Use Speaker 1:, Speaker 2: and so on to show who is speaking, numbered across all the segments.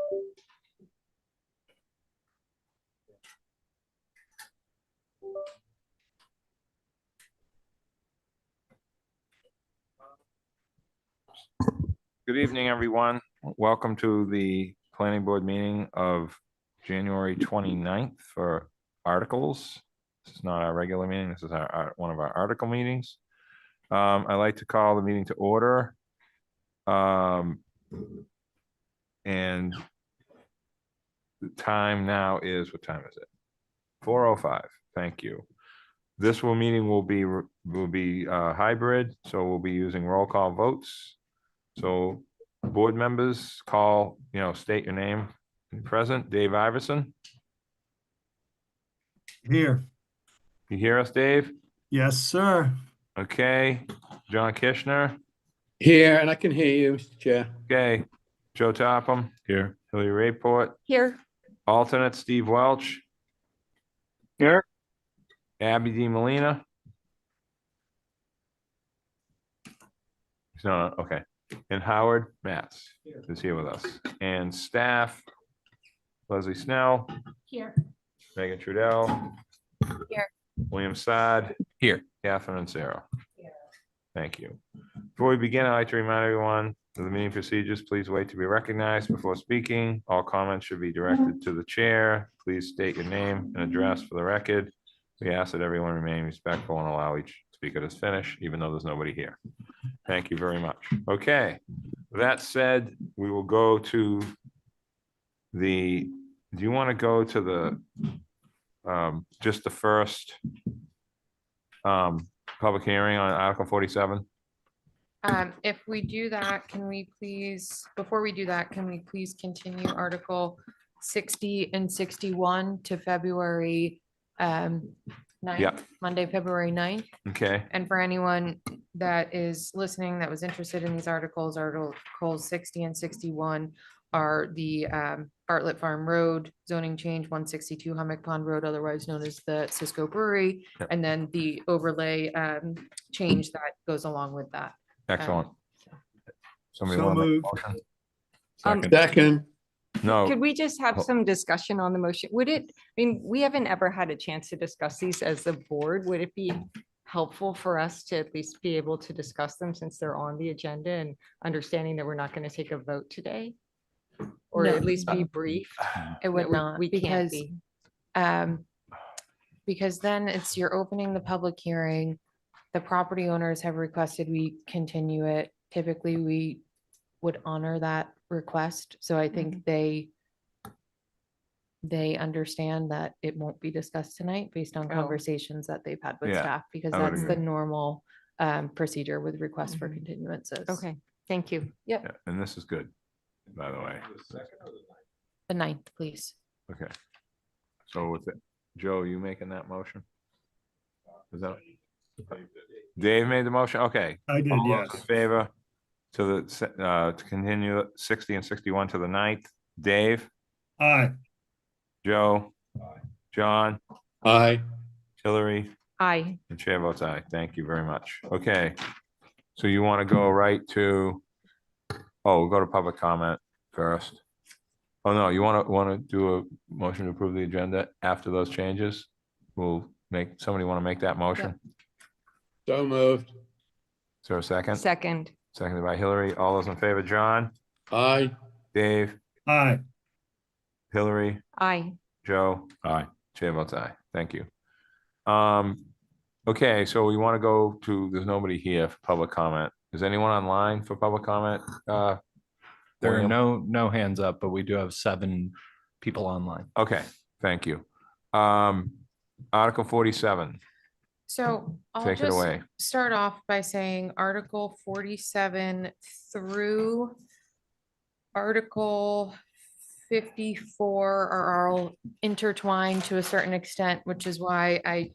Speaker 1: Good evening, everyone. Welcome to the planning board meeting of January 29th for articles. This is not our regular meeting. This is one of our article meetings. I'd like to call the meeting to order. And the time now is, what time is it? 4:05. Thank you. This meeting will be hybrid, so we'll be using roll call votes. So board members call, state your name and present. Dave Iverson.
Speaker 2: Here.
Speaker 1: You hear us, Dave?
Speaker 2: Yes, sir.
Speaker 1: Okay. John Kishner.
Speaker 3: Here, and I can hear you, Mr. Chair.
Speaker 1: Okay. Joe Topham.
Speaker 3: Here.
Speaker 1: Hillary Rayport.
Speaker 4: Here.
Speaker 1: Alternate Steve Welch.
Speaker 2: Here.
Speaker 1: Abby D. Molina. No, okay. And Howard Matz is here with us. And staff, Leslie Snell.
Speaker 4: Here.
Speaker 1: Megan Trudell.
Speaker 4: Here.
Speaker 1: William Saad.
Speaker 3: Here.
Speaker 1: Catherine and Sarah.
Speaker 4: Here.
Speaker 1: Thank you. Before we begin, I'd like to remind everyone of the meeting procedures. Please wait to be recognized before speaking. All comments should be directed to the chair. Please state your name and address for the record. We ask that everyone remain respectful and allow each speaker to finish, even though there's nobody here. Thank you very much. Okay, that said, we will go to do you want to go to just the first public hearing on Article 47?
Speaker 4: If we do that, before we do that, can we please continue Article 60 and 61 to February 9th,
Speaker 1: Yeah.
Speaker 4: Monday, February 9th?
Speaker 1: Okay,
Speaker 4: And for anyone that is listening that was interested in these articles, Articles 60 and 61 are the Bartlett Farm Road zoning change, 162 Hummock Pond Road, otherwise known as the Cisco Brewery,
Speaker 1: Yep.
Speaker 4: and then the overlay change that goes along with that.
Speaker 1: excellent. Somebody
Speaker 2: So
Speaker 1: want to make a
Speaker 2: moved.
Speaker 1: motion? Second.
Speaker 3: Second.
Speaker 1: No,
Speaker 5: Could we just have
Speaker 1: Oh.
Speaker 5: some discussion on the motion? We haven't ever had a chance to discuss these as the board. Would it be helpful for us to at least be able to discuss them since they're on the agenda and understanding that we're not going to take a vote today? Or
Speaker 4: No.
Speaker 5: at least be brief?
Speaker 4: It would
Speaker 5: that
Speaker 4: not,
Speaker 5: we can't
Speaker 4: because
Speaker 5: be.
Speaker 4: because then you're opening the public hearing. The property owners have requested we continue it. Typically, we would honor that request. So I think they understand that it won't be discussed tonight based on
Speaker 5: Oh.
Speaker 4: conversations that they've had with
Speaker 1: Yeah,
Speaker 4: staff, because
Speaker 1: I would
Speaker 4: that's the
Speaker 1: agree.
Speaker 4: normal procedure with requests for
Speaker 5: Mhm.
Speaker 4: continuances.
Speaker 5: Okay, thank you.
Speaker 1: yeah, and this is good, by the way.
Speaker 4: The 9th, please.
Speaker 1: Okay. So with it, Joe, you making that motion? Is that? Dave made the motion? Okay.
Speaker 2: I did,
Speaker 1: All those
Speaker 2: yes.
Speaker 1: in favor to continue 60 and 61 to the 9th? Dave,
Speaker 2: Aye.
Speaker 1: Joe, John,
Speaker 3: Aye.
Speaker 1: Hillary,
Speaker 5: Aye.
Speaker 1: and chair votes aye. Thank you very much. Okay. So you want to go right to, we'll go to public comment first. Oh, no, you want to do a motion to approve the agenda after those changes? Somebody want to make that motion?
Speaker 3: So moved.
Speaker 1: Is there a second?
Speaker 5: Second.
Speaker 1: Seconded by Hillary. All those in favor, John,
Speaker 3: Aye.
Speaker 1: Dave,
Speaker 2: Aye.
Speaker 1: Hillary,
Speaker 5: Aye.
Speaker 1: Joe? Aye. Chair votes aye. Thank you. Okay, so we want to go to, there's nobody here for public comment. Is anyone online for public comment?
Speaker 6: There are
Speaker 1: William?
Speaker 6: no hands up, but we do have 7 people online.
Speaker 1: Okay, thank you. Article 47,
Speaker 4: So I'll
Speaker 1: take it
Speaker 4: just
Speaker 1: away.
Speaker 4: start off by saying Article 47 through Article 54 are all intertwined to a certain extent, which is why I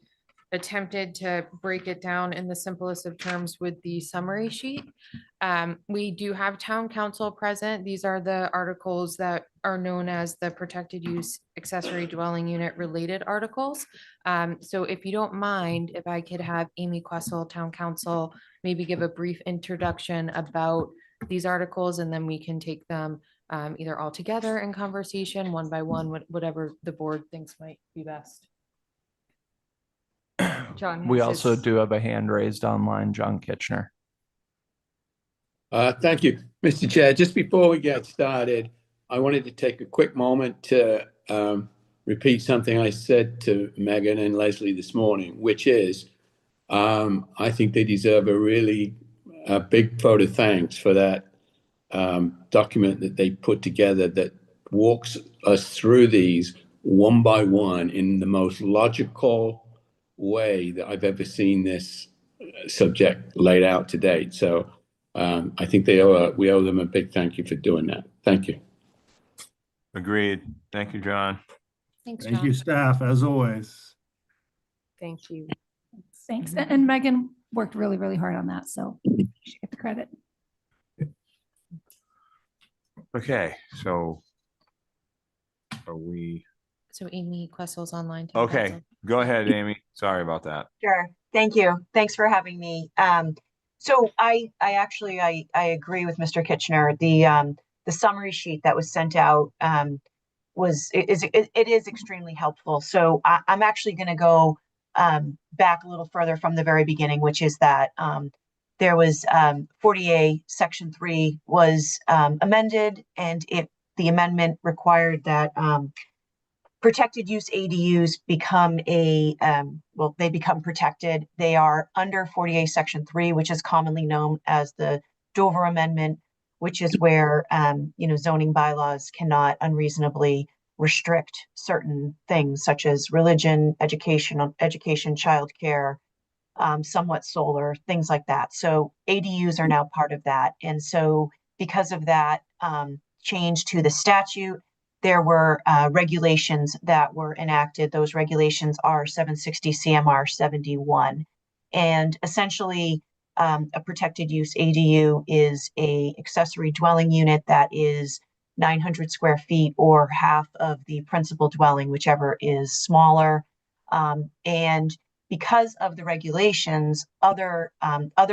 Speaker 4: attempted to break it down in the simplest of terms with the summary sheet. We do have town council present. These are the articles that are known as the protected use accessory dwelling unit related articles. So if you don't mind, if I could have Amy Questle, town council, maybe give a brief introduction about these articles, and then we can take them either all together in conversation, one by one, whatever the board thinks might be best.
Speaker 5: John
Speaker 6: We
Speaker 5: has
Speaker 6: also
Speaker 5: his-
Speaker 6: do have a hand raised online, John Kitchener.
Speaker 3: Thank you, Mr. Chair. Just before we get started, I wanted to take a quick moment to repeat something I said to Megan and Leslie this morning, which is I think they deserve a really big vote of thanks for that document that they put together that walks us through these one by one in the most logical way that I've ever seen this subject laid out to date. So I think we owe them a big thank you for doing that. Thank you.
Speaker 1: Agreed. Thank you, John.
Speaker 4: Thanks,
Speaker 2: Thank
Speaker 4: John.
Speaker 2: you, staff, as always.
Speaker 5: Thank you.
Speaker 7: Thanks. And Megan worked really, really hard on that, so she should get the credit.
Speaker 1: Okay, so are we,
Speaker 4: So Amy Questel's online.
Speaker 1: okay, go ahead, Amy. Sorry about that.
Speaker 8: Sure. Thank you. Thanks for having me. So I actually agree with Mr. Kitchener. The summary sheet that was sent out it is extremely helpful. So I'm actually going to go back a little further from the very beginning, which is that there was 40A Section 3 was amended, and the amendment required that protected use ADUs become they become protected. They are under 40A Section 3, which is commonly known as the Dover Amendment, which is where zoning bylaws cannot unreasonably restrict certain things such as religion, education, childcare, somewhat solar, things like that. So ADUs are now part of that. And so because of that change to the statute, there were regulations that were enacted. Those regulations are 760 CMR 71. And essentially, a protected use ADU is a accessory dwelling unit that is 900 square feet or half of the principal dwelling, whichever is smaller. And because of the regulations, other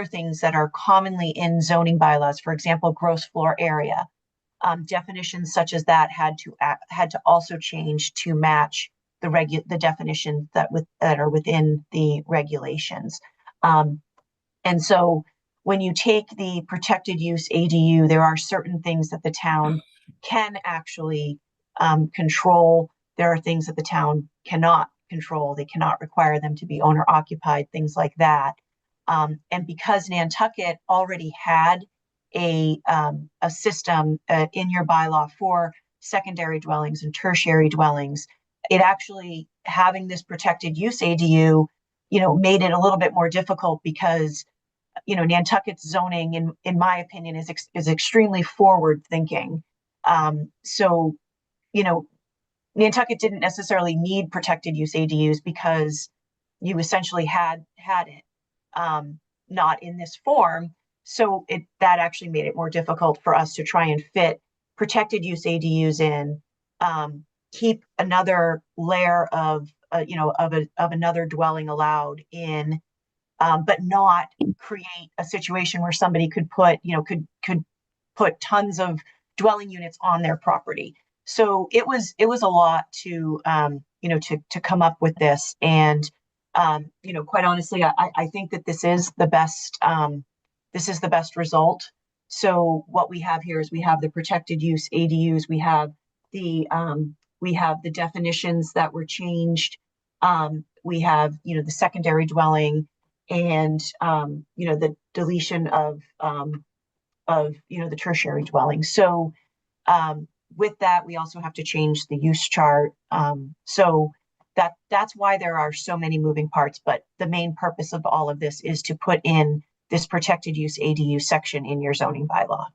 Speaker 8: things that are commonly in zoning bylaws, for example, gross floor area, definitions such as that had to also change to match the definitions that are within the regulations. And so when you take the protected use ADU, there are certain things that the town can actually control. There are things that the town cannot control. They cannot require them to be owner occupied, things like that. And because Nantucket already had a system in your bylaw for secondary dwellings and tertiary dwellings, it actually having this protected use ADU, made it a little bit more difficult because, Nantucket's zoning, in my opinion, is extremely forward thinking. So, Nantucket didn't necessarily need protected use ADUs because you essentially had it, not in this form. So that actually made it more difficult for us to try and fit protected use ADUs in, keep another layer of another dwelling allowed in, but not create a situation where somebody could put tons of dwelling units on their property. So it was a lot to come up with this. And quite honestly, I think that this is the best result. So what we have here is we have the protected use ADUs, we have the definitions that were changed. We have, the secondary dwelling and, the deletion of the tertiary dwelling. So with that, we also have to change the use chart. So that's why there are so many moving parts. But the main purpose of all of this is to put in this protected use ADU section in your zoning bylaw.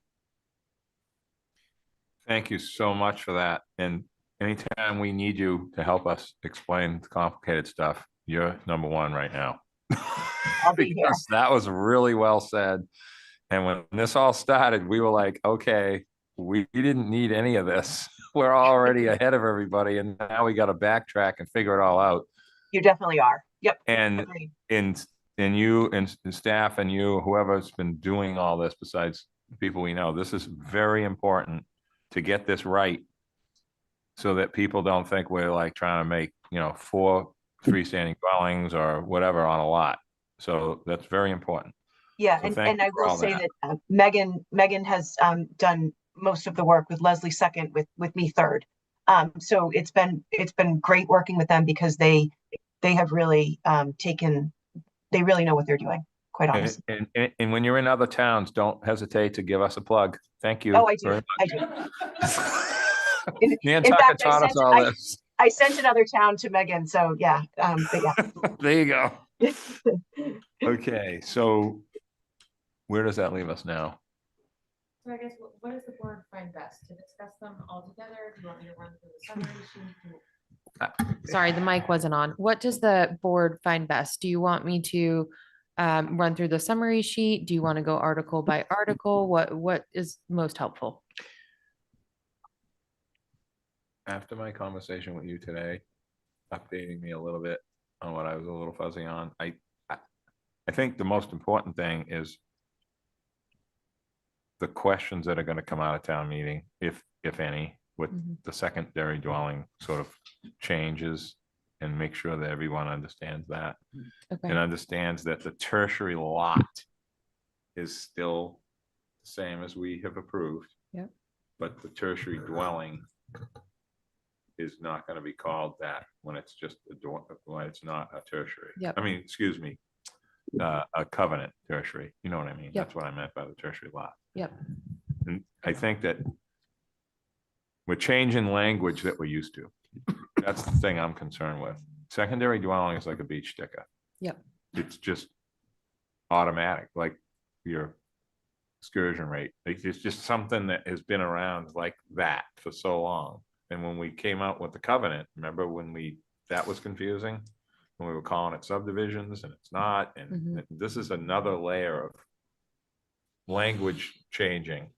Speaker 1: Thank you so much for that. And anytime we need you to help us explain the complicated stuff, you're number one right now.
Speaker 8: I'll be here.
Speaker 1: Because that was really well said. And when this all started, we were like, okay, we didn't need any of this. We're already ahead of everybody. And now we got to backtrack and figure it all out.
Speaker 8: You definitely are. Yep.
Speaker 1: And
Speaker 8: Agreed.
Speaker 1: in you and staff and you, whoever's been doing all this besides people we know, this is very important to get this right. So that people don't think we're like trying to make, 4 freestanding dwellings or whatever on a lot. So that's very important.
Speaker 8: Yeah,
Speaker 1: So thank
Speaker 8: and
Speaker 1: you
Speaker 8: I
Speaker 1: for
Speaker 8: will
Speaker 1: all
Speaker 8: say
Speaker 1: that.
Speaker 8: that Megan has done most of the work with Leslie second, with me third. So it's been great working with them because they have really they really know what they're doing, quite honestly.
Speaker 1: And when you're in other towns, don't hesitate to give us a plug. Thank you.
Speaker 8: Oh, I do.
Speaker 1: very
Speaker 8: I do.
Speaker 1: much.
Speaker 8: In
Speaker 1: Nantucket
Speaker 8: fact,
Speaker 1: taught us all this.
Speaker 8: I sent another town to Megan, so yeah. But yeah.
Speaker 1: There you go. Okay, so where does that leave us now?
Speaker 4: So I guess what does the board find best to discuss them all together? Do you want me to run through the summary sheet? Sorry, the mic wasn't on. What does the board find best? Do you want me to run through the summary sheet? Do you want to go article by article? What is most helpful?
Speaker 1: After my conversation with you today, updating me a little bit on what I was a little fuzzy on, I think the most important thing is the questions that are going to come out of town meeting, if any, with
Speaker 4: Mhm.
Speaker 1: the secondary dwelling sort of changes, and make sure that everyone understands that and
Speaker 4: Okay,
Speaker 1: understands that the tertiary lot is still the same as we have approved.
Speaker 4: Yep.
Speaker 1: But the tertiary dwelling is not going to be called that when it's just when it's not a tertiary.
Speaker 4: Yep.
Speaker 1: I mean, excuse me, a covenant tertiary. You know what I mean?
Speaker 4: Yep.
Speaker 1: That's what I meant by the tertiary lot.
Speaker 4: Yep.
Speaker 1: And I think that we're changing language that we're used to. That's the thing I'm concerned with. Secondary dwelling is like a beach sticker.
Speaker 4: Yep.
Speaker 1: It's just automatic, like your excursion rate. Like, it's just something that has been around like that for so long. And when we came out with the covenant, remember when that was confusing? When we were calling it subdivisions and it's not, and
Speaker 4: Mhm.
Speaker 1: this is another layer of language changing.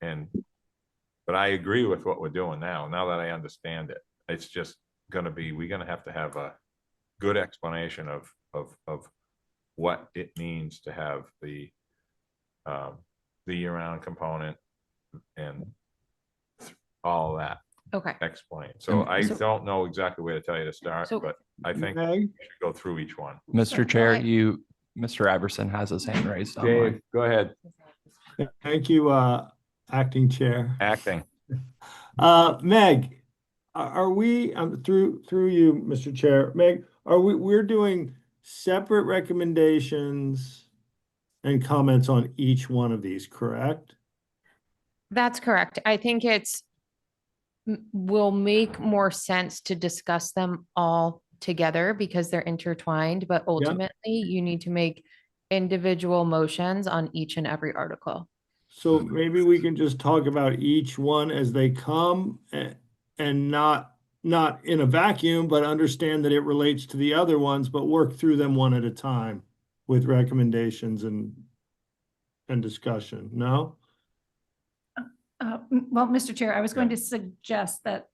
Speaker 1: But I agree with what we're doing now that I understand it. It's just we're gonna have to have a good explanation of what it means to have the year-round component and all of that
Speaker 4: okay.
Speaker 1: explained. So I
Speaker 4: So-
Speaker 1: don't know exactly where to tell you to start,
Speaker 4: So-
Speaker 1: but I think we
Speaker 2: Meg,
Speaker 1: should go through each one.
Speaker 6: Mr. Chair,
Speaker 4: ahead.
Speaker 6: Mr. Iverson has his hand raised online.
Speaker 1: Dave, go ahead,
Speaker 2: thank you, acting chair.
Speaker 1: acting.
Speaker 2: Meg, are we, through you, Mr. Chair, Meg, we're doing separate recommendations and comments on each one of these, correct?
Speaker 4: That's correct. I think will make more sense to discuss them all together because they're intertwined, but ultimately you need to make individual motions on each and every article.
Speaker 2: So maybe we can just talk about each one as they come and not in a vacuum, but understand that it relates to the other ones, but work through them one at a time with recommendations and discussion. No?
Speaker 7: Well, Mr. Chair, I was going to suggest that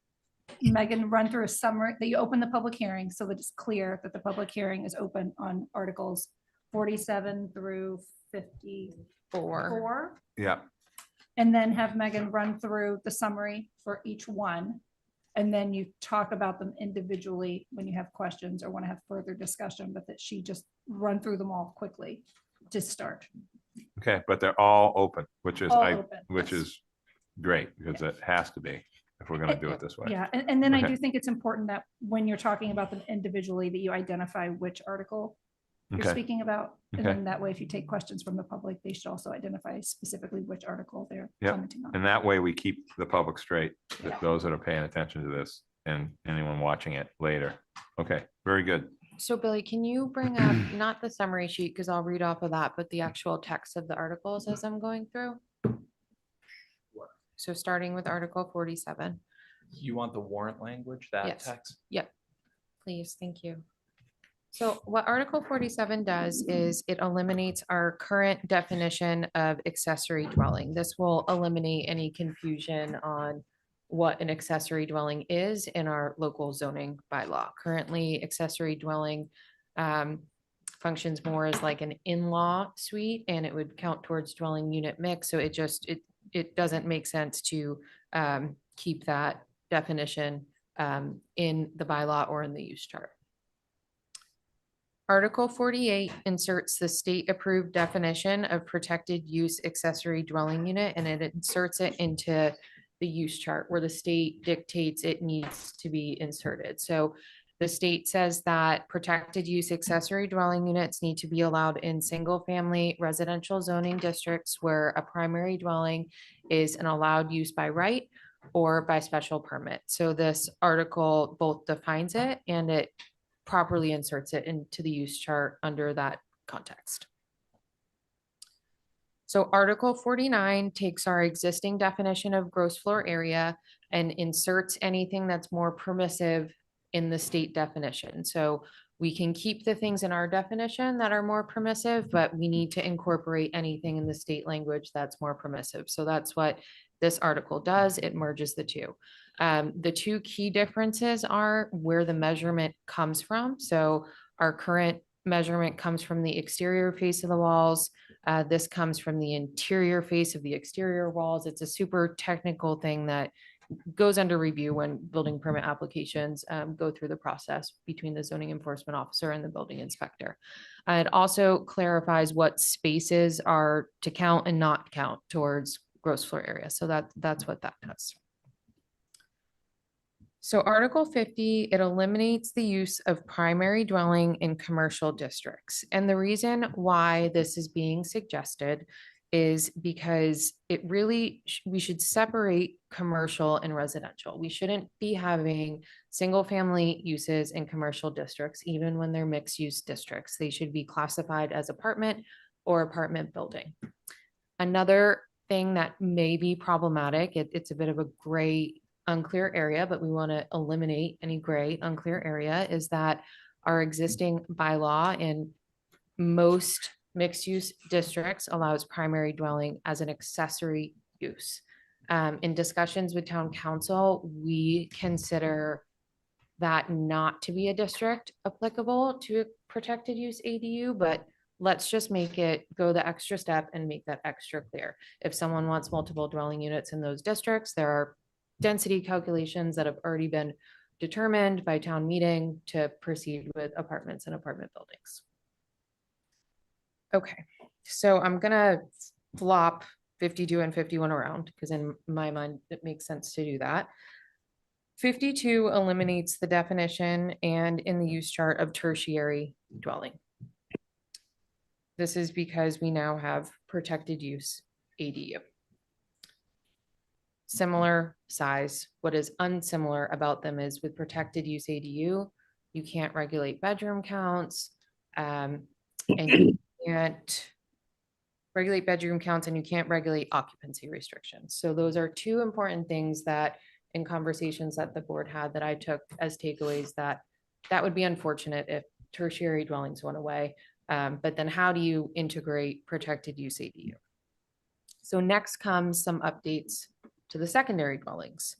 Speaker 7: Megan run through a summary, that you open the public hearing so that it's clear that the public hearing is open on articles 47 through 54.
Speaker 1: Yeah,
Speaker 7: And then have Megan run through the summary for each one. And then you talk about them individually when you have questions or want to have further discussion, but that she just run through them all quickly to start.
Speaker 1: okay, but they're all open, which is
Speaker 7: All open,
Speaker 1: which
Speaker 7: yes.
Speaker 1: is great because it has to be if we're gonna do it this way.
Speaker 7: Yeah, and then I
Speaker 1: Okay.
Speaker 7: do think it's important that when you're talking about them individually, that you identify which article you're
Speaker 1: Okay,
Speaker 7: speaking about. And
Speaker 1: Okay.
Speaker 7: then that way, if you take questions from the public, they should also identify specifically which article they're
Speaker 1: Yep.
Speaker 7: commenting on.
Speaker 1: and that way we keep the public straight,
Speaker 7: Yeah.
Speaker 1: that those that are paying attention to this and anyone watching it later. Okay, very good.
Speaker 4: So Billy, can you bring up not the summary sheet, because I'll read off of that, but the actual text of the articles as I'm going through? So starting with Article 47,
Speaker 6: You want the warrant language, that
Speaker 4: Yes.
Speaker 6: text?
Speaker 4: please, thank you. So what Article 47 does is it eliminates our current definition of accessory dwelling. This will eliminate any confusion on what an accessory dwelling is in our local zoning bylaw. Currently, accessory dwelling functions more as like an in-law suite and it would count towards dwelling unit mix. So it doesn't make sense to keep that definition in the bylaw or in the use chart. Article 48 inserts the state-approved definition of protected use accessory dwelling unit, and it inserts it into the use chart where the state dictates it needs to be inserted. So the state says that protected use accessory dwelling units need to be allowed in single-family residential zoning districts where a primary dwelling is an allowed use by right or by special permit. So this article both defines it and it properly inserts it into the use chart under that context. So Article 49 takes our existing definition of gross floor area and inserts anything that's more permissive in the state definition. So we can keep the things in our definition that are more permissive, but we need to incorporate anything in the state language that's more permissive. So that's what this article does. It merges the two. The two key differences are where the measurement comes from. So our current measurement comes from the exterior face of the walls. This comes from the interior face of the exterior walls. It's a super technical thing that goes under review when building permit applications go through the process between the zoning enforcement officer and the building inspector. It also clarifies what spaces are to count and not count towards gross floor area. So that's what that does. So Article 50, it eliminates the use of primary dwelling in commercial districts. And the reason why this is being suggested is because it really, we should separate commercial and residential. We shouldn't be having single family uses in commercial districts, even when they're mixed use districts. They should be classified as apartment or apartment building. Another thing that may be problematic, it's a bit of a gray, unclear area, but we want to eliminate any gray, unclear area, is that our existing bylaw in most mixed use districts allows primary dwelling as an accessory use. In discussions with town council, we consider that not to be a district applicable to a protected use ADU, but let's just make it go the extra step and make that extra clear. If someone wants multiple dwelling units in those districts, there are density calculations that have already been determined by town meeting to proceed with apartments and apartment buildings. Okay, so I'm gonna flop 52 and 51 around because in my mind, it makes sense to do that. 52 eliminates the definition and in the use chart of tertiary dwelling. This is because we now have protected use ADU. Similar size. What is unsimilar about them is with protected use ADU, you can't regulate bedroom counts, and you can't regulate bedroom counts and you can't regulate occupancy restrictions. So those are two important things that in conversations that the board had that I took as takeaways that would be unfortunate if tertiary dwellings went away. But then how do you integrate protected use ADU? So next comes some updates to the secondary dwellings.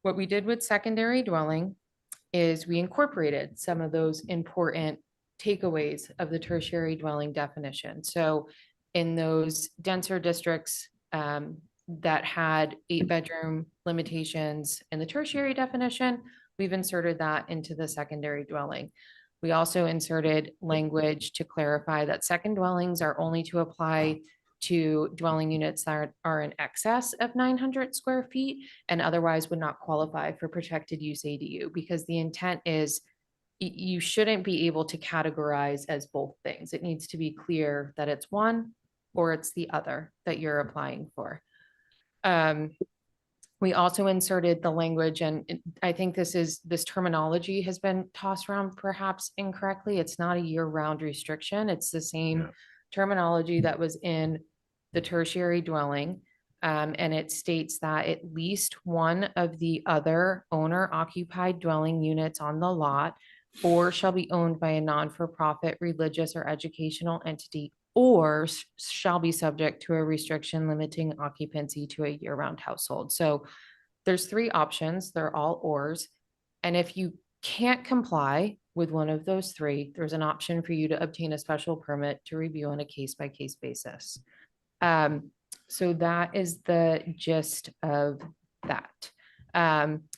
Speaker 4: What we did with secondary dwelling is we incorporated some of those important takeaways of the tertiary dwelling definition. So in those denser districts that had 8-bedroom limitations in the tertiary definition, we've inserted that into the secondary dwelling. We also inserted language to clarify that second dwellings are only to apply to dwelling units that are in excess of 900 square feet and otherwise would not qualify for protected use ADU, because the intent is you shouldn't be able to categorize as both things. It needs to be clear that it's one or it's the other that you're applying for. We also inserted the language, and I think this terminology has been tossed around perhaps incorrectly. It's not a year-round restriction. It's the same terminology that was in the tertiary dwelling. And it states that at least one of the other owner-occupied dwelling units on the lot or shall be owned by a non-for-profit religious or educational entity or shall be subject to a restriction limiting occupancy to a year-round household. So there's 3 options. They're all ors. And if you can't comply with one of those three, there's an option for you to obtain a special permit to review on a case-by-case basis. So that is the gist of that.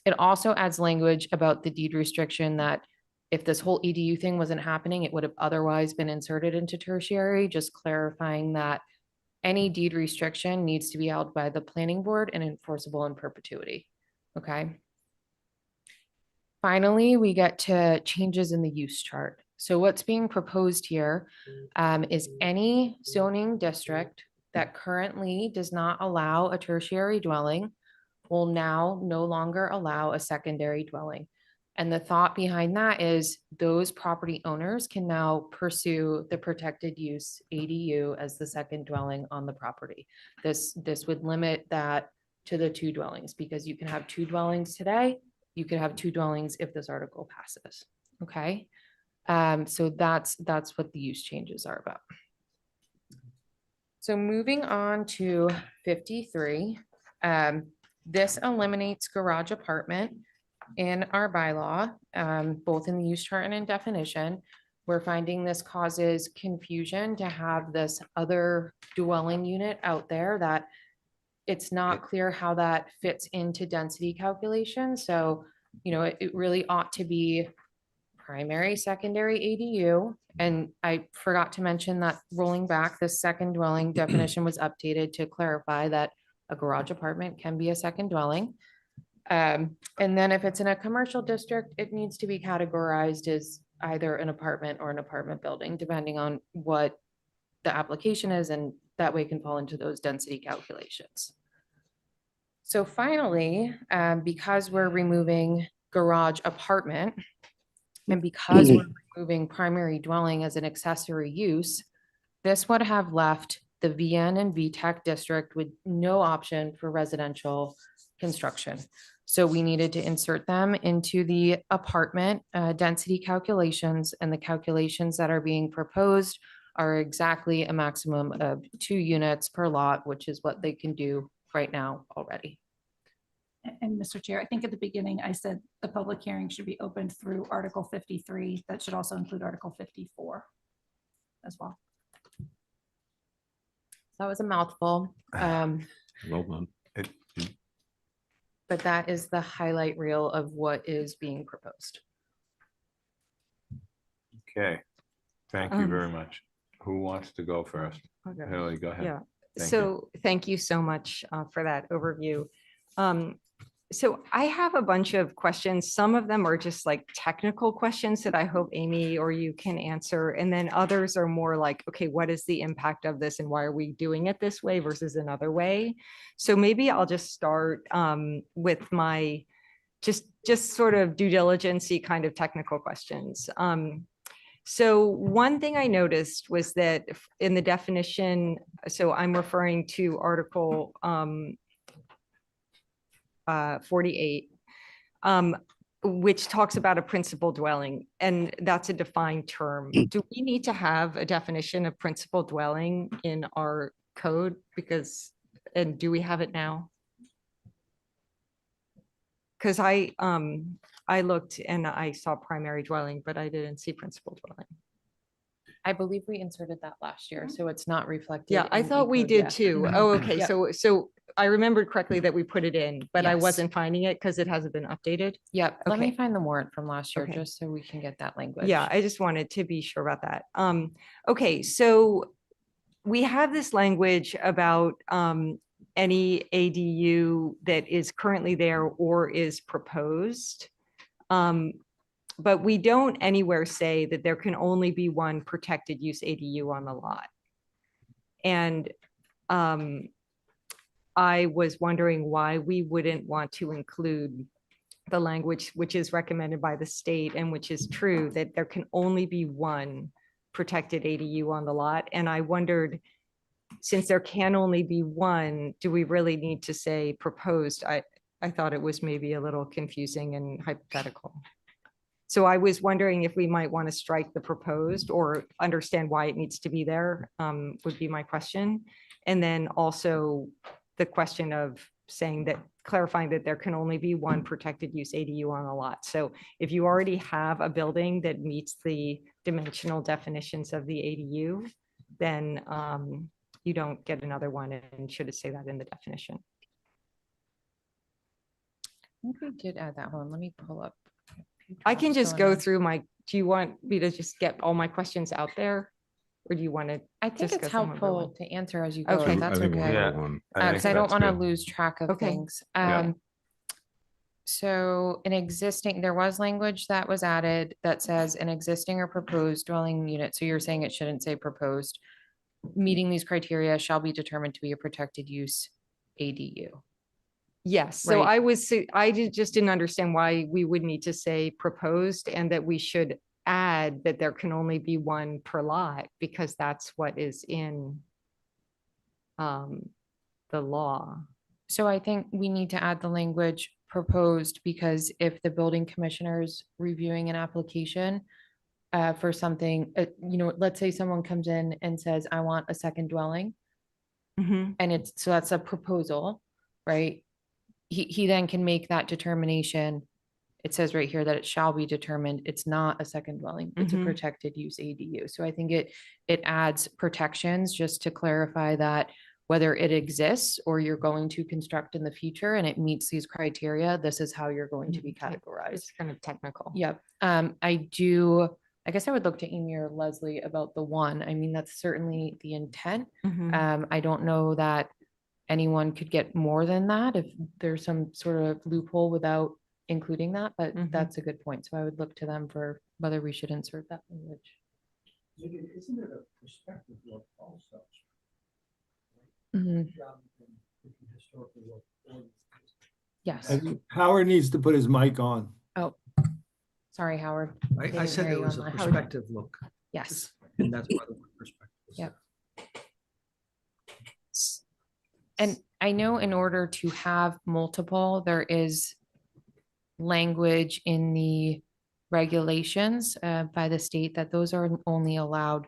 Speaker 4: It also adds language about the deed restriction that if this whole EDU thing wasn't happening, it would have otherwise been inserted into tertiary, just clarifying that any deed restriction needs to be held by the planning board and enforceable in perpetuity. Okay. Finally, we get to changes in the use chart. So what's being proposed here is any zoning district that currently does not allow a tertiary dwelling will now no longer allow a secondary dwelling. And the thought behind that is those property owners can now pursue the protected use ADU as the second dwelling on the property. This would limit that to the 2 dwellings, because you can have 2 dwellings today. You could have 2 dwellings if this article passes. Okay. So that's what the use changes are about. So moving on to 53, this eliminates garage apartment in our bylaw, both in the use chart and in definition. We're finding this causes confusion to have this other dwelling unit out there that it's not clear how that fits into density calculation. So, you know, it really ought to be primary, secondary ADU. And I forgot to mention that rolling back, the second dwelling definition was updated to clarify that a garage apartment can be a second dwelling. And then if it's in a commercial district, it needs to be categorized as either an apartment or an apartment building, depending on what the application is, and that way can fall into those density calculations. So finally, because we're removing garage apartment, and because we're removing primary dwelling as an accessory use, this would have left the VN and VTEC district with no option for residential construction. So we needed to insert them into the apartment density calculations, and the calculations that are being proposed are exactly a maximum of 2 units per lot, which is what they can do right now already.
Speaker 7: And Mr. Chair, I think at the beginning, I said the public hearing should be opened through Article 53. That should also include Article 54 as well.
Speaker 4: That was a mouthful.
Speaker 6: Well done.
Speaker 4: But that is the highlight reel of what is being proposed.
Speaker 1: Okay, thank you very much. Who wants to go first?
Speaker 5: Okay.
Speaker 1: Haley, go ahead.
Speaker 5: Yeah,
Speaker 1: Thank
Speaker 5: so thank you so much for that overview. So I have a bunch of questions. Some of them are just like technical questions that I hope Amy or you can answer. And then others are more like, okay, what is the impact of this and why are we doing it this way versus another way? So maybe I'll just start with my just sort of due diligency kind of technical questions. So one thing I noticed was that in the definition, so I'm referring to Article 48, which talks about a principal dwelling, and that's a defined term. Do we need to have a definition of principal dwelling in our code? Because, and do we have it now? Because I looked and I saw primary dwelling, but I didn't see principal dwelling.
Speaker 4: I believe we inserted that last year, so it's not reflected.
Speaker 5: Yeah, I
Speaker 4: in
Speaker 5: thought we
Speaker 4: E-code
Speaker 5: did
Speaker 4: yet.
Speaker 5: too. Oh, okay.
Speaker 4: Yep.
Speaker 5: So I remembered correctly that we put it in, but I
Speaker 4: Yes.
Speaker 5: wasn't finding it because it hasn't been updated.
Speaker 4: Yep, let me
Speaker 5: Okay.
Speaker 4: find the warrant from last year,
Speaker 5: Okay.
Speaker 4: just so we can get that language.
Speaker 5: Yeah, I just wanted to be sure about that. Okay, so we have this language about any ADU that is currently there or is proposed. But we don't anywhere say that there can only be one protected use ADU on the lot. And I was wondering why we wouldn't want to include the language which is recommended by the state and which is true, that there can only be one protected ADU on the lot. And I wondered, since there can only be one, do we really need to say proposed? I thought it was maybe a little confusing and hypothetical. So I was wondering if we might want to strike the proposed or understand why it needs to be there, would be my question. And then also the question of saying that clarifying that there can only be one protected use ADU on a lot. So if you already have a building that meets the dimensional definitions of the ADU, then you don't get another one, and should it say that in the definition?
Speaker 4: I think we did add that one. Let me pull up.
Speaker 5: I can just
Speaker 4: Going
Speaker 5: go
Speaker 4: on.
Speaker 5: through do you want me to just get all my questions out there? Or do you want to?
Speaker 4: I think
Speaker 5: discuss
Speaker 4: it's
Speaker 5: them one by
Speaker 4: helpful
Speaker 5: one?
Speaker 4: to answer as you go,
Speaker 5: Okay.
Speaker 4: if that's okay.
Speaker 1: Yeah.
Speaker 4: Because I don't want to lose track of
Speaker 5: Okay.
Speaker 4: things.
Speaker 1: Yeah.
Speaker 4: So there was language that was added that says an existing or proposed dwelling unit. So you're saying it shouldn't say proposed. Meeting these criteria shall be determined to be a protected use ADU.
Speaker 5: Yes, so
Speaker 4: Right.
Speaker 5: just didn't understand why we would need to say proposed, and that we should add that there can only be one per lot, because that's what is in the law.
Speaker 4: So I think we need to add the language proposed, because if the building commissioner is reviewing an application for something, let's say someone comes in and says, I want a second dwelling, and so that's a proposal, right? He then can make that determination. It says right here that it shall be determined. It's not a second dwelling. It's a
Speaker 5: Mhm.
Speaker 4: protected use ADU. So I think it adds protections just to clarify that whether it exists or you're going to construct in the future and it meets these criteria, this is how you're going to be categorized.
Speaker 5: It's kind of technical.
Speaker 4: Yep. I guess I would look to Amy or Leslie about the one. I mean, that's certainly the intent. I don't know that anyone could get more than that if there's some sort of loophole without including that, but that's a good point. So I would look to them for whether we should insert that language.
Speaker 9: Isn't it a perspective look also?
Speaker 4: Mhm. Yes.
Speaker 2: Howard needs to put his mic on.
Speaker 4: Oh, sorry, Howard.
Speaker 9: I
Speaker 4: Didn't
Speaker 9: said
Speaker 4: hear
Speaker 9: there
Speaker 4: you
Speaker 9: was a
Speaker 4: online.
Speaker 9: perspective look,
Speaker 4: Yes.
Speaker 9: and that's why the word perspective. is
Speaker 4: Yep.
Speaker 9: there.
Speaker 4: And I know in order to have multiple, there is language in the regulations by the state that those are only allowed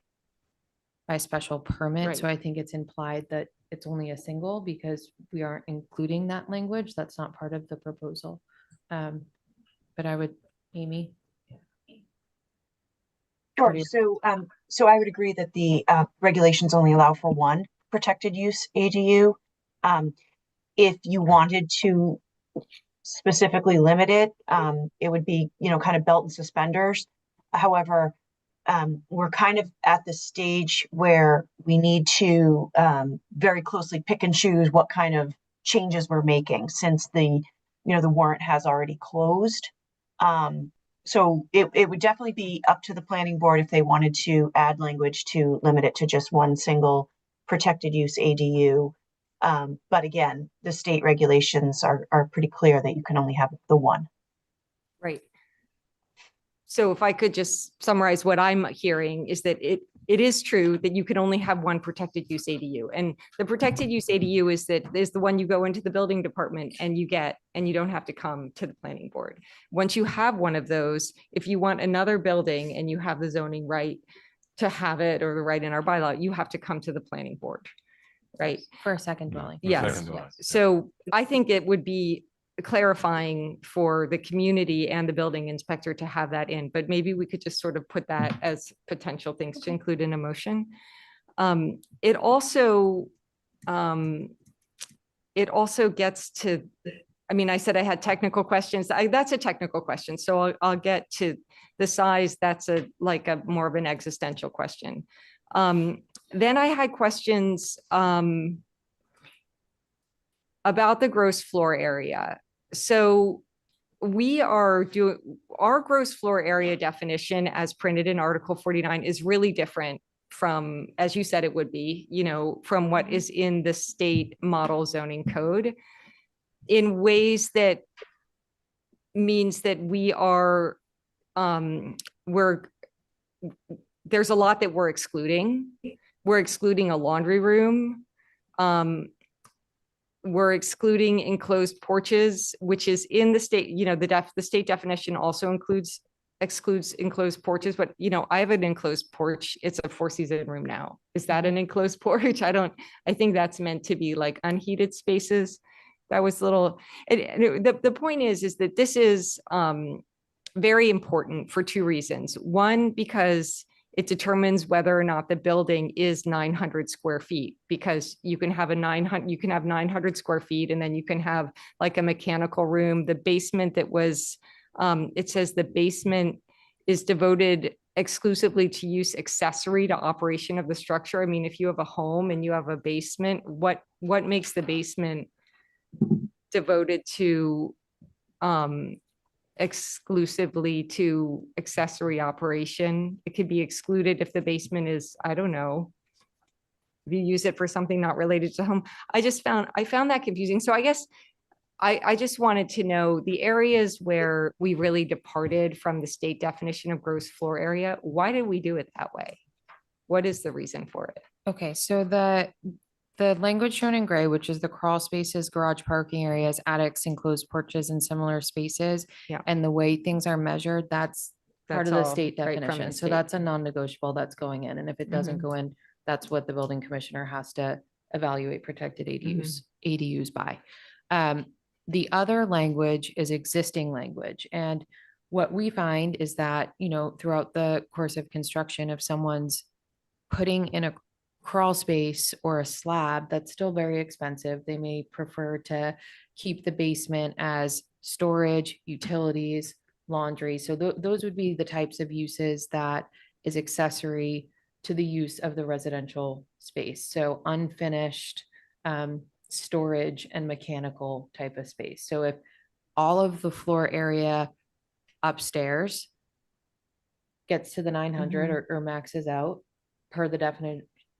Speaker 4: by special permit.
Speaker 5: Right.
Speaker 4: So I think it's implied that it's only a single because we aren't including that language. That's not part of the proposal. But I would, Amy?
Speaker 8: Sure. So I would agree that the regulations only allow for one protected use ADU. If you wanted to specifically limit it, it would be, kind of belt and suspenders. However, we're kind of at the stage where we need to very closely pick and choose what kind of changes we're making, since the warrant has already closed. So it would definitely be up to the planning board if they wanted to add language to limit it to just one single protected use ADU. But again, the state regulations are pretty clear that you can only have the one.
Speaker 5: Right. So if I could just summarize what I'm hearing is that it is true that you can only have one protected use ADU. And the protected use ADU is the one you go into the building department and you get, and you don't have to come to the planning board. Once you have one of those, if you want another building and you have the zoning right to have it, or the right in our bylaw, you have to come to the planning board, right?
Speaker 4: For a second dwelling.
Speaker 5: Yes.
Speaker 1: Second dwelling.
Speaker 5: So I think it would be clarifying for the community and the building inspector to have that in, but maybe we could just sort of put that as potential things to include in a motion. It also gets to, I mean, I said I had technical questions. That's a technical question. So I'll get to the size. That's like a more of an existential question. Then I had questions about the gross floor area. So we are doing, our gross floor area definition as printed in Article 49 is really different from, as you said it would be, from what is in the state model zoning code, in ways that means that we are, there's a lot that we're excluding. We're excluding a laundry room. We're excluding enclosed porches, which is in the state, the state definition also excludes enclosed porches, but I have an enclosed porch. It's a 4-season room now. Is that an enclosed porch? I think that's meant to be like unheated spaces. that was a little, the point is that this is very important for two reasons. One, because it determines whether or not the building is 900 square feet, because you can have 900 square feet, and then you can have like a mechanical room. The basement that was, it says the basement is devoted exclusively to use accessory to operation of the structure. I mean, if you have a home and you have a basement, what makes the basement devoted to exclusively to accessory operation? It could be excluded if the basement is, I don't know, if you use it for something not related to home. I found that confusing. So I guess I just wanted to know the areas where we really departed from the state definition of gross floor area. Why did we do it that way? What is the reason for it?
Speaker 4: Okay, so the language shown in gray, which is the crawl spaces, garage parking areas, attics, enclosed porches, and similar spaces.
Speaker 5: Yeah.
Speaker 4: And the way things are measured, that's part of the
Speaker 5: all
Speaker 4: state
Speaker 5: right from the
Speaker 4: definition. So
Speaker 5: state.
Speaker 4: that's a non-negotiable that's going in. And if it doesn't
Speaker 5: Mhm.
Speaker 4: go in, that's what the building commissioner has to evaluate protected ADUs by. The other language is existing language. And what we find is that, throughout the course of construction, if someone's putting in a crawl space or a slab, that's still very expensive. They may prefer to keep the basement as storage, utilities, laundry. So those would be the types of uses that is accessory to the use of the residential space. So unfinished storage and mechanical type of space. So if all of the floor area upstairs gets to the 900 or maxes out per the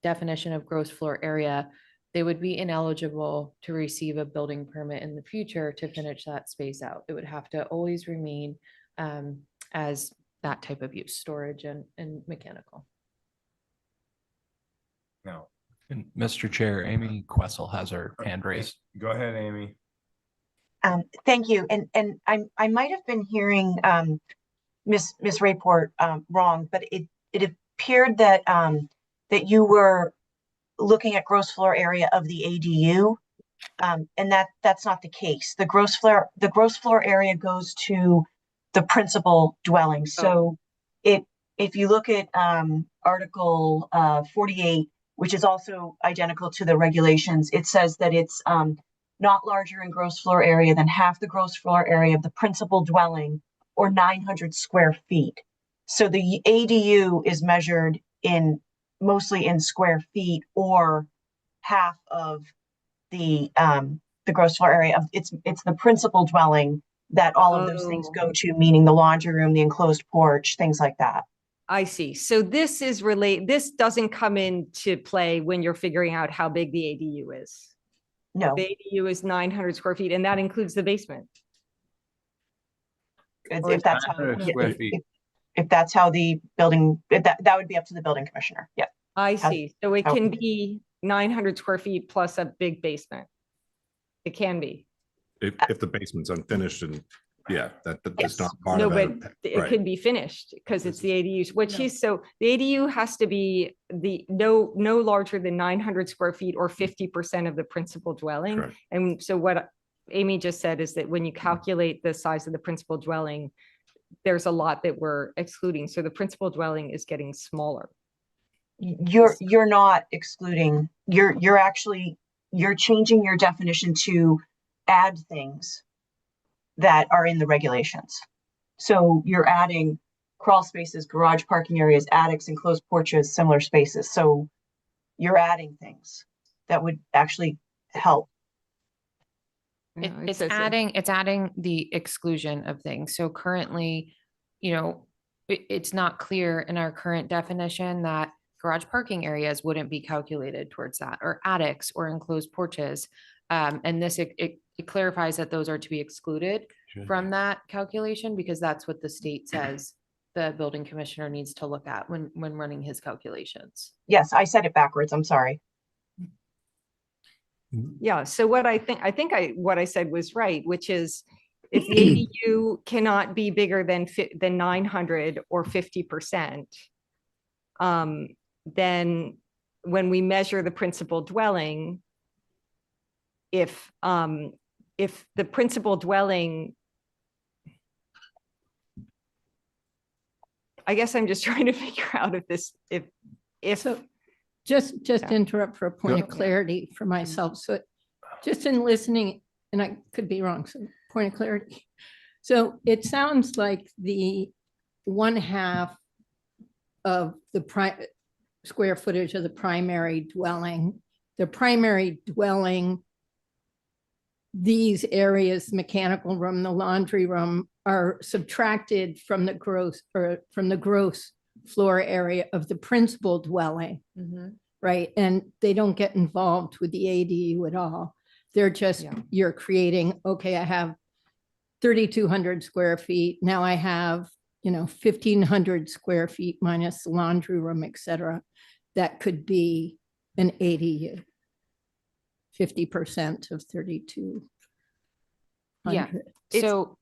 Speaker 4: definition of gross floor area, they would be ineligible to receive a building permit in the future to finish that space out. It would have to always remain as that type of use, storage and mechanical.
Speaker 1: No,
Speaker 6: And Mr. Chair, Amy Questle has her hand raised.
Speaker 1: go ahead, Amy.
Speaker 8: Thank you. And I might have been hearing Miss Rayport wrong, but it appeared that that you were looking at gross floor area of the ADU, and that's not the case. The gross floor area goes to the principal dwelling. So if you look at Article 48, which is also identical to the regulations, it says that it's not larger in gross floor area than half the gross floor area of the principal dwelling, or 900 square feet. So the ADU is measured mostly in square feet, or half of the gross floor area of it's the principal dwelling that all of those things go to, meaning the laundry room, the enclosed porch, things like that.
Speaker 5: I see. So this doesn't come into play when you're figuring out how big the ADU is.
Speaker 8: No,
Speaker 5: The ADU is 900 square feet, and that includes the basement.
Speaker 8: if that's how
Speaker 1: 900 square feet.
Speaker 8: if that's how the building, that would be up to the building commissioner. Yeah.
Speaker 5: I see. So it can
Speaker 8: how-
Speaker 5: be 900 square feet plus a big basement. It can be.
Speaker 10: If the basement's unfinished and, yeah, that's
Speaker 8: Yes.
Speaker 10: not part
Speaker 5: No,
Speaker 10: of
Speaker 5: but
Speaker 10: it.
Speaker 5: it
Speaker 10: Right.
Speaker 5: could be finished because it's the ADU, which
Speaker 7: No.
Speaker 5: is, so the ADU has to be no larger than 900 square feet or 50% of the principal dwelling.
Speaker 10: Correct.
Speaker 5: And so what Amy just said is that when you calculate the size of the principal dwelling, there's a lot that we're excluding. So the principal dwelling is getting smaller.
Speaker 8: You're not excluding, you're changing your definition to add things that are in the regulations. So you're adding crawl spaces, garage parking areas, attics, enclosed porches, similar spaces. So you're adding things that would actually help.
Speaker 4: It's adding the exclusion of things. So currently, it's not clear in our current definition that garage parking areas wouldn't be calculated towards that, or attics or enclosed porches. And this, it clarifies that those are to be excluded from that calculation, because that's what the state says the building commissioner needs to look at when running his calculations.
Speaker 8: Yes, I said it backwards. I'm sorry.
Speaker 5: Yeah. So what what I said was right, which is if the ADU cannot be bigger than 900 or 50%, then when we measure the principal dwelling, if if the principal dwelling, I guess I'm just trying to figure out if this, if,
Speaker 11: So just to
Speaker 5: Yeah.
Speaker 11: interrupt for a point
Speaker 1: Yeah.
Speaker 11: of clarity for myself. So just in listening, and I could be wrong, so point of clarity. So it sounds like the 1/2 of the square footage of the primary dwelling, these areas, mechanical room, the laundry room, are subtracted from the gross floor area of the principal dwelling,
Speaker 4: Mhm.
Speaker 11: right? And they don't get involved with the ADU at all. They're just,
Speaker 5: Yeah.
Speaker 11: you're creating, okay, I have 3,200 square feet. Now I have, 1,500 square feet minus the laundry room, et cetera. That could be an ADU. 50% of 3,200.
Speaker 4: Yeah.
Speaker 5: It's-
Speaker 4: So,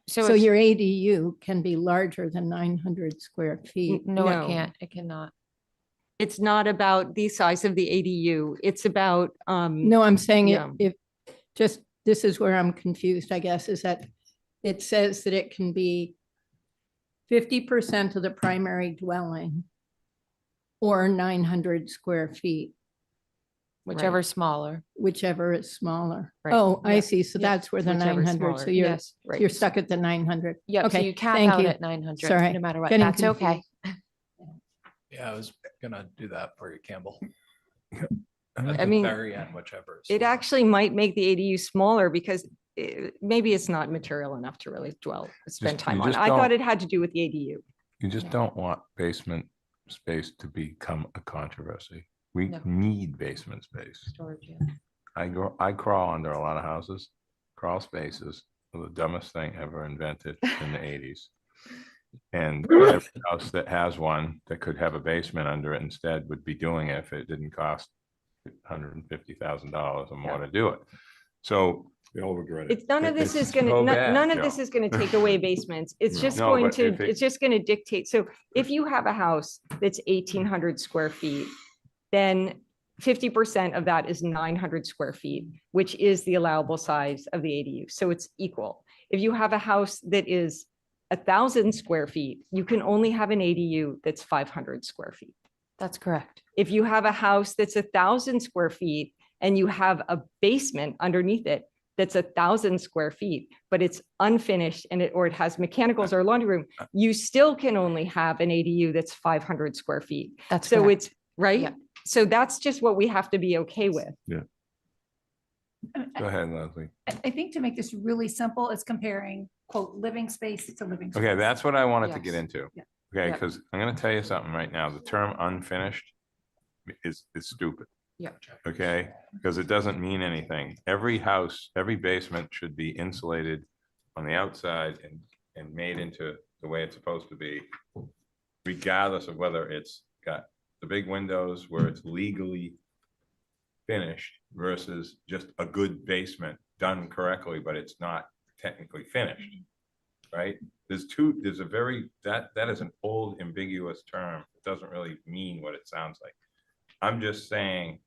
Speaker 11: So
Speaker 4: if-
Speaker 11: your ADU can be larger than 900 square feet.
Speaker 4: no,
Speaker 5: No.
Speaker 4: it can't. It cannot.
Speaker 5: it's not about the size of the ADU, it's about,
Speaker 11: No, I'm saying
Speaker 5: Yeah.
Speaker 11: this is where I'm confused, I guess, is that it says that it can be 50% of the primary dwelling or 900 square feet,
Speaker 4: Whichever smaller.
Speaker 11: whichever is smaller.
Speaker 5: Right.
Speaker 11: Oh, I
Speaker 5: Yeah.
Speaker 11: see. So
Speaker 5: Yeah.
Speaker 11: that's where the
Speaker 5: Whichever is
Speaker 11: 900, so
Speaker 5: smaller.
Speaker 4: Yes.
Speaker 5: right.
Speaker 11: you're stuck at the 900.
Speaker 4: Yep. So
Speaker 11: Okay,
Speaker 4: you cap
Speaker 11: thank
Speaker 4: out
Speaker 11: you.
Speaker 4: at 900,
Speaker 11: Sorry,
Speaker 4: no matter what.
Speaker 11: getting
Speaker 4: That's okay.
Speaker 6: Yeah, I was gonna do that for you, Campbell.
Speaker 5: I
Speaker 6: At the
Speaker 5: mean,
Speaker 6: very end, whichever. is
Speaker 5: It
Speaker 6: smaller.
Speaker 5: actually might make the ADU smaller because maybe it's not material enough to really spend time
Speaker 1: you
Speaker 5: on.
Speaker 1: just
Speaker 5: I thought
Speaker 1: don't-
Speaker 5: it had to do with the ADU.
Speaker 1: You just don't want basement space to become a controversy. We
Speaker 4: No.
Speaker 1: need basement space.
Speaker 4: Storage, yeah.
Speaker 1: I crawl under a lot of houses. Crawl spaces are the dumbest thing ever invented in the 80s. And every house that has one that could have a basement under it instead would be doing it if it didn't cost $150,000 or more
Speaker 5: Yeah.
Speaker 1: to do it. So
Speaker 10: They all regret it.
Speaker 5: It's none of this
Speaker 1: It's
Speaker 5: is gonna,
Speaker 1: so bad,
Speaker 5: none of this
Speaker 1: Joe.
Speaker 5: is gonna take away basements. It's
Speaker 1: No.
Speaker 5: just
Speaker 1: No,
Speaker 5: going
Speaker 1: but
Speaker 5: to,
Speaker 1: if it-
Speaker 5: it's just gonna dictate. So if you have a house that's 1,800 square feet, then 50% of that is 900 square feet, which is the allowable size of the ADU. So it's equal. If you have a house that is 1,000 square feet, you can only have an ADU that's 500 square feet.
Speaker 4: That's correct.
Speaker 5: If you have a house that's 1,000 square feet and you have a basement underneath it that's 1,000 square feet, but it's unfinished and it has mechanicals or laundry room, you still can only have an ADU that's 500 square feet.
Speaker 4: That's
Speaker 5: So
Speaker 4: correct.
Speaker 5: it's right.
Speaker 4: Yeah.
Speaker 5: So that's just what we have to be okay with.
Speaker 1: go ahead, Leslie.
Speaker 7: I think to make this really simple, it's comparing quote, living space to living.
Speaker 1: Okay,
Speaker 7: space.
Speaker 1: that's what I wanted to get
Speaker 4: Yes.
Speaker 1: into.
Speaker 7: Yeah.
Speaker 1: Okay,
Speaker 4: Yep.
Speaker 1: because I'm gonna tell you something right now. The term unfinished is stupid.
Speaker 4: Yeah.
Speaker 1: Okay, because it doesn't mean anything. Every house, every basement should be insulated on the outside and made into the way it's supposed to be, regardless of whether it's got the big windows where it's legally finished versus just a good basement done correctly, but it's not technically finished, right? There's a very, that is an old ambiguous term. It doesn't really mean what it sounds like. I'm just saying,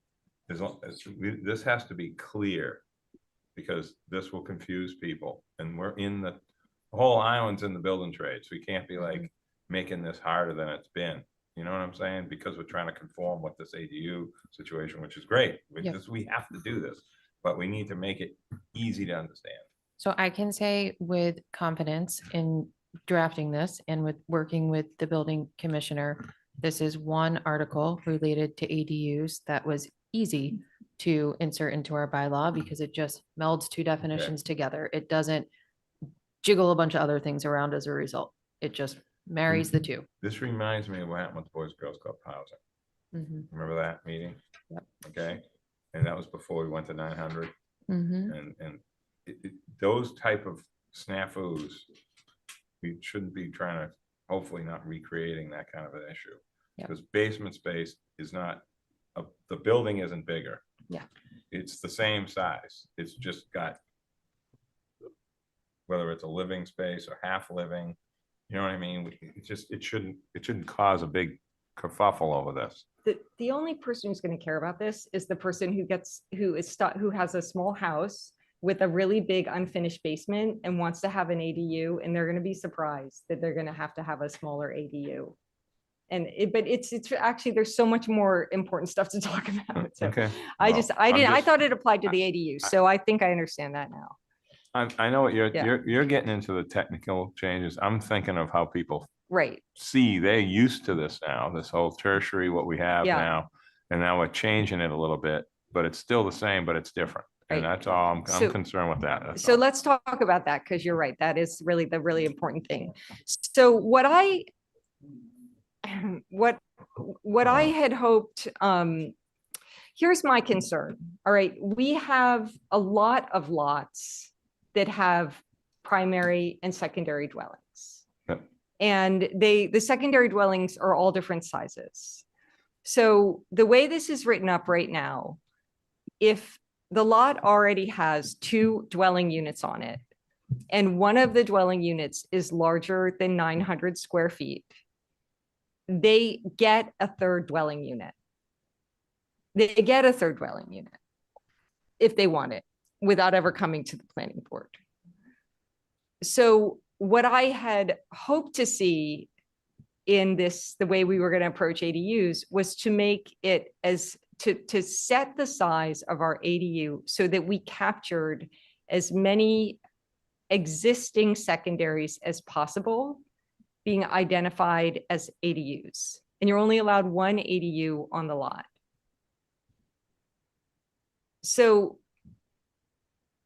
Speaker 1: this has to be clear because this will confuse people. And we're in the whole island's in the building trades. We can't be like making this harder than it's been. You know what I'm saying? Because we're trying to conform with this ADU situation, which is great.
Speaker 4: Yep.
Speaker 1: We have to do this, but we need to make it easy to understand.
Speaker 4: So I can say with confidence in drafting this and with working with the building commissioner, this is one article related to ADUs that was easy to insert into our bylaw because it just melds two definitions together. It doesn't jiggle a bunch of other things around as a result. It just marries the two.
Speaker 1: This reminds me of what happened with the Boys and Girls Club housing.
Speaker 4: Mhm.
Speaker 1: Remember that meeting?
Speaker 4: Yep.
Speaker 1: Okay, and that was before we went to 900.
Speaker 4: Mhm.
Speaker 1: And those type of snafus, we shouldn't be trying to, hopefully not recreating that kind of an issue.
Speaker 4: Yep.
Speaker 1: Because basement space is not, the building isn't bigger.
Speaker 4: Yeah.
Speaker 1: It's the same size. It's just got, whether it's a living space or half living, you know what I mean? It shouldn't cause a big kerfuffle over this.
Speaker 5: The only person who's going to care about this is the person who has a small house with a really big unfinished basement and wants to have an ADU, and they're gonna be surprised that they're gonna have to have a smaller ADU. And but it's actually, there's so much more important stuff to talk about. So
Speaker 1: Okay.
Speaker 5: I
Speaker 1: Well,
Speaker 5: just, I
Speaker 1: I'm
Speaker 5: didn't, I
Speaker 1: just-
Speaker 5: thought it applied to the ADU, so I think I understand that now.
Speaker 1: I know what
Speaker 5: Yeah.
Speaker 1: you're getting into the technical changes. I'm thinking of how people
Speaker 5: Right,
Speaker 1: see, they're used to this now, this whole tertiary, what we have
Speaker 5: Yeah.
Speaker 1: now. And now we're changing it a little bit, but it's still the same, but it's different. And
Speaker 5: Right.
Speaker 1: that's all, I'm
Speaker 5: So-
Speaker 1: concerned with that. that's
Speaker 5: so
Speaker 1: all.
Speaker 5: let's talk about that, because you're right, that is really the really important thing. So what I had hoped, here's my concern. All right, we have a lot of lots that have primary and secondary dwellings.
Speaker 1: Yep.
Speaker 5: And the secondary dwellings are all different sizes. So the way this is written up right now, if the lot already has 2 dwelling units on it, and one of the dwelling units is larger than 900 square feet, they get a third dwelling unit. They get a third dwelling unit if they want it, without ever coming to the planning board. So what I had hoped to see in this, the way we were going to approach ADUs, was to make it to set the size of our ADU so that we captured as many existing secondaries as possible being identified as ADUs. And you're only allowed 1 ADU on the lot. So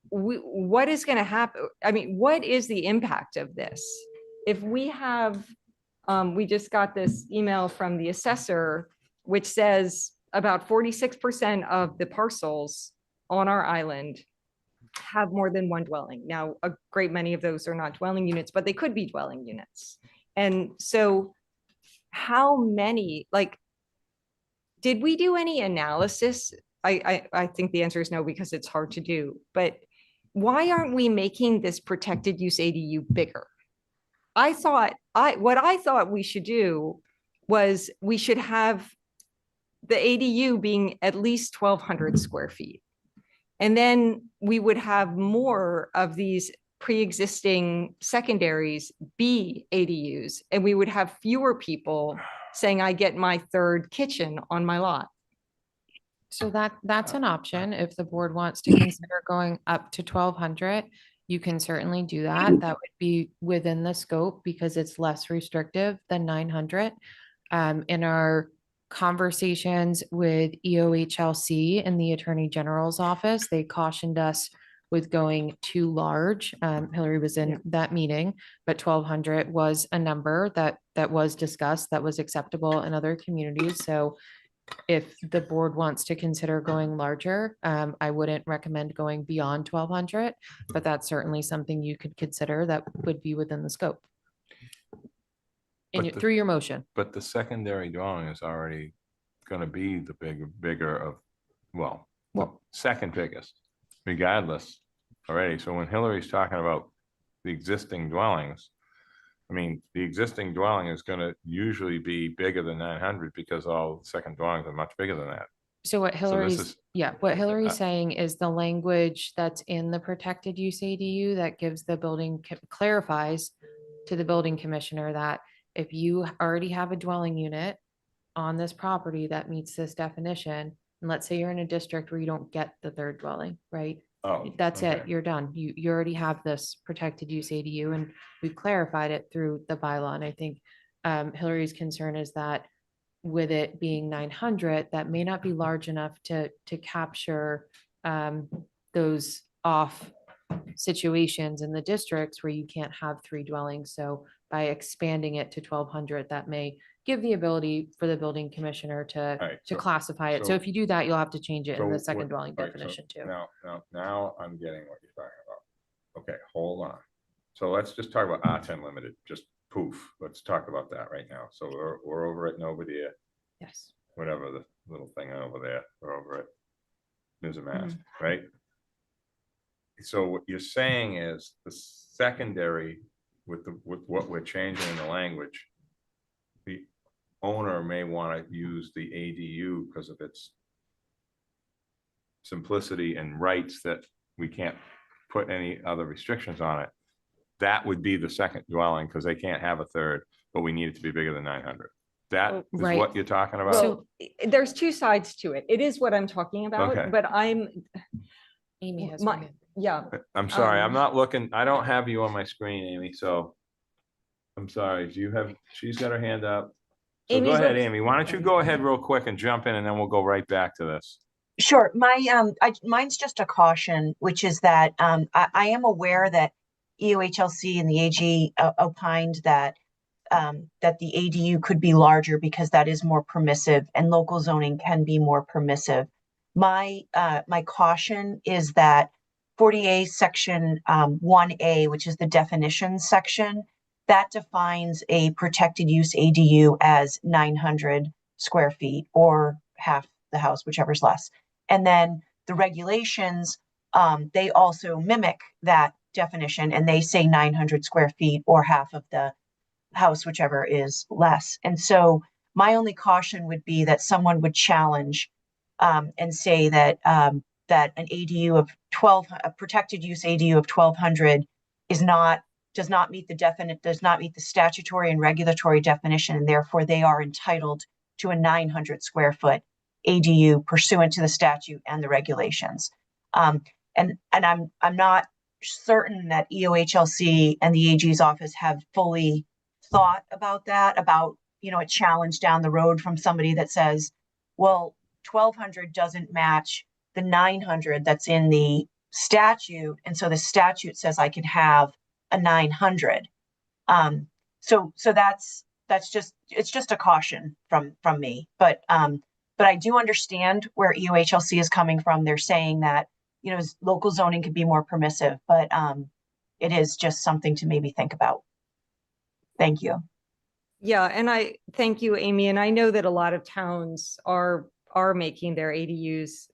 Speaker 5: what is going to happen? I mean, what is the impact of this? If we have, we just got this email from the assessor, which says about 46% of the parcels on our island have more than 1 dwelling. Now, a great many of those are not dwelling units, but they could be dwelling units. And so how many, like, did we do any analysis? I think the answer is no, because it's hard to do, but why aren't we making this protected use ADU bigger? What I thought we should do was we should have the ADU being at least 1,200 square feet. And then we would have more of these pre-existing secondaries be ADUs, and we would have fewer people saying, I get my third kitchen on my lot.
Speaker 4: So that's an option. If the board wants to consider going up to 1,200, you can certainly do that. That would be within the scope because it's less restrictive than 900. In our conversations with EOHLC and the Attorney General's office, they cautioned us with going too large. Hillary was in that meeting, but 1,200 was a number that was discussed, that was acceptable in other communities. So if the board wants to consider going larger, I wouldn't recommend going beyond 1,200, but that's certainly something you could consider that would be within the scope.
Speaker 1: But the-
Speaker 4: Through your motion.
Speaker 1: But the secondary dwelling is already gonna be the bigger of, well, the second biggest, regardless already. So when Hillary's talking about the existing dwellings, I mean, the existing dwelling is gonna usually be bigger than 900 because all second dwellings are much bigger than that.
Speaker 4: So what Hillary's,
Speaker 1: is-
Speaker 4: what Hillary's saying is the language that's in the protected use ADU that gives the building, clarifies to the building commissioner that if you already have a dwelling unit on this property that meets this definition, and let's say you're in a district where you don't get the third dwelling, right?
Speaker 1: Oh,
Speaker 4: That's it,
Speaker 1: okay.
Speaker 4: you're done. You already have this protected use ADU and we've clarified it through the bylaw. And I think Hillary's concern is that with it being 900, that may not be large enough to capture those off situations in the districts where you can't have 3 dwellings. So by expanding it to 1,200, that may give the ability for the building commissioner to
Speaker 1: Right,
Speaker 4: to
Speaker 1: so-
Speaker 4: classify it. So
Speaker 1: so-
Speaker 4: if you do that, you'll have to change it in the
Speaker 1: So
Speaker 4: second
Speaker 1: what-
Speaker 4: dwelling
Speaker 1: all right, so
Speaker 4: definition too.
Speaker 1: Now I'm getting what you're talking about. Okay, hold on. So let's just talk about R10 limited, just poof, let's talk about that right now. So we're over at Nobody,
Speaker 4: Yes.
Speaker 1: whatever the little thing over there, we're over at News and Mass,
Speaker 4: Mm-hmm.
Speaker 1: right? So what you're saying is the secondary with what we're changing in the language, the owner may want to use the ADU because of its simplicity and rights that we can't put any other restrictions on it, that would be the second dwelling, because they can't have a third, but we need it to be bigger than 900. That is
Speaker 4: Right.
Speaker 1: what you're talking about?
Speaker 5: Well, there's two sides to it. It is what I'm talking about,
Speaker 1: Okay.
Speaker 5: but
Speaker 4: Amy has.
Speaker 5: my,
Speaker 4: her hand.
Speaker 5: yeah,
Speaker 1: I'm sorry, I'm
Speaker 5: um,
Speaker 1: not looking, I don't have you on my screen, Amy, so I'm sorry, do you have, she's got her hand up. So go
Speaker 5: Amy's
Speaker 1: ahead,
Speaker 5: up-
Speaker 1: Amy, why don't you go ahead real quick and jump in, and then we'll go right back to this.
Speaker 8: Sure. Mine's just a caution, which is that I am aware that EOHLC and the AG opined that that the ADU could be larger because that is more permissive and local zoning can be more permissive. My caution is that 40A section 1A, which is the definitions section, that defines a protected use ADU as 900 square feet or half the house, whichever's less. And then the regulations, they also mimic that definition and they say 900 square feet or half of the house, whichever is less. And so my only caution would be that someone would challenge and say that that an ADU of 12, a protected use ADU of 1200 does not meet the statutory and regulatory definition, and therefore they are entitled to a 900 square foot ADU pursuant to the statute and the regulations. And I'm not certain that EOHLC and the AG's office have fully thought about that, about, a challenge down the road from somebody that says, well, 1200 doesn't match the 900 that's in the statute. And so the statute says I can have a 900. So it's just a caution from me. But I do understand where EOHLC is coming from. They're saying that, local zoning could be more permissive, but it is just something to maybe think about. Thank you.
Speaker 5: yeah, and I thank you, Amy. And I know that a lot of towns are making their ADUs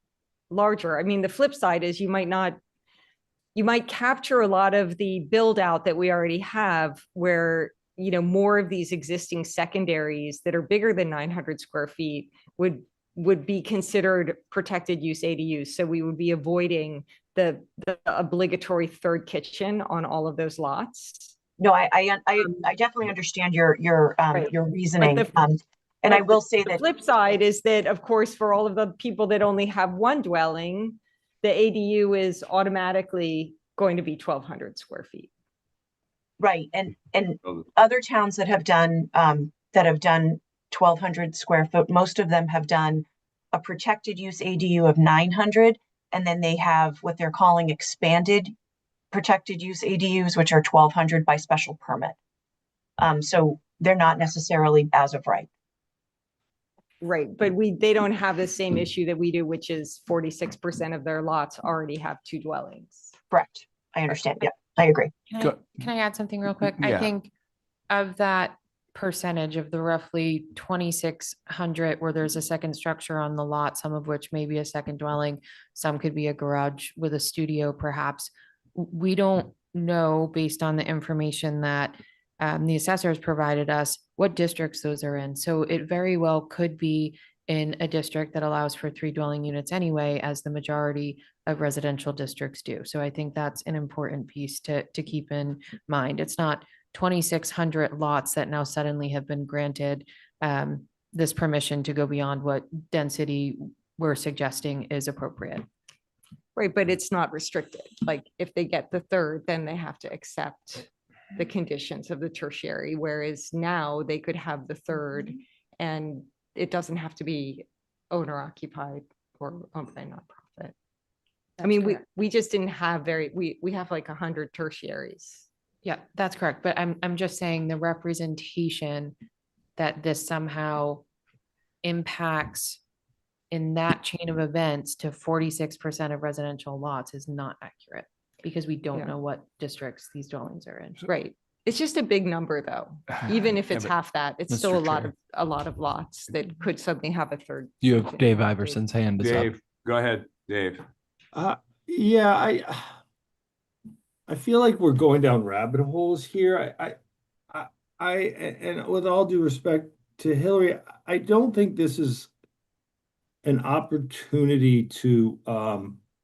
Speaker 5: larger. I mean, the flip side is you might capture a lot of the build out that we already have where, more of these existing secondaries that are bigger than 900 square feet would be considered protected use ADUs. So we would be avoiding the obligatory third kitchen on all of those lots.
Speaker 8: No, I definitely understand your
Speaker 5: Right.
Speaker 8: reasoning.
Speaker 5: But
Speaker 8: And I will say
Speaker 5: the
Speaker 8: that
Speaker 5: flip side is that, of course, for all of the people that only have one dwelling, the ADU is automatically going to be 1200 square feet.
Speaker 8: right, and other towns that have done 1200 square foot, most of them have done a protected use ADU of 900, and then they have what they're calling expanded protected use ADUs, which are 1200 by special permit. So they're not necessarily as of right.
Speaker 5: Right, but they don't have the same issue that we do, which is 46% of their lots already have two dwellings.
Speaker 8: Correct. I understand. Yeah, I agree.
Speaker 4: Can I add something real quick? I
Speaker 1: Yeah.
Speaker 4: think of that percentage of the roughly 2,600 where there's a second structure on the lot, some of which may be a second dwelling, some could be a garage with a studio perhaps. We don't know, based on the information that the assessors provided us, what districts those are in. So it very well could be in a district that allows for 3 dwelling units anyway, as the majority of residential districts do. So I think that's an important piece to keep in mind. It's not 2,600 lots that now suddenly have been granted this permission to go beyond what density we're suggesting is appropriate.
Speaker 5: Right, but it's not restricted. Like if they get the third, then they have to accept the conditions of the tertiary, whereas now they could have the third and it doesn't have to be owner occupied or owned by nonprofit. I mean, we just didn't have we have like 100 tertiaries.
Speaker 4: Yeah, that's correct. But I'm just saying the representation that this somehow impacts in that chain of events to 46% of residential lots is not accurate, because we don't
Speaker 5: Yeah.
Speaker 4: know what districts these dwellings are in.
Speaker 5: Right. It's just a big number though. Even if it's
Speaker 6: but
Speaker 5: half that, it's
Speaker 6: Mr.
Speaker 5: still
Speaker 6: Chair.
Speaker 5: a lot of lots that could suddenly have a third.
Speaker 6: You have Dave Iverson's hand is up.
Speaker 1: Dave, go ahead, Dave.
Speaker 2: Yeah, I feel like we're going down rabbit holes here. And with all due respect to Hillary, I don't think this is an opportunity to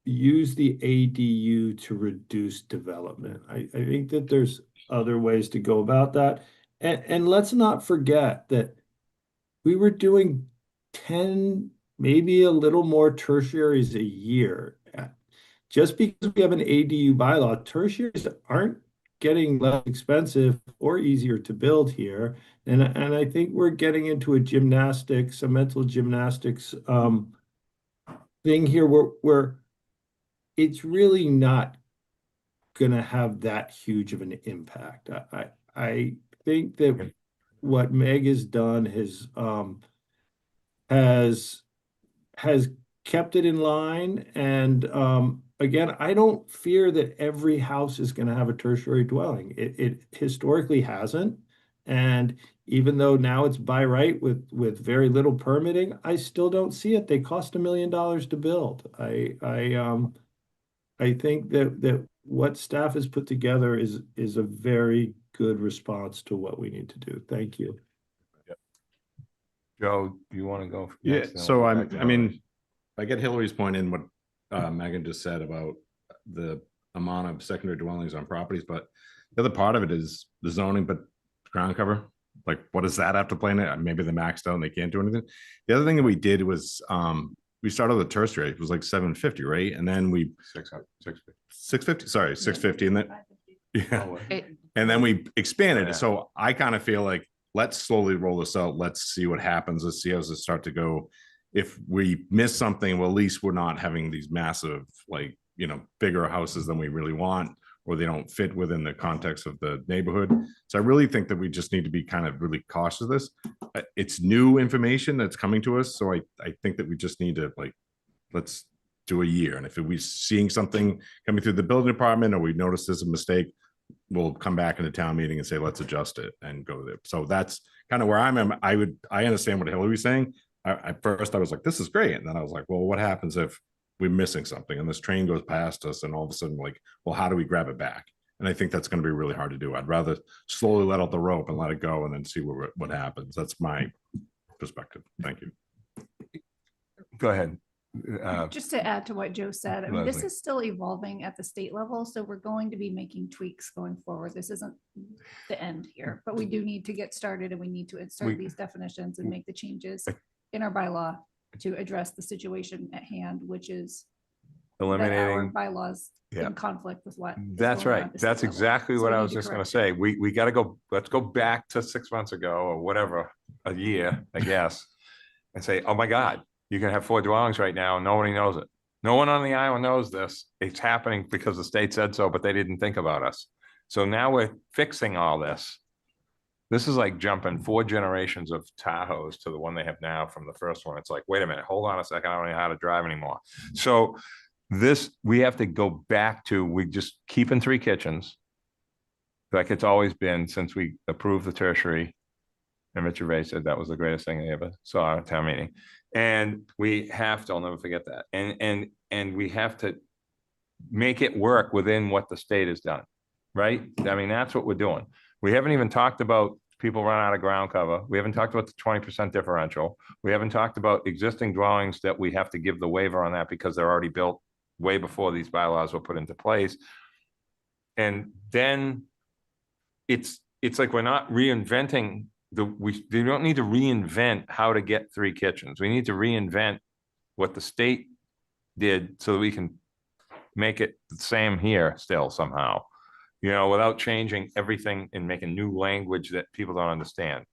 Speaker 2: use the ADU to reduce development. I think that there's other ways to go about that. And let's not forget that we were doing 10, maybe a little more tertiaries a year. Just because we have an ADU bylaw, tertiaries aren't getting less expensive or easier to build here. And I think we're getting into a mental gymnastics thing here where it's really not gonna have that huge of an impact. I think that what Meg has done has kept it in line. And again, I don't fear that every house is going to have a tertiary dwelling. It historically hasn't. And even though now it's by right with very little permitting, I still don't see it. They cost $1 million to build. I think that what staff has put together is a very good response to what we need to do. Thank you.
Speaker 1: Joe, do you want to go?
Speaker 10: Yeah,
Speaker 1: next? And
Speaker 10: so
Speaker 1: we'll go back to
Speaker 10: I mean, I get Hillary's point in what Megan just said about the amount of secondary dwellings on properties, but the other part of it is the zoning, but ground cover. Like, what does that have to play in it? Maybe they're maxed out and they can't do anything. The other thing that we did was we started with the tertiary. It was like 750, right? And then we 650. Sorry, 650, and then yeah, and then we expanded it. So I kind of feel like, let's slowly roll this out. Let's see what happens. Let's see how it start to go. If we miss something, well, at least we're not having these massive, like, bigger houses than we really want, or they don't fit within the context of the neighborhood. So I really think that we just need to be kind of really cautious of this. It's new information that's coming to us. So I think that we just need to, like, let's do a year. And if we're seeing something coming through the building department, or we notice there's a mistake, we'll come back in the town meeting and say, let's adjust it and go there. So that's kind of where I'm at. I understand what Hillary's saying. At first I was like, this is great. And then I was like, well, what happens if we're missing something and this train goes past us and all of a sudden, like, well, how do we grab it back? And I think that's going to be really hard to do. I'd rather slowly let out the rope and let it go and then see what happens. That's my perspective. Thank you.
Speaker 1: Go ahead.
Speaker 7: Just to add to what Joe said, I mean, this
Speaker 1: Leslie.
Speaker 7: is still evolving at the state level, so we're going to be making tweaks going forward. This isn't the end here, but we do need to get started and we need to insert these definitions and make the changes in our bylaw to address the situation at hand, which is that our
Speaker 1: Eliminating.
Speaker 7: bylaws
Speaker 1: Yeah.
Speaker 7: in conflict with what. is
Speaker 1: That's
Speaker 7: going on
Speaker 1: right.
Speaker 7: at the state
Speaker 1: That's
Speaker 7: level.
Speaker 1: exactly
Speaker 7: So
Speaker 1: what
Speaker 7: we
Speaker 1: I
Speaker 7: need
Speaker 1: was
Speaker 7: to
Speaker 1: just going to
Speaker 7: correct
Speaker 1: say. We got to go, let's go back to 6 months ago or whatever, a year, I guess, and say, oh my God, you can have 4 dwellings right now. Nobody knows it. No one on the island knows this. It's happening because the state said so, but they didn't think about us. So now we're fixing all this. This is like jumping 4 generations of Tahoes to the one they have now from the first one. It's like, wait a minute, hold on a second. I don't know how to drive anymore. So we have to go back to, we just keeping 3 kitchens like it's always been since we approved the tertiary. And Richard Ray said that was the greatest thing they ever saw at town meeting. And we have to, I'll never forget that. And we have to make it work within what the state has done, right? I mean, that's what we're doing. We haven't even talked about people run out of ground cover. We haven't talked about the 20% differential. We haven't talked about existing dwellings that we have to give the waiver on that because they're already built way before these bylaws were put into place. And then it's like we're not reinventing we don't need to reinvent how to get 3 kitchens. We need to reinvent what the state did so that we can make it the same here still somehow, without changing everything and making new language that people don't understand.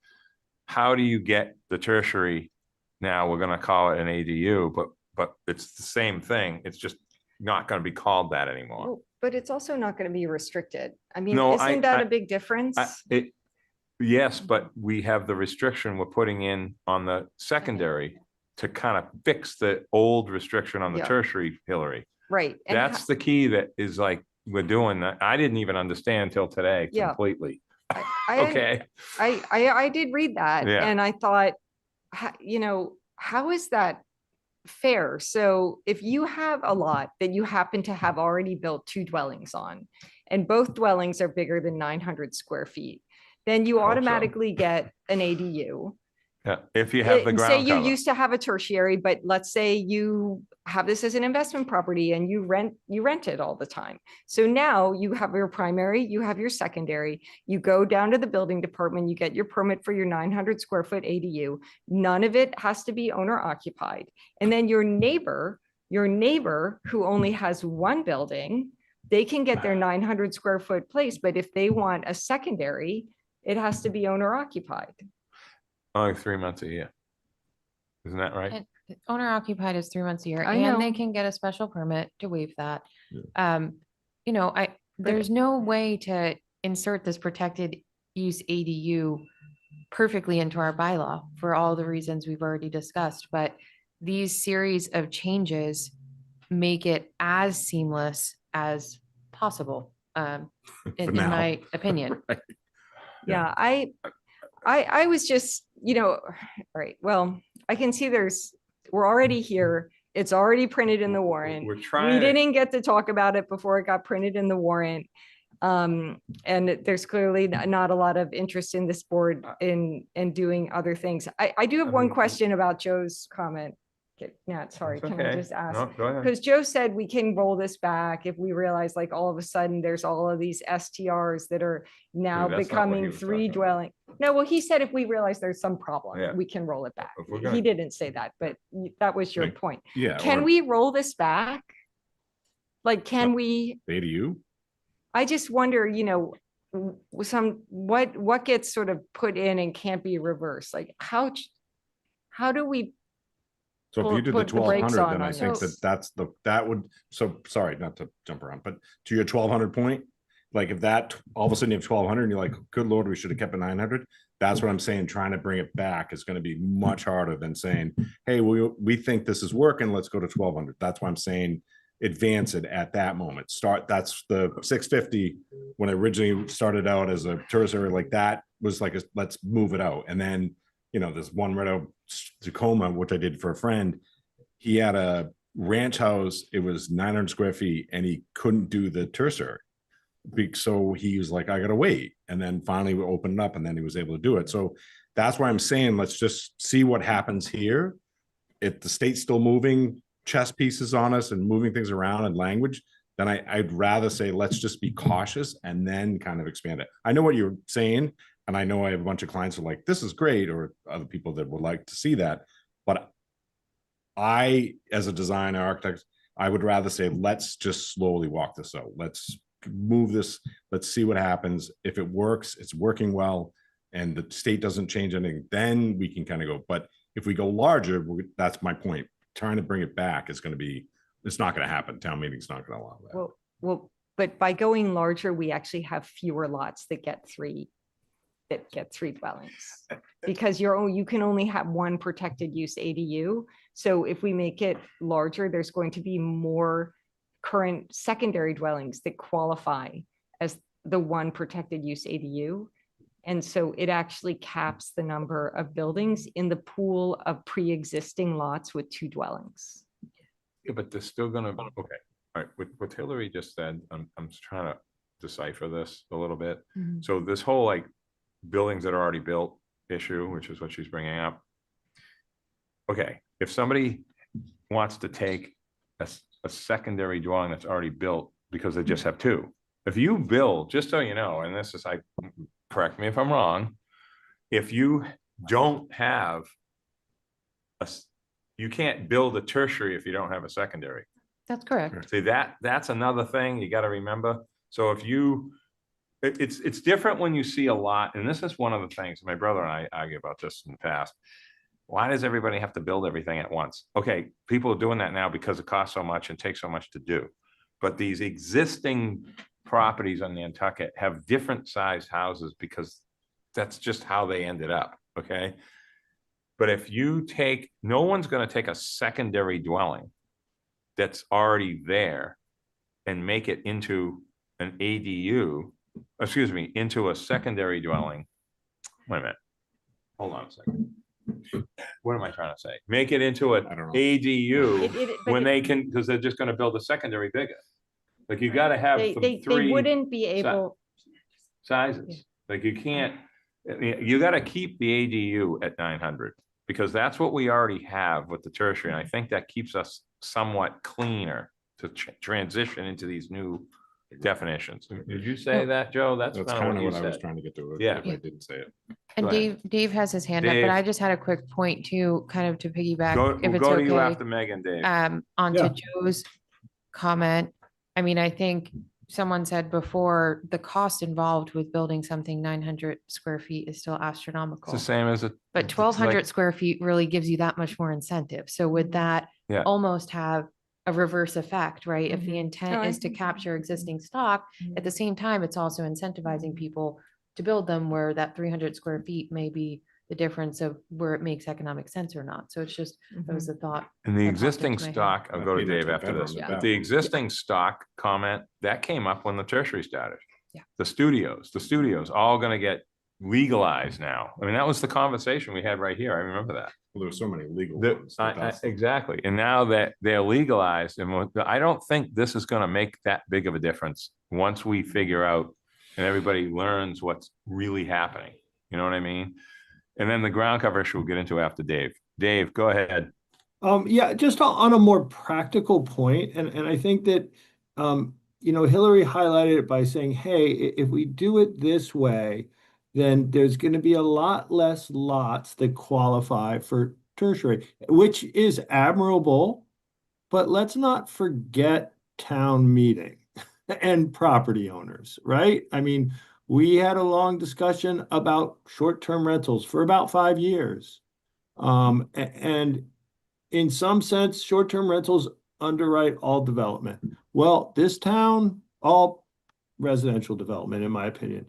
Speaker 1: How do you get the tertiary? Now we're going to call it an ADU, but it's the same thing. It's just not going to be called that anymore.
Speaker 5: Well, but it's also not going to be restricted. I mean,
Speaker 1: No,
Speaker 5: isn't that a big difference?
Speaker 1: Yes, but we have the restriction we're putting in on the secondary to kind of fix the old restriction on the
Speaker 5: Yeah.
Speaker 1: tertiary, Hillary.
Speaker 5: Right. And
Speaker 1: That's the key that is like, we're doing that. I didn't even understand till today
Speaker 5: Yeah.
Speaker 1: completely.
Speaker 5: I
Speaker 1: Okay.
Speaker 5: I did read that
Speaker 1: Yeah.
Speaker 5: and I thought, how is that fair? So if you have a lot that you happen to have already built 2 dwellings on, and both dwellings are bigger than 900 square feet, then you
Speaker 1: Hope so.
Speaker 5: automatically get an ADU.
Speaker 1: Yeah, if you have the
Speaker 5: Say
Speaker 1: ground
Speaker 5: you
Speaker 1: cover.
Speaker 5: used to have a tertiary, but let's say you have this as an investment property and you rent it all the time. So now you have your primary, you have your secondary, you go down to the building department, you get your permit for your 900 square foot ADU. None of it has to be owner occupied. And then your neighbor who only has one building, they can get their 900 square foot place, but if they want a secondary, it has to be owner occupied.
Speaker 1: Only 3 months a year. Isn't that right?
Speaker 4: And owner occupied is 3 months a year,
Speaker 5: I
Speaker 4: and they
Speaker 5: know.
Speaker 4: can get a special permit to waive that.
Speaker 10: Yeah.
Speaker 4: You know, there's no way to insert this protected use ADU perfectly into our bylaw for all the reasons we've already discussed, but these series of changes make it as seamless as possible, in
Speaker 10: now.
Speaker 4: my opinion.
Speaker 10: Right.
Speaker 5: Yeah, I was just, all right, well, I can see we're already here. It's already printed in the warrant.
Speaker 1: We're
Speaker 5: We
Speaker 1: trying to,
Speaker 5: didn't get to talk about it before it got printed in the warrant. And there's clearly not a lot of interest in this board in doing other things. I do have one question about Joe's comment. Okay, Nat, sorry,
Speaker 1: It's
Speaker 5: can I
Speaker 1: okay.
Speaker 5: just ask?
Speaker 1: No, go ahead.
Speaker 5: Because Joe said we can roll this back if we realize like all of a sudden there's all of these STRs that are now
Speaker 1: that's not what he
Speaker 5: becoming
Speaker 1: was
Speaker 5: three
Speaker 1: talking about.
Speaker 5: dwelling. No, well, he said if we realize there's some
Speaker 1: Yeah.
Speaker 5: problem, we can roll it back.
Speaker 1: If we're gonna-
Speaker 5: He didn't say that, but that was your
Speaker 10: Like,
Speaker 5: point.
Speaker 10: Yeah.
Speaker 5: Can
Speaker 10: or
Speaker 5: we roll this back? Like, can
Speaker 10: What?
Speaker 5: we,
Speaker 10: ADU?
Speaker 5: I just wonder, what gets sort of put in and can't be reversed? Like how do we,
Speaker 10: So if
Speaker 5: Pull-
Speaker 10: you did the
Speaker 5: put the brakes
Speaker 10: 1200,
Speaker 5: on
Speaker 10: then I
Speaker 5: on
Speaker 10: think
Speaker 5: this.
Speaker 10: that would, so sorry, not to jump around, but to your 1200 point, like if that, all of a sudden you have 1200 and you're like, good Lord, we should have kept it 900. That's what I'm saying. Trying to bring it back is going to be much harder than saying, hey, we think this is working. Let's go to 1200. That's why I'm saying advance it at that moment. That's the 650 when it originally started out as a tourist area, like that was like, let's move it out. And then, there's one right out Tacoma, which I did for a friend. He had a ranch house. It was 900 square feet and he couldn't do the tertiary. So he was like, I gotta wait. And then finally we opened up and then he was able to do it. So that's why I'm saying, let's just see what happens here. If the state's still moving chess pieces on us and moving things around in language, then I'd rather say, let's just be cautious and then kind of expand it. I know what you're saying. And I know I have a bunch of clients who are like, this is great, or other people that would like to see that. But I, as a designer, architect, I would rather say, let's just slowly walk this out. Let's move this. Let's see what happens. If it works, it's working well, and the state doesn't change anything, then we can kind of go. But if we go larger, that's my point. Trying to bring it back is going to be, it's not going to happen. Town meeting's not going to allow that.
Speaker 5: well, but by going larger, we actually have fewer lots that get three dwellings. Because you can only have one protected use ADU. So if we make it larger, there's going to be more current secondary dwellings that qualify as the one protected use ADU. And so it actually caps the number of buildings in the pool of pre-existing lots with two dwellings.
Speaker 1: Yeah, but they're still gonna, okay, all right, what Hillary just said, I'm trying to decipher this a little bit.
Speaker 5: Mhm.
Speaker 1: So this whole like buildings that are already built issue, which is what she's bringing up. Okay, if somebody wants to take a secondary dwelling that's already built because they just have two. If you build, just so you know, and this is, correct me if I'm wrong, if you don't have you can't build a tertiary if you don't have a secondary.
Speaker 4: That's correct.
Speaker 1: See, that's another thing you got to remember. So if it's different when you see a lot, and this is one of the things my brother and I argue about this in the past. Why does everybody have to build everything at once? Okay, people are doing that now because it costs so much and takes so much to do. But these existing properties on Nantucket have different sized houses because that's just how they ended up, okay? But if you no one's going to take a secondary dwelling that's already there and make it into an ADU, excuse me, into a secondary dwelling. Wait a minute. Hold on a second. What am I trying to say? Make it into an
Speaker 10: I don't know.
Speaker 1: ADU when they can, because they're just going to build a secondary bigger. Like you got to have
Speaker 5: They
Speaker 1: three
Speaker 5: wouldn't be able,
Speaker 1: sizes. Like you can't, You gotta keep the ADU at 900, because that's what we already have with the tertiary, and I think that keeps us somewhat cleaner to transition into these new definitions. Did you say that, Joe? That's
Speaker 10: That's
Speaker 1: kind
Speaker 10: kind
Speaker 1: of
Speaker 10: of
Speaker 1: what
Speaker 10: what
Speaker 1: you
Speaker 10: I was
Speaker 1: said.
Speaker 10: trying to get to.
Speaker 1: Yeah.
Speaker 10: If I didn't say it.
Speaker 4: And
Speaker 1: Go ahead.
Speaker 4: Dave has his hand up, but I
Speaker 1: Dave.
Speaker 4: just had a quick point too, kind of to piggyback,
Speaker 1: Go,
Speaker 4: if
Speaker 1: we'll
Speaker 4: it's
Speaker 1: go to you
Speaker 4: okay.
Speaker 1: after Megan, Dave.
Speaker 4: Onto
Speaker 2: Yeah.
Speaker 4: Joe's comment. I mean, I think someone said before, the cost involved with building something 900 square feet is still
Speaker 1: It's
Speaker 4: astronomical.
Speaker 1: the same as a.
Speaker 4: But
Speaker 1: it's
Speaker 4: 1,200
Speaker 1: like-
Speaker 4: square feet really gives you that much more incentive. So would that
Speaker 1: Yeah.
Speaker 4: almost have a reverse effect, right? If the
Speaker 5: Oh,
Speaker 4: intent
Speaker 5: I
Speaker 4: is to capture existing stock, at the same time, it's also incentivizing people to build them where that 300 square feet may be the difference of where it makes economic sense or not. So it's just, that was a thought.
Speaker 1: And the
Speaker 4: that popped
Speaker 1: existing
Speaker 4: into my head.
Speaker 1: stock, I'll go to
Speaker 10: Peanuts
Speaker 1: Dave
Speaker 10: with
Speaker 1: after this,
Speaker 10: bedrooms,
Speaker 1: but the
Speaker 10: yeah.
Speaker 1: existing stock comment, that came up when the tertiary started.
Speaker 4: Yeah.
Speaker 1: The studios all gonna get legalized now. I mean, that was the conversation we had right here. I remember that.
Speaker 10: Well, there were so many legal
Speaker 1: The-
Speaker 10: ones. but that's the-
Speaker 1: Exactly. And now that they're legalized, and I don't think this is gonna make that big of a difference once we figure out and everybody learns what's really happening. You know what I mean? And then the ground cover issue we'll get into after Dave. Dave, go ahead.
Speaker 2: Yeah, just on a more practical point, and I think that, Hillary highlighted it by saying, hey, if we do it this way, then there's going to be a lot less lots that qualify for tertiary, which is admirable, but let's not forget town meeting and property owners, right? I mean, we had a long discussion about short-term rentals for about 5 years. And in some sense, short-term rentals underwrite all development. Well, this town, all residential development, in my opinion.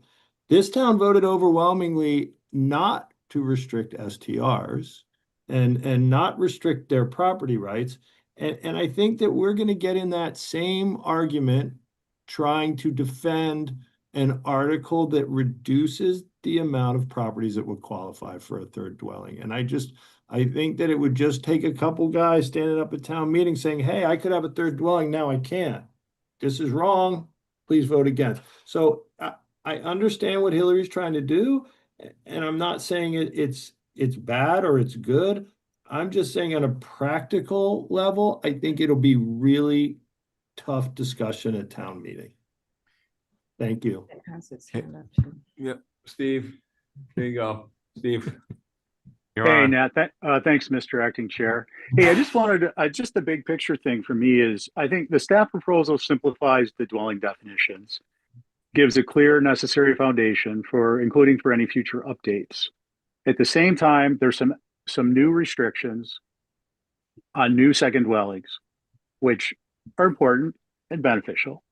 Speaker 2: This town voted overwhelmingly not to restrict STRs and not restrict their property rights. And I think that we're going to get in that same argument trying to defend an article that reduces the amount of properties that would qualify for a third dwelling. And I think that it would just take a couple guys standing up at town meeting saying, hey, I could have a third dwelling, now I can't. This is wrong, please vote against. So I understand what Hillary's trying to do, and I'm not saying it's bad or it's good. I'm just saying on a practical level, I think it'll be really tough discussion at town meeting. Thank you.
Speaker 5: It has its hand up, too.
Speaker 1: Yep, Steve, there you go. Steve. You're
Speaker 9: Hey,
Speaker 1: on.
Speaker 9: Nat, thanks, Mr. Acting Chair. Hey, I just wanted to, just the big picture thing for me is, I think the staff proposal simplifies the dwelling definitions, gives a clear, necessary foundation for including for any future updates. At the same time, there's some new restrictions on new second dwellings, which are important and beneficial.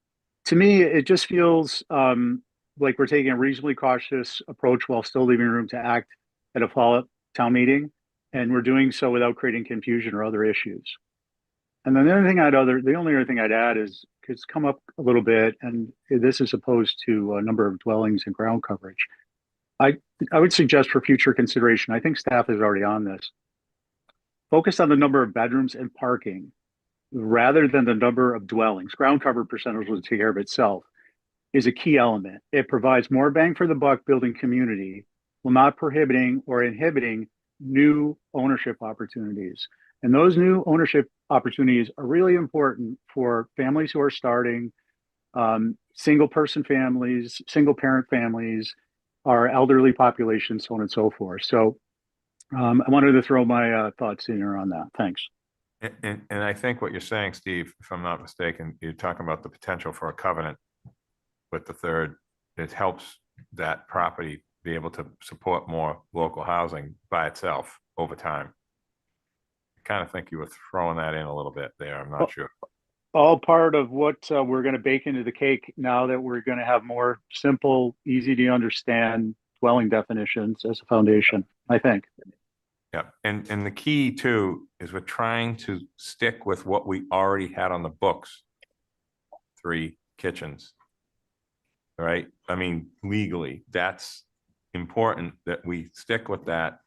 Speaker 9: To me, it just feels like we're taking a reasonably cautious approach while still leaving room to act at a follow-up town meeting, and we're doing so without creating confusion or other issues. And then the only other thing I'd add is it's come up a little bit, and this is opposed to a number of dwellings and ground coverage. I would suggest for future consideration, I think staff is already on this, focus on the number of bedrooms and parking rather than the number of dwellings. Ground cover percentage will take care of itself, is a key element. It provides more bang for the buck building community while not prohibiting or inhibiting new ownership opportunities. And those new ownership opportunities are really important for families who are starting, single person families, single parent families, our elderly population, so on and so forth. So I wanted to throw my thoughts in here on that. Thanks.
Speaker 1: And I think what you're saying, Steve, if I'm not mistaken, you're talking about the potential for a covenant with the third. It helps that property be able to support more local housing by itself over time. I kind of think you were throwing that in a little bit there. I'm not sure.
Speaker 9: All part of what we're going to bake into the cake now that we're going to have more simple, easy to understand dwelling definitions as a foundation, I think.
Speaker 1: Yeah, and the key too is we're trying to stick with what we already had on the books. 3 kitchens. All right, I mean, legally, that's important that we stick with that.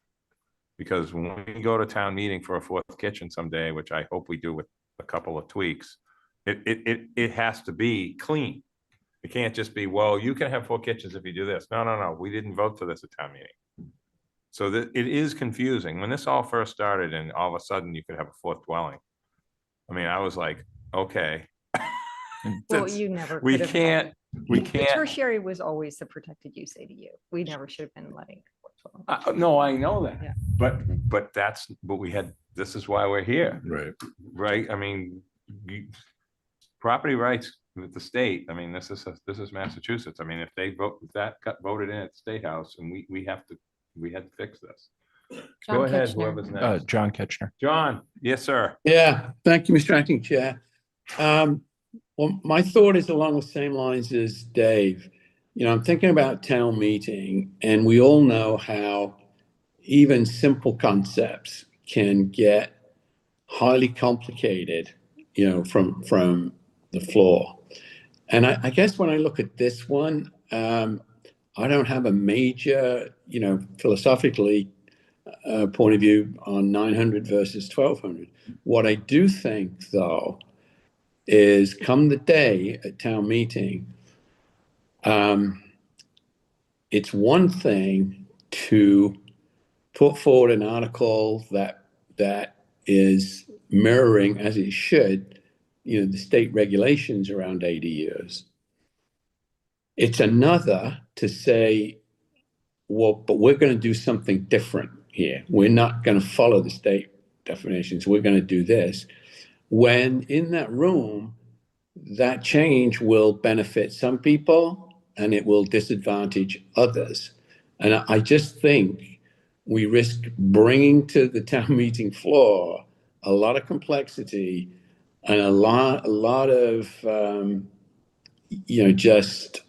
Speaker 1: Because when we go to town meeting for a 4th kitchen someday, which I hope we do with a couple of tweaks, it has to be clean. It can't just be, well, you can have 4 kitchens if you do this. No, no, no, we didn't vote for this at town meeting. So that it is confusing. When this all first started and all of a sudden you could have a 4th dwelling. I mean, I was like, okay.
Speaker 5: Well,
Speaker 1: That's-
Speaker 5: you never.
Speaker 1: We
Speaker 5: could have had
Speaker 1: can't,
Speaker 5: it.
Speaker 1: we
Speaker 5: The
Speaker 1: can't.
Speaker 5: tertiary was always the protected use ADU. We never should have been letting.
Speaker 1: No, I know that,
Speaker 5: Yeah.
Speaker 1: but that's, but we had, this is why we're here,
Speaker 10: Right.
Speaker 1: right? I mean, property rights with the state, I mean, this is Massachusetts. I mean, if they vote, if that got voted in at the State House and we had to fix this. Go
Speaker 4: John
Speaker 1: ahead,
Speaker 4: Kitchener.
Speaker 1: whoever's next.
Speaker 6: John Kitchener.
Speaker 1: John, yes, sir.
Speaker 3: Yeah, thank you, Mr. Acting Chair. Well, my thought is along the same lines as Dave. You know, I'm thinking about town meeting, and we all know how even simple concepts can get highly complicated, you know, from the floor. And I guess when I look at this one, I don't have a major, you know, philosophically point of view on 900 versus 1200. What I do think, though, is come the day at town meeting, it's one thing to put forward an article that is mirroring, as it should, you know, the state regulations around ADUs. It's another to say, well, but we're going to do something different here. We're not going to follow the state definitions. We're going to do this. When in that room, that change will benefit some people and it will disadvantage others. And I just think we risk bringing to the town meeting floor a lot of complexity and a lot of, you know, just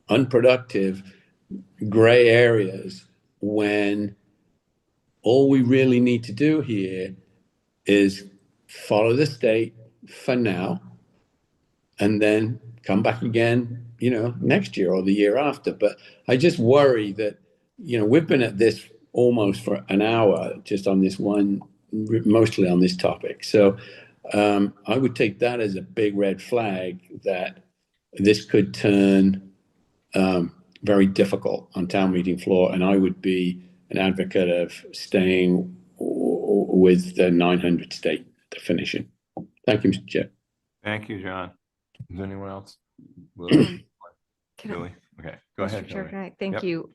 Speaker 3: unproductive gray areas when all we really need to do here is follow the state for now and then come back again, you know, next year or the year after. But I just worry that, you know, we've been at this almost for an hour just on this one, mostly on this topic. So I would take that as a big red flag that this could turn very difficult on town meeting floor. And I would be an advocate of staying with the 900 state definition. Thank you, Mr. Chair.
Speaker 1: Thank you, John. Is there anyone else?
Speaker 5: Can I-
Speaker 1: Really? Okay, go
Speaker 5: Mr.
Speaker 1: ahead.
Speaker 5: Chair,
Speaker 1: Hillary.
Speaker 5: can I- Thank
Speaker 1: Yep.
Speaker 5: you.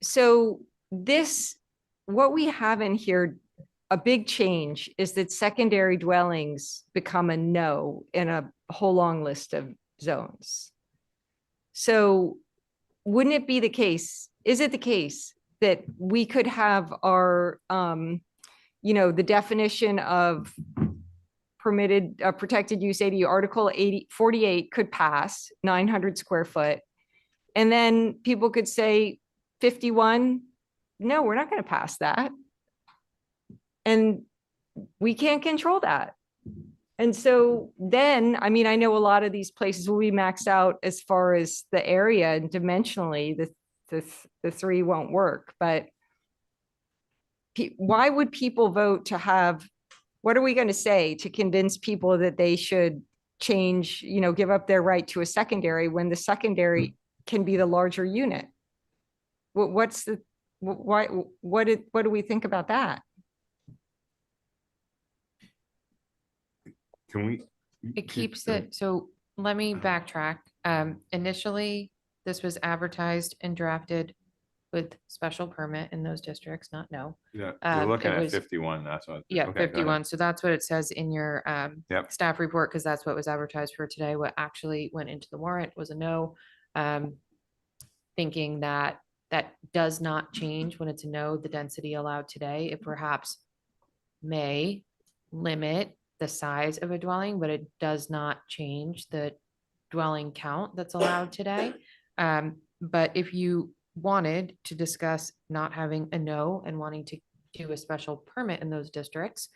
Speaker 5: So this, what we have in here, a big change is that secondary dwellings become a no in a whole long list of zones. So wouldn't it be the case, is it the case that we could have our, you know, the definition of permitted, protected use ADU, Article 48 could pass 900 square foot. And then people could say 51, no, we're not going to pass that. And we can't control that. And so then, I mean, I know a lot of these places will be maxed out as far as the area and dimensionally, the 3 won't work, but why would people vote to have, what are we going to say to convince people that they should change, you know, give up their right to a secondary when the secondary can be the larger unit? What's the, why, what do we think about that?
Speaker 1: Can we?
Speaker 4: It keeps it, so let me backtrack. Initially, this was advertised and drafted with special permit in those districts, not no.
Speaker 1: Yeah,
Speaker 4: it
Speaker 1: we're looking at
Speaker 4: was-
Speaker 1: 51, that's what.
Speaker 4: Yeah,
Speaker 1: okay, go ahead.
Speaker 4: 51. So that's what it says in your
Speaker 1: Yep.
Speaker 4: staff report, because that's what was advertised for today. What actually went into the warrant was a no. Thinking that that does not change when it's a no, the density allowed today. It perhaps may limit the size of a dwelling, but it does not change the dwelling count that's allowed today. But if you wanted to discuss not having a no and wanting to do a special permit in those districts,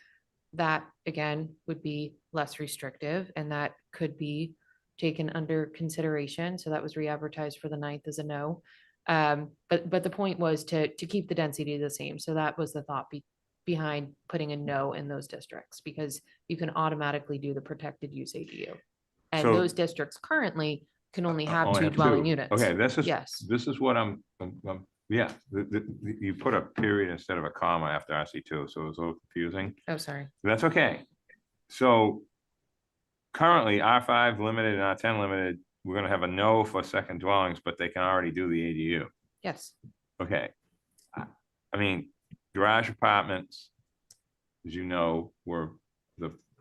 Speaker 4: that again would be less restrictive and that could be taken under consideration. So that was re-advertised for the 9th as a no. But the point was to keep the density the same. So that was the thought behind putting a no in those districts, because you can automatically do the protected use ADU. And
Speaker 1: So-
Speaker 4: those districts currently can only have
Speaker 1: Only
Speaker 4: two
Speaker 1: have
Speaker 4: dwelling
Speaker 1: two.
Speaker 4: units.
Speaker 1: Okay,
Speaker 4: Yes.
Speaker 1: this is what yeah, you put a period instead of a comma after RC2, so it was a little confusing.
Speaker 4: Oh, sorry.
Speaker 1: That's okay. So currently R5 limited and R10 limited, we're gonna have a no for second dwellings, but they can already do the ADU.
Speaker 4: Yes.
Speaker 1: Okay. I mean, garage apartments, as you know, were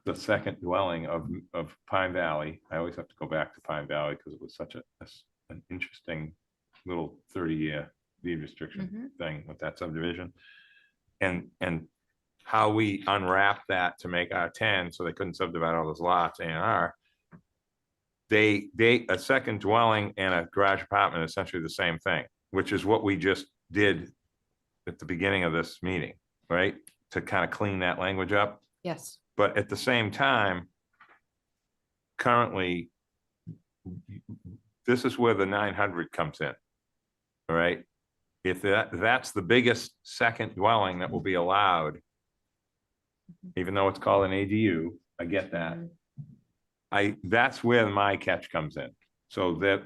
Speaker 1: the second dwelling of Pine Valley. I always have to go back to Pine Valley because it was such an interesting little 30-year deed restriction thing with that subdivision. And how we unwrapped that to make R10, so they couldn't subdivide all those lots, A&R. A second dwelling and a garage apartment, essentially the same thing, which is what we just did at the beginning of this meeting, right? To kind of clean that language up.
Speaker 4: Yes.
Speaker 1: But at the same time, currently, this is where the 900 comes in. All right. If that's the biggest second dwelling that will be allowed, even though it's called an ADU, I get that. That's where my catch comes in. So that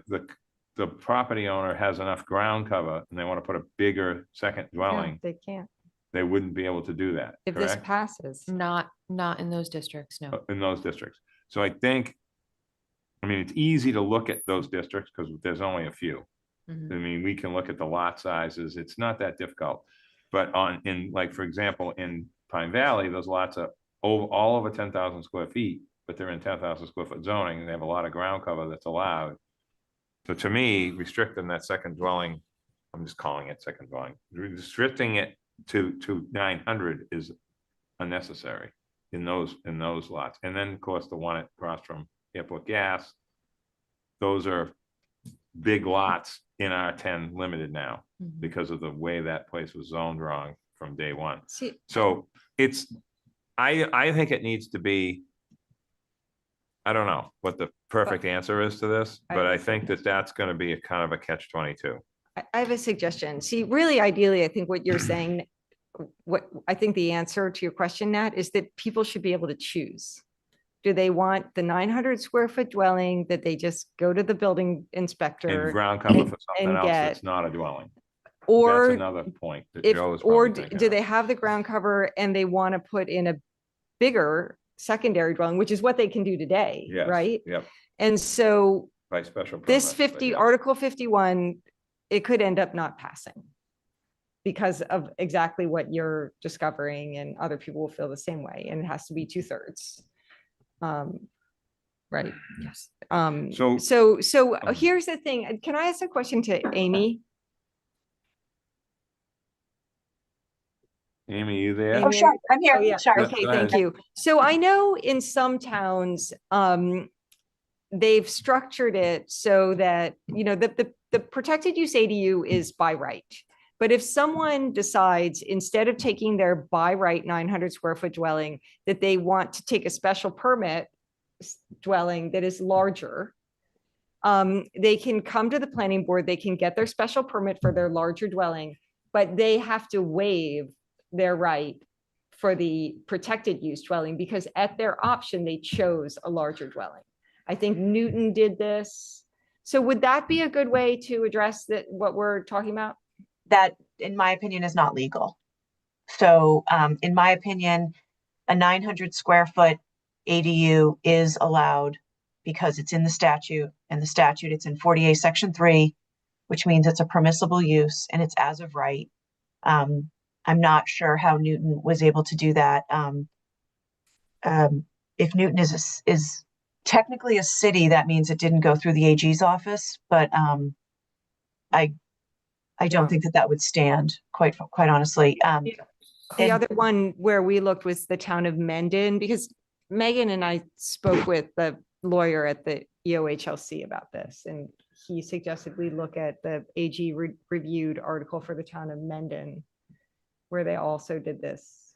Speaker 1: the property owner has enough ground cover and they want to put a bigger second
Speaker 5: No,
Speaker 1: dwelling,
Speaker 5: they can't.
Speaker 1: they wouldn't be able to do that,
Speaker 5: If this
Speaker 1: correct?
Speaker 5: passes.
Speaker 4: Not in those districts, no.
Speaker 1: In those districts. So I think, I mean, it's easy to look at those districts because there's only a few.
Speaker 4: Mhm.
Speaker 1: I mean, we can look at the lot sizes. It's not that difficult. But like, for example, in Pine Valley, those lots are all over 10,000 square feet, but they're in 10,000 square foot zoning and they have a lot of ground cover that's allowed. So to me, restricting that second dwelling, I'm just calling it second dwelling, restricting it to 900 is unnecessary in those lots. And then of course, the one across from Airport Gas, those are big lots in R10 limited now because of the way that place was zoned wrong from day one.
Speaker 5: See,
Speaker 1: So I think it needs to be, I don't know what the perfect answer is to this, but I think that that's going to be a kind of a catch-22.
Speaker 5: I have a suggestion. See, really ideally, I think what you're saying, what I think the answer to your question, Nat, is that people should be able to choose. Do they want the 900 square foot dwelling that they just go to the building
Speaker 1: And
Speaker 5: inspector?
Speaker 1: ground cover
Speaker 5: and-
Speaker 1: for something
Speaker 5: and
Speaker 1: else
Speaker 5: get-
Speaker 1: that's not a dwelling. That's
Speaker 5: Or
Speaker 1: another point that
Speaker 5: if,
Speaker 1: Joe is
Speaker 5: or
Speaker 1: probably thinking
Speaker 5: do
Speaker 1: of.
Speaker 5: they have the ground cover and they want to put in a bigger secondary dwelling, which is what they can do today,
Speaker 1: Yes,
Speaker 5: right?
Speaker 1: Yep,
Speaker 5: And so
Speaker 1: by special.
Speaker 5: this
Speaker 1: permit, but
Speaker 5: 50,
Speaker 1: yeah.
Speaker 5: Article 51, it could end up not passing because of exactly what you're discovering, and other people will feel the same way, and it has to be 2/3. Right, yes. So here's the thing. Can I ask a question to Amy?
Speaker 1: Amy, you there?
Speaker 8: Oh, sure, I'm here,
Speaker 5: Oh, yeah.
Speaker 8: sorry.
Speaker 5: Okay,
Speaker 1: Go
Speaker 5: thank
Speaker 1: ahead.
Speaker 5: you. So I know in some towns, they've structured it so that, the protected use ADU is by right. But if someone decides, instead of taking their by right 900 square foot dwelling, that they want to take a special permit dwelling that is larger, they can come to the planning board, they can get their special permit for their larger dwelling, but they have to waive their right for the protected use dwelling, because at their option, they chose a larger dwelling. I think Newton did this. So would that be a good way to address that, what we're talking about?
Speaker 8: That, in my opinion, is not legal. So, in my opinion, a 900 square foot ADU is allowed because it's in the statute, and the statute, it's in 48 section 3, which means it's a permissible use and it's as of right. I'm not sure how Newton was able to do that. If Newton is technically a city, that means it didn't go through the AG's office, but I don't think that would stand, quite honestly.
Speaker 5: The
Speaker 8: and-
Speaker 5: other one where we looked was the town of Mendon, because Megan and I spoke with the lawyer at the EOHLC about this, and he suggested we look at the AG reviewed article for the town of Mendon, where they also did this.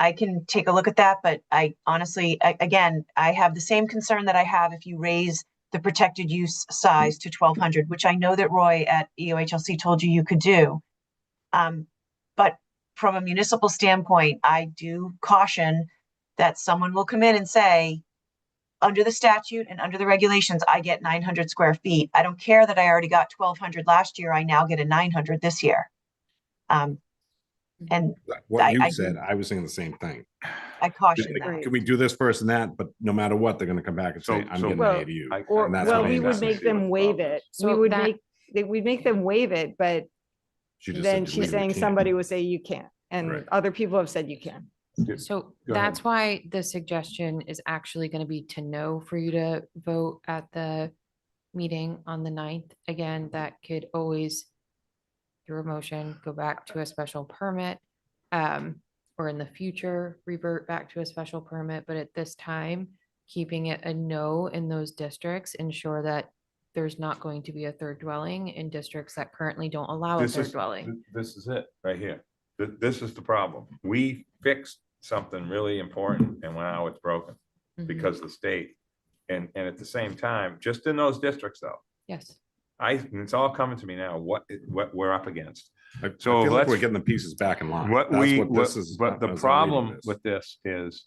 Speaker 8: I can take a look at that, but I honestly, again, I have the same concern that I have if you raise the protected use size to 1,200, which I know that Roy at EOHLC told you could do. But from a municipal standpoint, I do caution that someone will come in and say, under the statute and under the regulations, I get 900 square feet. I don't care that I already got 1,200 last year. I now get a 900 this year. And
Speaker 10: What
Speaker 8: I
Speaker 10: you said,
Speaker 8: do-
Speaker 10: I was saying the same thing.
Speaker 8: I caution that.
Speaker 10: Can we do this first and that? But no matter what, they're gonna come back and say,
Speaker 1: So-
Speaker 10: I'm
Speaker 1: so-
Speaker 10: getting
Speaker 5: Well,
Speaker 10: an ADU.
Speaker 5: Or,
Speaker 10: And that's
Speaker 5: well,
Speaker 10: what
Speaker 5: we
Speaker 10: it
Speaker 5: would
Speaker 10: is.
Speaker 5: make them waive it. We
Speaker 4: So
Speaker 5: would
Speaker 4: that-
Speaker 5: we'd make them waive it, but
Speaker 10: She just
Speaker 5: then
Speaker 10: said
Speaker 5: she's
Speaker 10: we
Speaker 5: saying
Speaker 10: can't.
Speaker 5: somebody will say you can't, and
Speaker 10: Right.
Speaker 5: other people have said you can.
Speaker 4: So
Speaker 1: Go ahead.
Speaker 4: that's why the suggestion is actually going to be to no for you to vote at the meeting on the 9th. Again, that could always, through a motion, go back to a special permit. Or in the future, revert back to a special permit, but at this time, keeping it a no in those districts, ensure that there's not going to be a third dwelling in districts that currently don't allow a
Speaker 1: This
Speaker 4: third
Speaker 1: is,
Speaker 4: dwelling.
Speaker 1: this is it, right here. This is the problem. We fixed something really important and now it's broken
Speaker 4: Mhm.
Speaker 1: because the state. And at the same time, just in those districts though,
Speaker 4: Yes.
Speaker 1: it's all coming to me now, what we're up against.
Speaker 10: I
Speaker 1: So
Speaker 10: feel like we're
Speaker 1: let's-
Speaker 10: getting the pieces back in line.
Speaker 1: What
Speaker 10: That's
Speaker 1: we,
Speaker 10: what this is.
Speaker 1: but the
Speaker 10: as I'm reading
Speaker 1: problem
Speaker 10: this.
Speaker 1: with this is,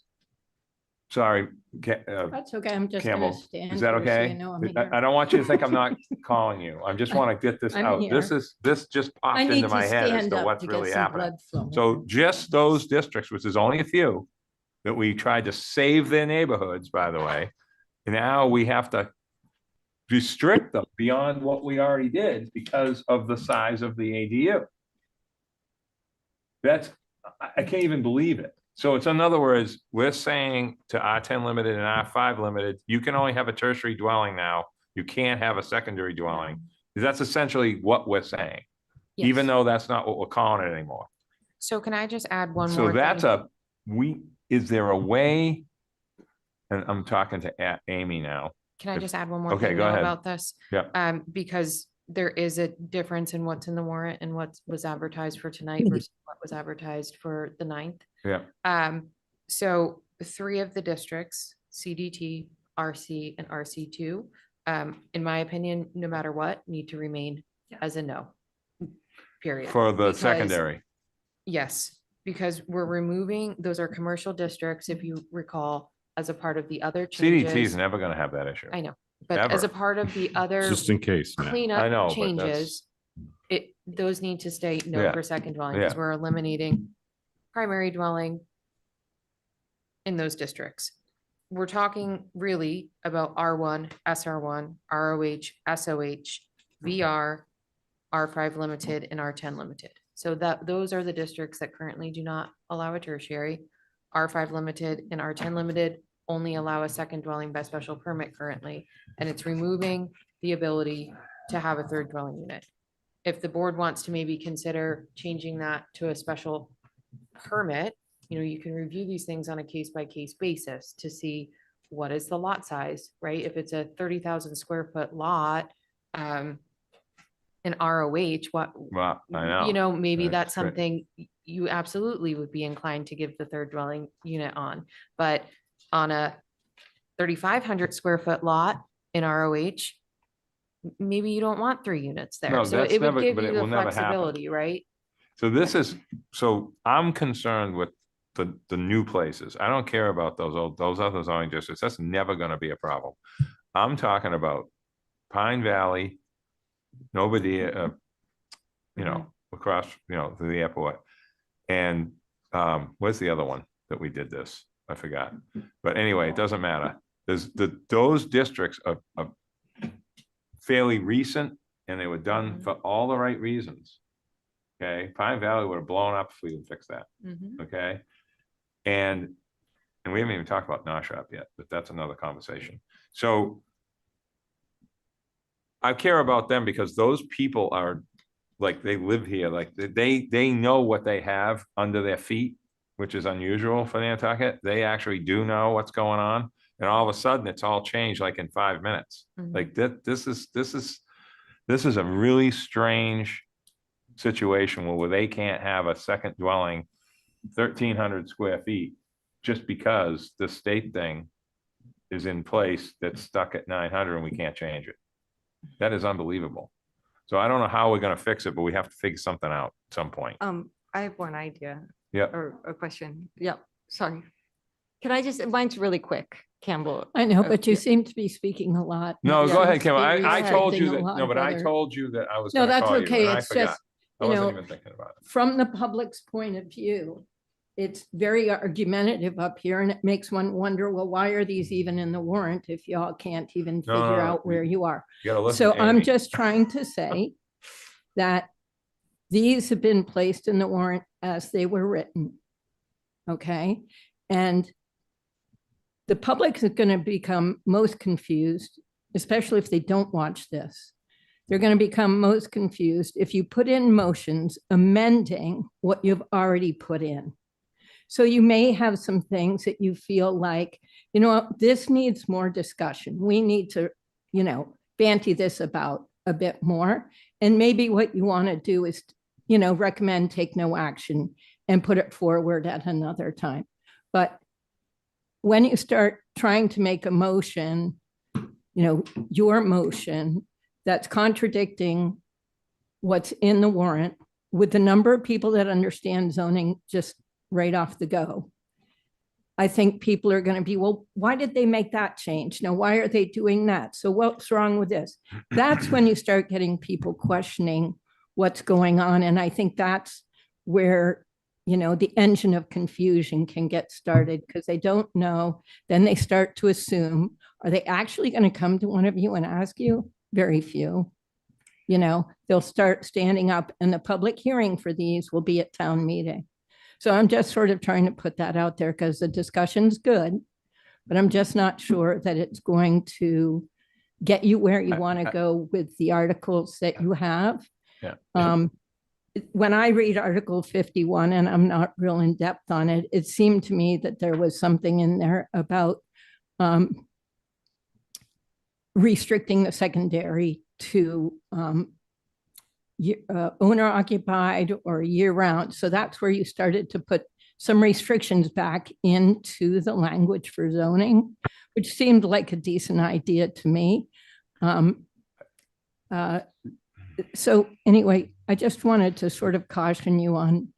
Speaker 1: sorry,
Speaker 11: That's okay. I'm just gonna
Speaker 1: Campbell,
Speaker 11: stand.
Speaker 1: is that
Speaker 11: here so
Speaker 1: okay?
Speaker 11: you know I'm
Speaker 1: I
Speaker 11: here.
Speaker 1: don't want you to think I'm not calling you. I just want to get this
Speaker 11: I'm
Speaker 1: out.
Speaker 11: here.
Speaker 1: This just popped
Speaker 11: I need
Speaker 1: into
Speaker 11: to
Speaker 1: my head as
Speaker 11: stand
Speaker 1: to
Speaker 11: up
Speaker 1: what's
Speaker 11: to get
Speaker 1: really
Speaker 11: some
Speaker 1: happening.
Speaker 11: blood flowing.
Speaker 1: So just those districts, which is only a few, that we tried to save their neighborhoods, by the way. And now we have to restrict them beyond what we already did because of the size of the ADU. I can't even believe it. So it's, in other words, we're saying to R10 limited and R5 limited, you can only have a tertiary dwelling now. You can't have a secondary dwelling. That's essentially what we're saying, even
Speaker 4: Yes.
Speaker 1: though that's not what we're calling it anymore.
Speaker 4: So can I just add one
Speaker 1: So
Speaker 4: more
Speaker 1: that's
Speaker 4: thing?
Speaker 1: is there a way? And I'm talking to Amy now.
Speaker 4: Can I
Speaker 1: if-
Speaker 4: just add one more
Speaker 1: okay,
Speaker 4: thing
Speaker 1: go
Speaker 4: though
Speaker 1: ahead.
Speaker 4: about this?
Speaker 1: Yeah.
Speaker 4: Because there is a difference in what's in the warrant and what was advertised for tonight versus what was advertised for the 9th.
Speaker 1: Yeah.
Speaker 4: So 3 of the districts, CDT, RC, and RC2, in my opinion, no matter what, need to remain as a no. Period.
Speaker 1: For the
Speaker 4: Because-
Speaker 1: secondary.
Speaker 4: Yes, because we're removing, those are commercial districts, if you recall, as a part of the other
Speaker 1: CDT is
Speaker 4: changes.
Speaker 1: never gonna have that issue.
Speaker 4: I know, but as a
Speaker 1: Ever.
Speaker 4: part of the other
Speaker 10: Just in case, man.
Speaker 1: I know,
Speaker 4: cleanup
Speaker 1: but
Speaker 4: changes, those need to stay no
Speaker 1: Yeah,
Speaker 4: for second dwelling, because
Speaker 1: yeah.
Speaker 4: we're eliminating primary dwelling in those districts. We're talking really about R1, SR1, ROH, SOH, VR, R5 limited, and R10 limited. So those are the districts that currently do not allow a tertiary. R5 limited and R10 limited only allow a second dwelling by special permit currently, and it's removing the ability to have a third dwelling unit. If the board wants to maybe consider changing that to a special permit, you can review these things on a case-by-case basis to see what is the lot size, right? If it's a 30,000 square foot lot, in ROH,
Speaker 1: Well, I know.
Speaker 4: maybe
Speaker 1: That's
Speaker 4: that's
Speaker 1: great.
Speaker 4: something you absolutely would be inclined to give the third dwelling unit on. But on a 3,500 square foot lot in ROH, maybe you don't want 3 units
Speaker 1: No,
Speaker 4: there. So
Speaker 1: that's
Speaker 4: it would
Speaker 1: never-
Speaker 4: give
Speaker 1: but
Speaker 4: you
Speaker 1: it
Speaker 4: the
Speaker 1: will never happen.
Speaker 4: flexibility, right?
Speaker 1: So I'm concerned with the new places. I don't care about those other zoning districts. That's never gonna be a problem. I'm talking about Pine Valley, nobody, across, to the airport. And where's the other one that we did this? I forgot. But anyway, it doesn't matter. Those districts are fairly recent and they were done for all the right reasons. Okay, Pine Valley would have blown up if we didn't fix that.
Speaker 4: Mhm.
Speaker 1: Okay. And we haven't even talked about Shop yet, but that's another conversation. So I care about them because those people are like, they live here, like they know what they have under their feet, which is unusual for Nantucket. They actually do know what's going on. And all of a sudden it's all changed like in 5 minutes.
Speaker 4: Mhm.
Speaker 1: Like this is a really strange situation where they can't have a second dwelling 1,300 square feet just because the state thing is in place that's stuck at 900 and we can't change it. That is unbelievable. So I don't know how we're gonna fix it, but we have to figure something out at some point.
Speaker 5: I have one idea
Speaker 1: Yeah.
Speaker 5: or a question. Yep, sorry. Can I just, mine's really quick. Campbell.
Speaker 11: I know,
Speaker 5: uh,
Speaker 11: but you
Speaker 5: yeah.
Speaker 11: seem to be speaking a lot.
Speaker 1: No,
Speaker 5: Yeah.
Speaker 1: go ahead, Kim.
Speaker 11: Maybe
Speaker 1: I told you
Speaker 11: restricting a
Speaker 1: that,
Speaker 11: lot
Speaker 1: no,
Speaker 11: of
Speaker 1: but I
Speaker 11: other-
Speaker 1: told you that I was
Speaker 11: No,
Speaker 1: gonna
Speaker 11: that's
Speaker 1: call you,
Speaker 11: okay.
Speaker 1: and I
Speaker 11: It's
Speaker 1: forgot.
Speaker 11: just,
Speaker 1: I
Speaker 11: you
Speaker 1: wasn't
Speaker 11: know,
Speaker 1: even thinking about it.
Speaker 11: from the public's point of view, it's very argumentative up here and it makes one wonder, well, why are these even in the warrant if y'all can't even
Speaker 1: No,
Speaker 11: figure
Speaker 1: no,
Speaker 11: out where you are?
Speaker 1: You gotta listen
Speaker 11: So
Speaker 1: to
Speaker 11: I'm
Speaker 1: Amy.
Speaker 11: just trying to say that these have been placed in the warrant as they were written. Okay, and the public is going to become most confused, especially if they don't watch this. They're going to become most confused if you put in motions amending what you've already put in. So you may have some things that you feel like, you know what, this needs more discussion. We need to, you know, banty this about a bit more. And maybe what you want to do is, you know, recommend take no action and put it forward at another time. But when you start trying to make a motion, you know, your motion that's contradicting what's in the warrant with the number of people that understand zoning just right off the go, I think people are going to be, well, why did they make that change? Now, why are they doing that? So what's wrong with this? That's when you start getting people questioning what's going on. And I think that's where, you know, the engine of confusion can get started because they don't know. Then they start to assume, are they actually going to come to one of you and ask you? Very few. You know, they'll start standing up and the public hearing for these will be at town meeting. So I'm just sort of trying to put that out there because the discussion's good, but I'm just not sure that it's going to get you where you want to go with the articles that you have.
Speaker 1: Yeah.
Speaker 11: When I read Article 51, and I'm not real in depth on it, it seemed to me that there was something in there about restricting the secondary to owner occupied or year round. So that's where you started to put some restrictions back into the language for zoning, which seemed like a decent idea to me. So anyway, I just wanted to sort of caution you on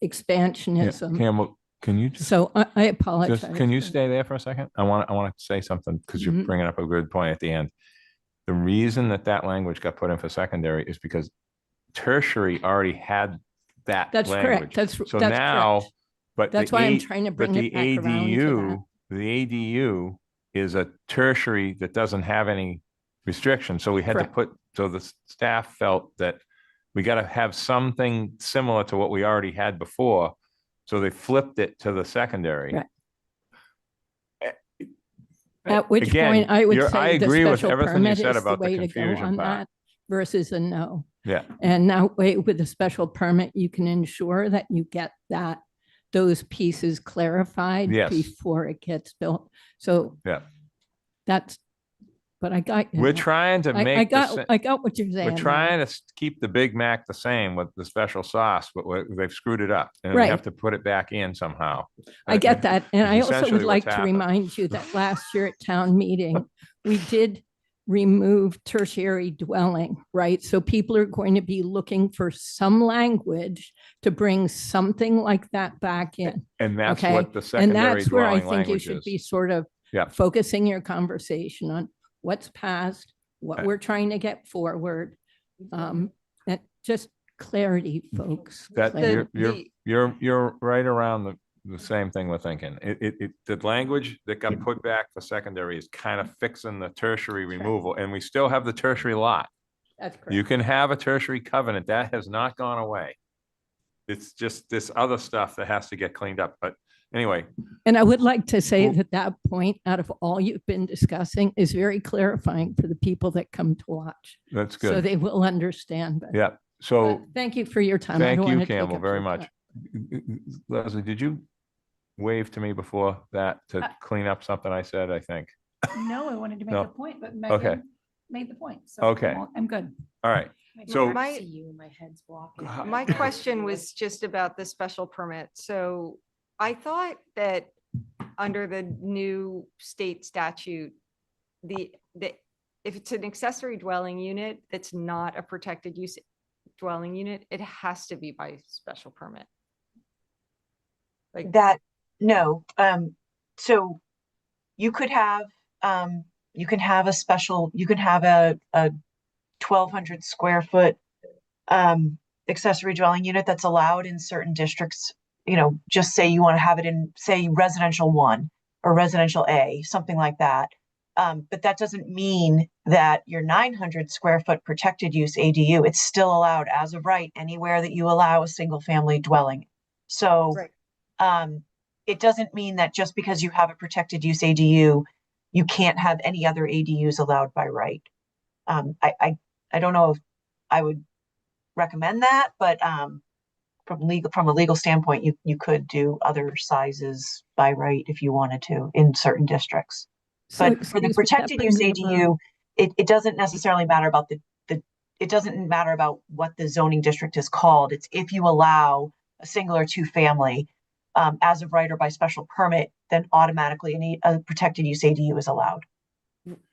Speaker 11: expansionism.
Speaker 1: Campbell, can you just,
Speaker 11: So I apologize.
Speaker 1: can you
Speaker 11: for-
Speaker 1: stay there for a second? I want to say something because you're
Speaker 11: Mhm.
Speaker 1: bringing up a good point at the end. The reason that language got put in for secondary is because tertiary already had that
Speaker 11: That's correct.
Speaker 1: language.
Speaker 11: That's
Speaker 1: So
Speaker 11: that's
Speaker 1: now,
Speaker 11: correct.
Speaker 1: but
Speaker 11: That's
Speaker 1: the
Speaker 11: why I'm
Speaker 1: A-
Speaker 11: trying to
Speaker 1: but
Speaker 11: bring
Speaker 1: the
Speaker 11: it back around to that.
Speaker 1: ADU, the ADU is a tertiary that doesn't have any restriction. So we had to
Speaker 11: Correct.
Speaker 1: put, so the staff felt that we got to have something similar to what we already had before. So they flipped it to the secondary.
Speaker 11: Right. At which
Speaker 1: Again,
Speaker 11: point I would
Speaker 1: I
Speaker 11: say the
Speaker 1: agree with
Speaker 11: special
Speaker 1: everything you
Speaker 11: permit
Speaker 1: said
Speaker 11: is the
Speaker 1: about the
Speaker 11: way to go
Speaker 1: confusion
Speaker 11: on
Speaker 1: part.
Speaker 11: that versus a no.
Speaker 1: Yeah,
Speaker 11: And that way with a special permit, you can ensure that you get those pieces clarified
Speaker 1: Yes.
Speaker 11: before it gets built. So
Speaker 1: yeah.
Speaker 11: that's, but I got you.
Speaker 1: We're trying to
Speaker 11: I
Speaker 1: make,
Speaker 11: I got what you're saying.
Speaker 1: we're trying to keep the Big Mac the same with the special sauce, but they've screwed it up. And we
Speaker 11: Right.
Speaker 1: have to put it back in somehow.
Speaker 11: I get that. And I also
Speaker 1: essentially
Speaker 11: would
Speaker 1: what's
Speaker 11: like to
Speaker 1: happened.
Speaker 11: remind you that last year at town meeting, we did remove tertiary dwelling, right? So people are going to be looking for some language to bring something like that back in.
Speaker 1: And that's
Speaker 11: Okay.
Speaker 1: what the
Speaker 11: And
Speaker 1: secondary
Speaker 11: that's where I
Speaker 1: dwelling
Speaker 11: think you
Speaker 1: language
Speaker 11: should
Speaker 1: is.
Speaker 11: be sort of
Speaker 1: Yeah.
Speaker 11: focusing your conversation on what's passed, what
Speaker 1: Right.
Speaker 11: we're trying to get forward. And just clarity, folks.
Speaker 1: That
Speaker 11: clarity.
Speaker 1: you're right around the same thing we're thinking. The language that got put back for secondary is kind of fixing the tertiary removal, and we still have the tertiary lot.
Speaker 11: That's correct.
Speaker 1: You can have a tertiary covenant. That has not gone away. It's just this other stuff that has to get cleaned up. But anyway,
Speaker 11: And I would like to say
Speaker 1: Well-
Speaker 11: that that point out of all you've been discussing is very clarifying for the people that come to watch.
Speaker 1: that's
Speaker 11: So
Speaker 1: good.
Speaker 11: they will understand. But
Speaker 1: Yeah. So
Speaker 11: thank you for your time. I
Speaker 1: thank
Speaker 11: don't
Speaker 1: you,
Speaker 11: wanna take
Speaker 1: Campbell,
Speaker 11: up
Speaker 1: very
Speaker 11: your
Speaker 1: much.
Speaker 11: time.
Speaker 1: Leslie, did you wave to me before that to clean up something I said, I think?
Speaker 7: No, I wanted to make
Speaker 1: No.
Speaker 7: a point, but
Speaker 1: Okay.
Speaker 7: Megan made the point. So
Speaker 1: Okay.
Speaker 7: I'm good.
Speaker 1: All right. So-
Speaker 4: My, see you, my head's blocking.
Speaker 5: My question was just about the special permit. So I thought that under the new state statute, the if it's an accessory dwelling unit that's not a protected use dwelling unit, it has to be by special permit. Like,
Speaker 8: That No, so you could have, you can have a special, you can have a 1,200 square foot accessory dwelling unit that's allowed in certain districts. You know, just say you want to have it in, say, residential 1 or residential A, something like that. But that doesn't mean that your 900 square foot protected use ADU, it's still allowed as of right anywhere that you allow a single family dwelling. So,
Speaker 5: Right.
Speaker 8: it doesn't mean that just because you have a protected use ADU, you can't have any other ADUs allowed by right. I don't know if I would recommend that, but from a legal standpoint, you could do other sizes by right if you wanted to in certain districts.
Speaker 11: So
Speaker 8: But for the
Speaker 11: excuse me, that
Speaker 8: protected use
Speaker 11: brings up a-
Speaker 8: ADU, it doesn't necessarily matter about it doesn't matter about what the zoning district is called. It's if you allow a single or two family as of right or by special permit, then automatically a protected use ADU is allowed.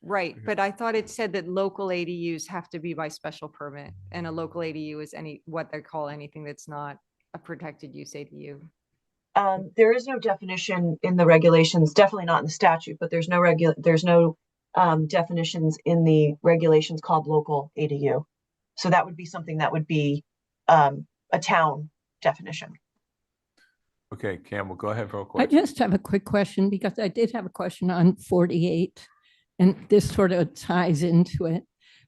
Speaker 5: Right, but I thought it said that local ADUs have to be by special permit, and a local ADU is what they call anything that's not a protected use ADU.
Speaker 8: There is no definition in the regulations, definitely not in the statute, but there's no definitions in the regulations called local ADU. So that would be something that would be a town definition.
Speaker 1: Okay, Campbell, go ahead real
Speaker 11: I
Speaker 1: quick.
Speaker 11: just have a quick question because I did have a question on 48, and this sort of ties into it,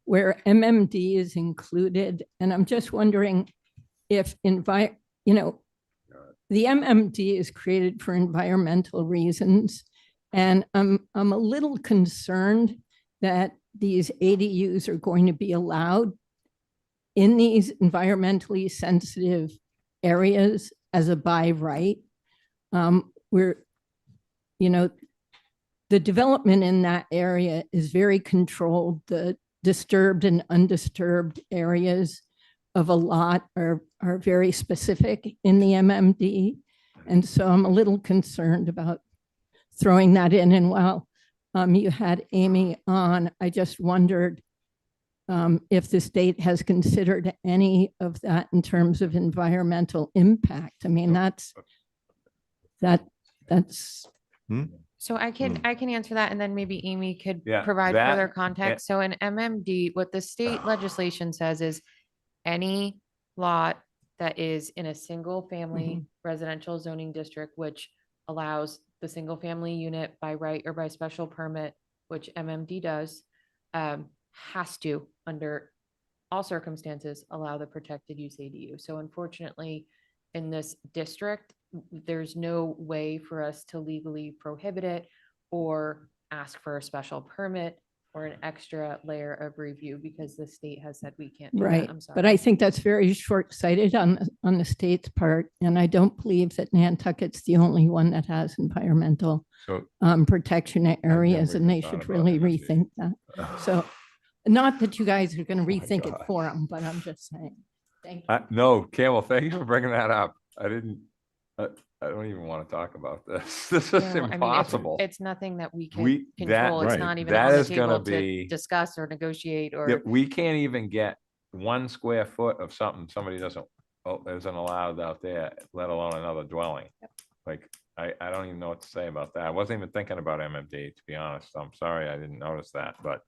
Speaker 11: where MMD is included. And I'm just wondering if the MMD is created for environmental reasons. And I'm a little concerned that these ADUs are going to be allowed in these environmentally sensitive areas as a by right. Where, the development in that area is very controlled. The disturbed and undisturbed areas of a lot are very specific in the MMD. And so I'm a little concerned about throwing that in. And while you had Amy on, I just wondered if the state has considered any of that in terms of environmental impact. I mean, that's.
Speaker 4: So I can answer that, and then maybe Amy could
Speaker 1: Yeah,
Speaker 4: provide
Speaker 1: that-
Speaker 4: further context. So in MMD, what the state legislation says is any lot that is in a single family residential zoning district, which allows the single family unit by right or by special permit, which MMD does, has to, under all circumstances, allow the protected use ADU. So unfortunately, in this district, there's no way for us to legally prohibit it or ask for a special permit or an extra layer of review because the state has said we can't do
Speaker 11: Right,
Speaker 4: that. I'm sorry.
Speaker 11: but I think that's very short-sighted on the state's part, and I don't believe that Nantucket's the only one that has environmental
Speaker 1: So,
Speaker 11: protection areas, and
Speaker 1: even
Speaker 11: they
Speaker 1: thought
Speaker 11: should
Speaker 1: about
Speaker 11: really
Speaker 1: MSD.
Speaker 11: rethink that. So, not that you guys are going to
Speaker 1: my
Speaker 11: rethink it
Speaker 1: God.
Speaker 11: for them, but I'm just saying. Thank you.
Speaker 1: No, Campbell, thank you for bringing that up. I don't even want to talk about this. This is
Speaker 4: No, I mean,
Speaker 1: impossible.
Speaker 4: it's nothing that we can
Speaker 1: We- that-
Speaker 4: control. It's
Speaker 10: right,
Speaker 4: not even
Speaker 1: that
Speaker 4: on the
Speaker 1: is gonna
Speaker 4: table to
Speaker 1: be-
Speaker 4: discuss or negotiate
Speaker 1: Yeah,
Speaker 4: or.
Speaker 1: we can't even get 1 square foot of something somebody isn't allowed out there, let alone another dwelling. Like, I don't even know what to say about that. I wasn't even thinking about MMD, to be honest. I'm sorry I didn't notice that, but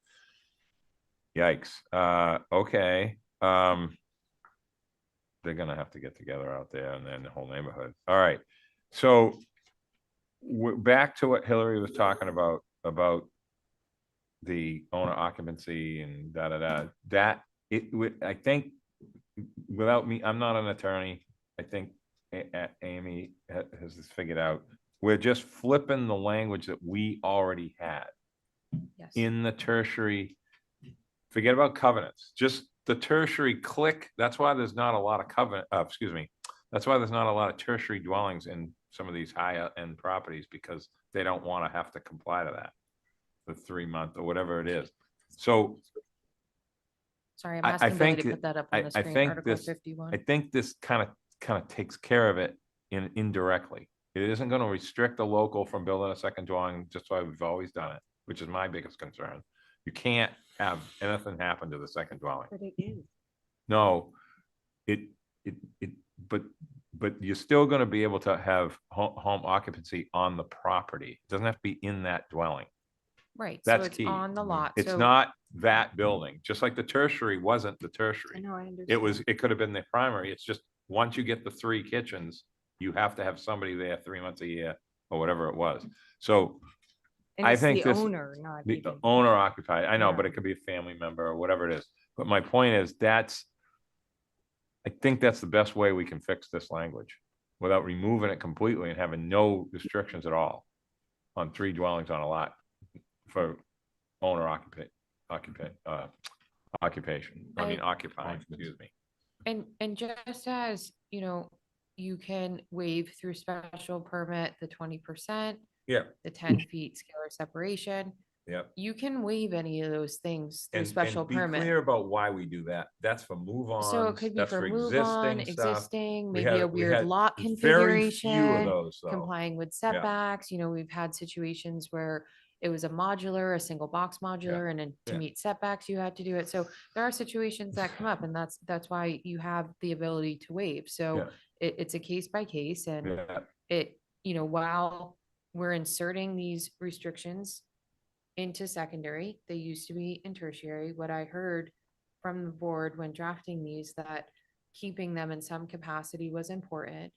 Speaker 1: yikes. Okay. They're gonna have to get together out there and then the whole neighborhood. All right. So we're back to what Hillary was talking about the owner occupancy and that I think without me, I'm not an attorney. I think Amy has this figured out. We're just flipping the language that we already had
Speaker 4: Yes.
Speaker 1: in the tertiary. Forget about covenants, just the tertiary click. That's why there's not a lot of that's why there's not a lot of tertiary dwellings in some of these higher end properties because they don't want to have to comply to that. The 3 month or whatever it is. So
Speaker 4: Sorry, I'm
Speaker 1: I
Speaker 4: asking Billy
Speaker 1: think
Speaker 4: to put that up on the
Speaker 1: I
Speaker 4: screen,
Speaker 1: think
Speaker 4: Article
Speaker 1: this-
Speaker 4: 51.
Speaker 1: I think this kind of takes care of it indirectly. It isn't going to restrict the local from building a second dwelling, just why we've always done it, which is my biggest concern. You can't have anything happen to the second dwelling.
Speaker 5: But it is.
Speaker 1: No, but but you're still gonna be able to have home occupancy on the property. It doesn't have to be in that dwelling.
Speaker 4: Right, so
Speaker 1: That's
Speaker 4: it's
Speaker 1: key.
Speaker 4: on the lot.
Speaker 1: It's
Speaker 4: So
Speaker 1: not that building, just like the tertiary wasn't the
Speaker 5: I
Speaker 1: tertiary.
Speaker 5: know, I understand.
Speaker 1: It could have been the primary. It's just, once you get the 3 kitchens, you have to have somebody there 3 months a year or whatever it was. So
Speaker 5: And
Speaker 1: I
Speaker 5: it's
Speaker 1: think
Speaker 5: the
Speaker 1: this,
Speaker 5: owner, not
Speaker 1: the
Speaker 5: even.
Speaker 1: owner occupied, I know,
Speaker 5: Yeah.
Speaker 1: but it could be a family member or whatever it is. But my point is, I think that's the best way we can fix this language without removing it completely and having no restrictions at all on 3 dwellings on a lot for owner occupation, occupying, excuse me.
Speaker 4: And just as, you know, you can waive through special permit the 20%,
Speaker 1: Yeah,
Speaker 4: the 10 feet scalar separation,
Speaker 1: yeah.
Speaker 4: you can waive any of those things through
Speaker 1: And
Speaker 4: special
Speaker 1: be
Speaker 4: permit.
Speaker 1: clear about why we do that. That's for move on.
Speaker 4: So it could be for move on, existing, maybe a weird lot
Speaker 1: Very few of
Speaker 4: configuration,
Speaker 1: those, though.
Speaker 4: complying with setbacks. You know, we've had situations where it was a modular, a single box modular, and then to
Speaker 1: Yeah.
Speaker 4: meet setbacks, you had to do it. So there are situations that come up, and that's why you have the ability to waive. So
Speaker 1: Yeah.
Speaker 4: it's a case by case, and
Speaker 1: Yeah,
Speaker 4: it, you know, while we're inserting these restrictions into secondary, they used to be in tertiary. What I heard from the board when drafting these, that keeping them in some capacity was important.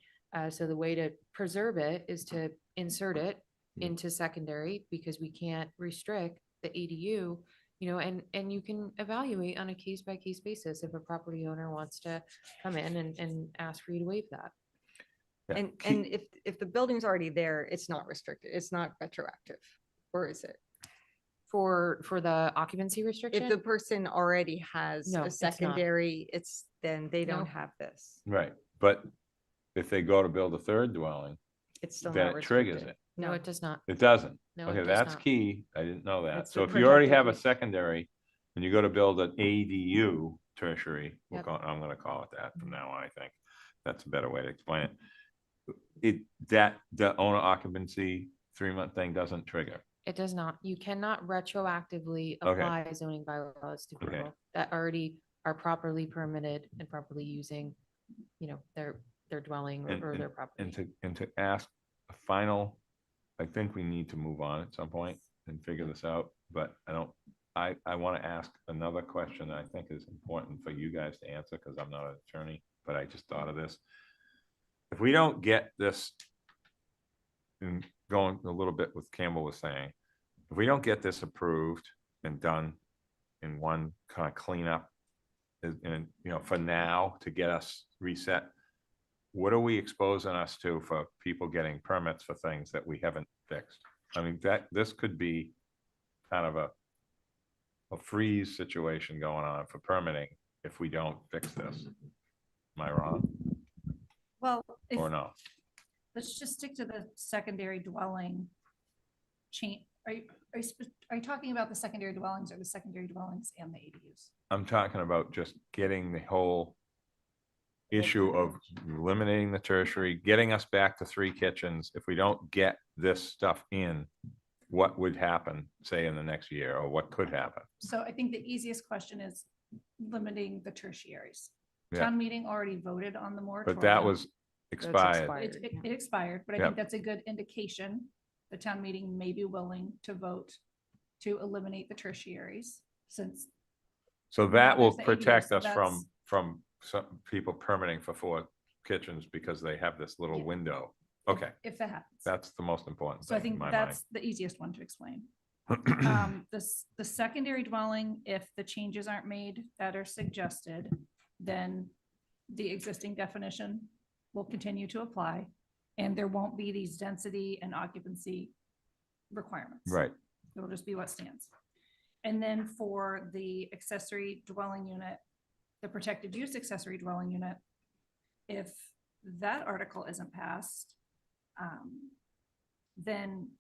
Speaker 4: So the way to preserve it is to insert it into secondary, because we can't restrict the ADU, you know, and you can evaluate on a case by case basis if a property owner wants to come in and ask for you to waive that.
Speaker 1: Yeah.
Speaker 5: And if the building's already there, it's not restricted, it's not retroactive, or is it?
Speaker 4: For the occupancy
Speaker 5: If the
Speaker 4: restriction,
Speaker 5: person already has
Speaker 4: No,
Speaker 5: a
Speaker 4: it's not.
Speaker 5: secondary, then they
Speaker 4: No.
Speaker 5: don't have this.
Speaker 1: right. But if they go to build a 3rd dwelling,
Speaker 5: It's still
Speaker 1: then
Speaker 5: not
Speaker 1: it triggers
Speaker 5: restricted.
Speaker 1: it.
Speaker 4: no, it does not.
Speaker 1: It doesn't.
Speaker 4: No, it
Speaker 1: Okay,
Speaker 4: does
Speaker 1: that's
Speaker 4: not.
Speaker 1: key. I didn't know that.
Speaker 5: It's
Speaker 1: So
Speaker 5: the
Speaker 1: if you already
Speaker 5: protected
Speaker 1: have a
Speaker 5: use.
Speaker 1: secondary and you go to build an ADU tertiary,
Speaker 4: Yep.
Speaker 1: I'm gonna call it that from now on, I think. That's a better way to explain it. The owner occupancy 3-month thing doesn't trigger.
Speaker 4: It does not. You cannot retroactively apply zoning bylaws to
Speaker 1: Okay.
Speaker 4: people that already are properly permitted and properly using, you know, their dwelling or their property.
Speaker 1: And to ask a final, I think we need to move on at some point and figure this out, but I want to ask another question that I think is important for you guys to answer, because I'm not an attorney, but I just thought of this. If we don't get this, and going a little bit with Campbell was saying, if we don't get this approved and done in one kind of cleanup, and, you know, for now, to get us reset, what are we exposing us to for people getting permits for things that we haven't fixed? I mean, this could be kind of a freeze situation going on for permitting if we don't fix this. Am I wrong
Speaker 7: Well, if,
Speaker 1: or no?
Speaker 7: let's just stick to the secondary dwelling chain. Are you talking about the secondary dwellings or the secondary dwellings and the ADUs?
Speaker 1: I'm talking about just getting the whole issue of eliminating the tertiary, getting us back to 3 kitchens. If we don't get this stuff in, what would happen, say, in the next year, or what could happen?
Speaker 7: So I think the easiest question is limiting the tertiaries.
Speaker 1: Yeah.
Speaker 7: Town meeting already voted on the moratorium.
Speaker 1: But that was expired.
Speaker 5: expired.
Speaker 7: It expired, but I
Speaker 1: Yep.
Speaker 7: think that's a good indication. The town meeting may be willing to vote to eliminate the tertiaries, since
Speaker 1: So that will
Speaker 7: there's the
Speaker 1: protect
Speaker 7: ADUs,
Speaker 1: us from some people permitting for 4 kitchens because they have this little
Speaker 7: Yeah.
Speaker 1: window.
Speaker 7: if-
Speaker 1: Okay,
Speaker 7: if that happens.
Speaker 1: that's the most important
Speaker 7: So I
Speaker 1: thing in
Speaker 7: think
Speaker 1: my
Speaker 7: that's the easiest one to explain.
Speaker 1: mind.
Speaker 7: The secondary dwelling, if the changes aren't made that are suggested, then the existing definition will continue to apply, and there won't be these density and occupancy requirements.
Speaker 1: Right,
Speaker 7: It'll just be what stands. And then for the accessory dwelling unit, the protected use accessory dwelling unit, if that article isn't passed, then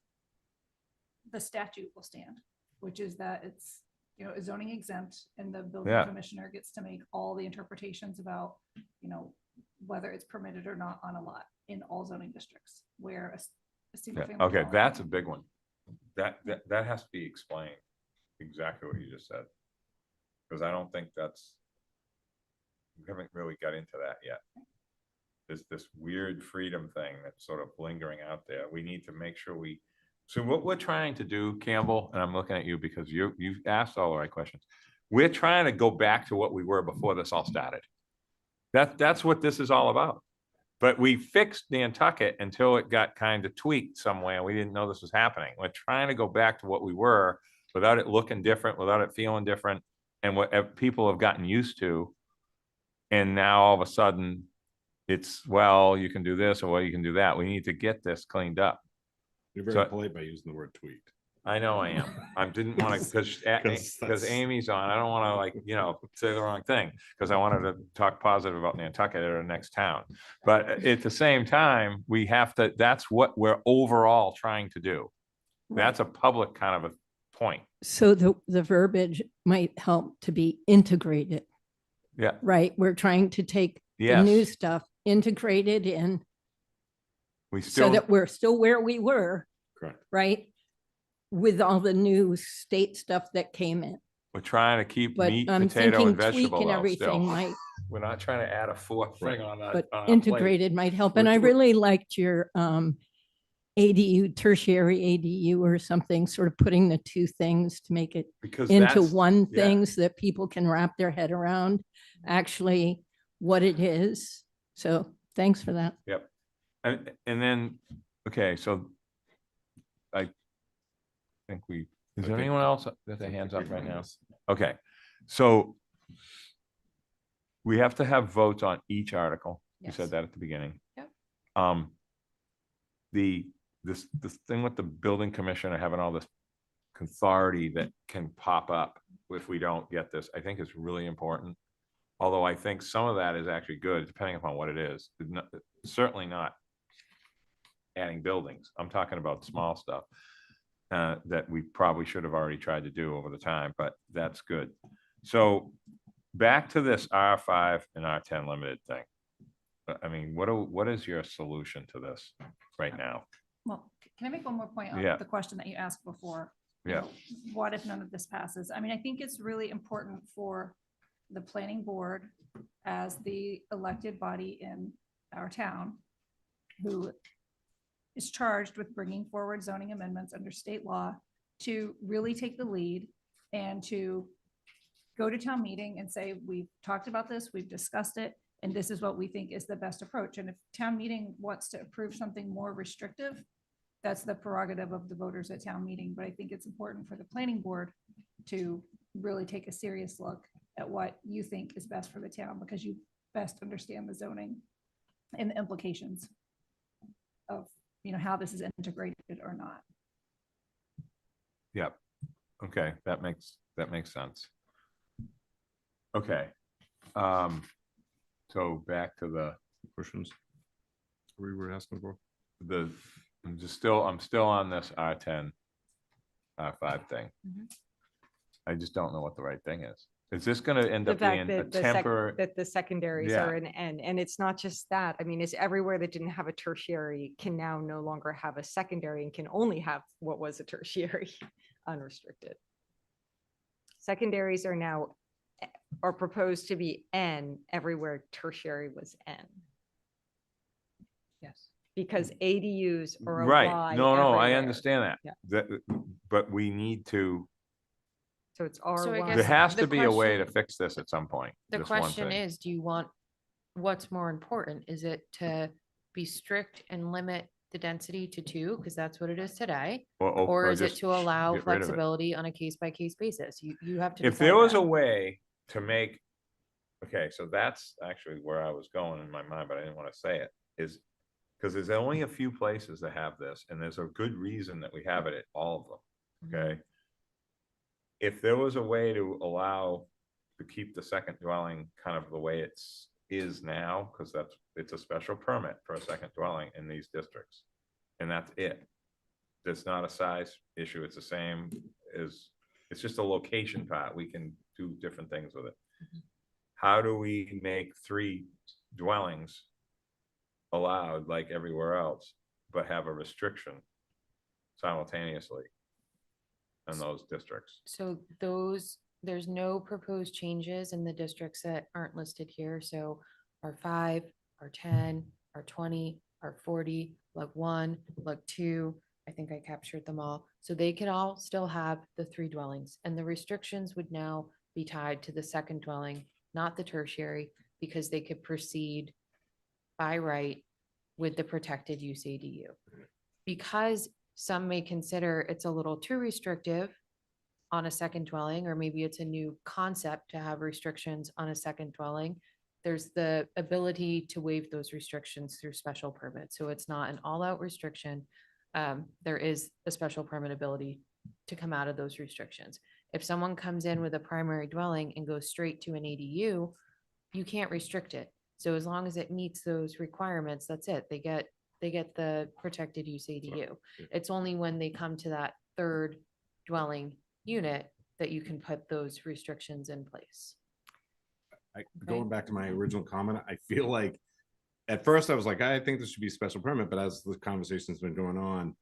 Speaker 7: the statute will stand, which is that it's, you know, zoning exempt, and the building
Speaker 1: Yeah.
Speaker 7: commissioner gets to make all the interpretations about, you know, whether it's permitted or not on a lot in all zoning districts where a single
Speaker 1: yeah,
Speaker 7: family.
Speaker 1: okay,
Speaker 7: dwelling-
Speaker 1: that's a big one. That has to be explained, exactly what you just said. Because I don't think we haven't really got into that yet. there's this weird freedom thing that's sort of lingering out there. We need to make sure so what we're trying to do, Campbell, and I'm looking at you because you've asked all the right questions. We're trying to go back to what we were before this all started. That's what this is all about. But we fixed Nantucket until it got kind of tweaked somewhere. We didn't know this was happening. We're trying to go back to what we were without it looking different, without it feeling different, and what people have gotten used to. And now all of a sudden it's, well, you can do this or well, you can do that. We need to get this cleaned up.
Speaker 10: You're very
Speaker 1: So-
Speaker 10: polite by using the word tweaked.
Speaker 1: I know I am. I didn't want to, because
Speaker 10: that's-
Speaker 1: Amy's on, I don't want to like, say the wrong thing, because I wanted to talk positive about Nantucket at our next town. But at the same time, we have to, that's what we're overall trying to do. That's a public kind of a point.
Speaker 11: So the verbiage might help to be integrated,
Speaker 1: Yeah,
Speaker 11: right? We're trying to take the new
Speaker 1: yes.
Speaker 11: stuff, integrate it in
Speaker 1: We
Speaker 11: so
Speaker 1: still,
Speaker 11: that we're still where we were,
Speaker 10: Correct.
Speaker 11: right? With all the new state stuff that came in.
Speaker 1: we're trying to keep
Speaker 11: But
Speaker 1: meat,
Speaker 11: I'm
Speaker 1: potato
Speaker 11: thinking
Speaker 1: and vegetable
Speaker 11: tweaking
Speaker 1: though
Speaker 11: everything
Speaker 1: still.
Speaker 11: might,
Speaker 1: We're not trying to add a fourth thing
Speaker 10: Right.
Speaker 1: on that.
Speaker 11: but integrated might help. And I
Speaker 1: We're-
Speaker 11: really liked your ADU, tertiary ADU or something, sort of putting the two things to make it
Speaker 1: Because
Speaker 11: into
Speaker 1: that's-
Speaker 11: one
Speaker 1: yeah.
Speaker 11: thing so that people can wrap their head around actually what it is. So thanks for that.
Speaker 1: Yep. And then, okay, so I think is there
Speaker 10: think-
Speaker 1: anyone else that their hands up right now? Okay, so we have to have votes on each article. You
Speaker 4: Yes.
Speaker 1: said that at the beginning.
Speaker 4: Yep.
Speaker 1: This thing with the building commissioner having all this authority that can pop up if we don't get this, I think is really important. Although I think some of that is actually good, depending upon what it is. Certainly not adding buildings. I'm talking about small stuff that we probably should have already tried to do over the time, but that's good. So back to this R5 and R10 limited thing. I mean, what is your solution to this right now?
Speaker 7: Well, can I make one more point on
Speaker 1: Yeah.
Speaker 7: the question that you asked before? You
Speaker 1: Yeah.
Speaker 7: know, What if none of this passes? I mean, I think it's really important for the planning board as the elected body in our town, who is charged with bringing forward zoning amendments under state law, to really take the lead and to go to town meeting and say, we've talked about this, we've discussed it, and this is what we think is the best approach. And if town meeting wants to approve something more restrictive, that's the prerogative of the voters at town meeting. But I think it's important for the planning board to really take a serious look at what you think is best for the town, because you best understand the zoning and the implications of, how this is integrated or not.
Speaker 1: Yep. Okay, that makes sense. Okay. So back to the
Speaker 10: Questions we were asking for?
Speaker 1: I'm still on this R10, R5 thing.
Speaker 5: Mhm.
Speaker 1: I just don't know what the right thing is. Is this gonna end
Speaker 5: The
Speaker 1: up
Speaker 5: fact
Speaker 1: being a
Speaker 5: that
Speaker 1: temporary?
Speaker 5: that the secondaries
Speaker 1: Yeah.
Speaker 5: are an N, and it's not just that. I mean, it's everywhere that didn't have a tertiary can now no longer have a secondary and can only have what was a tertiary unrestricted. Secondaries are now are proposed to be N everywhere tertiary was N. Yes. Because ADUs are a
Speaker 1: Right,
Speaker 5: Y
Speaker 1: no, I
Speaker 5: everywhere.
Speaker 1: understand that.
Speaker 5: Yeah.
Speaker 1: But we need to,
Speaker 5: So it's
Speaker 4: So I
Speaker 5: R1.
Speaker 1: there
Speaker 4: guess
Speaker 1: has
Speaker 4: the
Speaker 1: to be a way to
Speaker 4: question-
Speaker 1: fix this at some point.
Speaker 4: The
Speaker 1: this one
Speaker 4: question
Speaker 1: thing.
Speaker 4: is, do you want, what's more important? Is it to be strict and limit the density to 2, because that's what it is today? Or is it
Speaker 1: just
Speaker 4: to allow
Speaker 1: get rid of it?
Speaker 4: flexibility on a case-by-case basis? You have to.
Speaker 1: If
Speaker 4: decide
Speaker 1: there was
Speaker 4: that.
Speaker 1: a way to make, okay, so that's actually where I was going in my mind, but I didn't want to say it, is because there's only a few places that have this, and there's a good reason that we have it at all of them, okay? If there was a way to allow, to keep the second dwelling kind of the way is now, because it's a special permit for a second dwelling in these districts. And that's it. It's not a size issue. It's the same as, it's just a location part. We can do different things with it. How do we make 3 dwellings allowed like everywhere else, but have a restriction simultaneously in those districts?
Speaker 4: So there's no proposed changes in the districts that aren't listed here. So R5, R10, R20, R40, lug 1, lug 2. I think I captured them all. So they could all still have the 3 dwellings, and the restrictions would now be tied to the second dwelling, not the tertiary, because they could proceed by right with the protected use ADU. Because some may consider it's a little too restrictive on a second dwelling, or maybe it's a new concept to have restrictions on a second dwelling, there's the ability to waive those restrictions through special permit. So it's not an all-out restriction. There is a special permit ability to come out of those restrictions. If someone comes in with a primary dwelling and goes straight to an ADU, you can't restrict it. So as long as it meets those requirements, that's it. They get the protected use ADU. It's only when they come to that third dwelling unit that you can put those restrictions in place.
Speaker 10: Going back to my original comment, I feel like at first I was like, I think this should be a special permit, but as the conversation's been going on,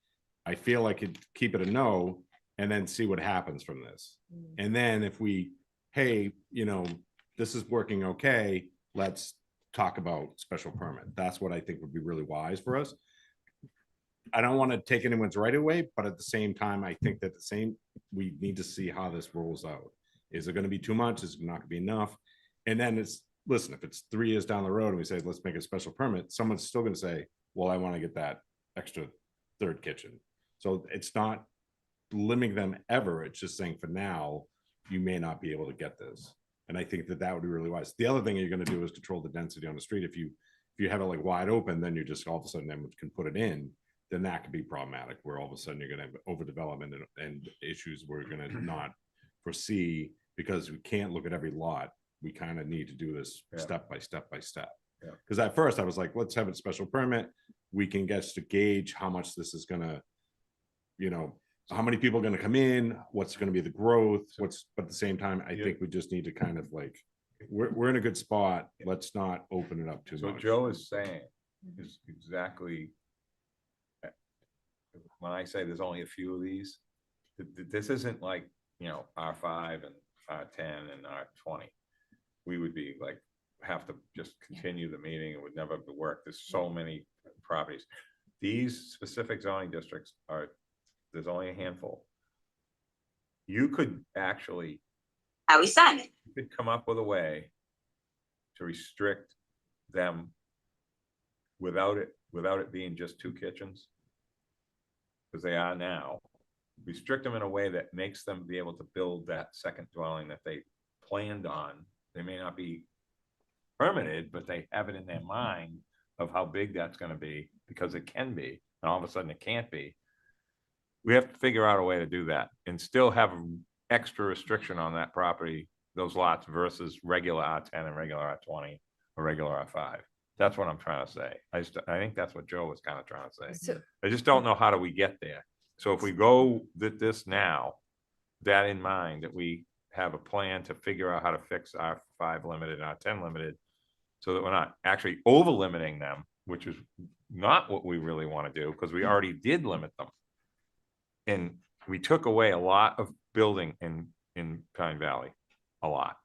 Speaker 10: I feel like it keep it a no and then see what happens from this. And then if we, hey, this is working okay, let's talk about special permit. That's what I think would be really wise for us. I don't want to take anyone's right away, but at the same time, I think that we need to see how this rolls out. Is it going to be too much? Is it not going to be enough? And then listen, if it's 3 years down the road and we say, let's make a special permit, someone's still going to say, well, I want to get that extra third kitchen. So it's not limiting them ever. It's just saying for now, you may not be able to get this. And I think that would be really wise. The other thing you're going to do is control the density on the street. If you have it like wide open, then you're just all of a sudden then can put it in, then that could be problematic where all of a sudden you're going to have overdevelopment and issues we're going to not foresee because we can't look at every lot. We kind of need to do this step by step by step. Because at first I was like, let's have a special permit. We can get to gauge how much this is going to, how many people are going to come in, what's going to be the growth, but at the same time, I think we just need to kind of like, we're in a good spot. Let's not open it up too much.
Speaker 1: So Joe is saying is exactly, when I say there's only a few of these, this isn't like, R5 and R10 and R20. We would be like, have to just continue the meeting. It would never work. There's so many properties. These specific zoning districts there's only a handful. You could actually, you could come up with a way to restrict them without it being just 2 kitchens, because they are now. Restrict them in a way that makes them be able to build that second dwelling that they planned on. They may not be permitted, but they have it in their mind of how big that's going to be, because it can be, and all of a sudden it can't be. We have to figure out a way to do that and still have an extra restriction on that property, those lots, versus regular R10 and regular R20 or regular R5. That's what I'm trying to say. I think that's what Joe was kind of trying to say. I just don't know how do we get there. So if we go with this now, that in mind, that we have a plan to figure out how to fix R5 limited and R10 limited, so that we're not actually over limiting them, which is not what we really want to do, because we already did limit them. And we took away a lot of building in Pine Valley, a lot.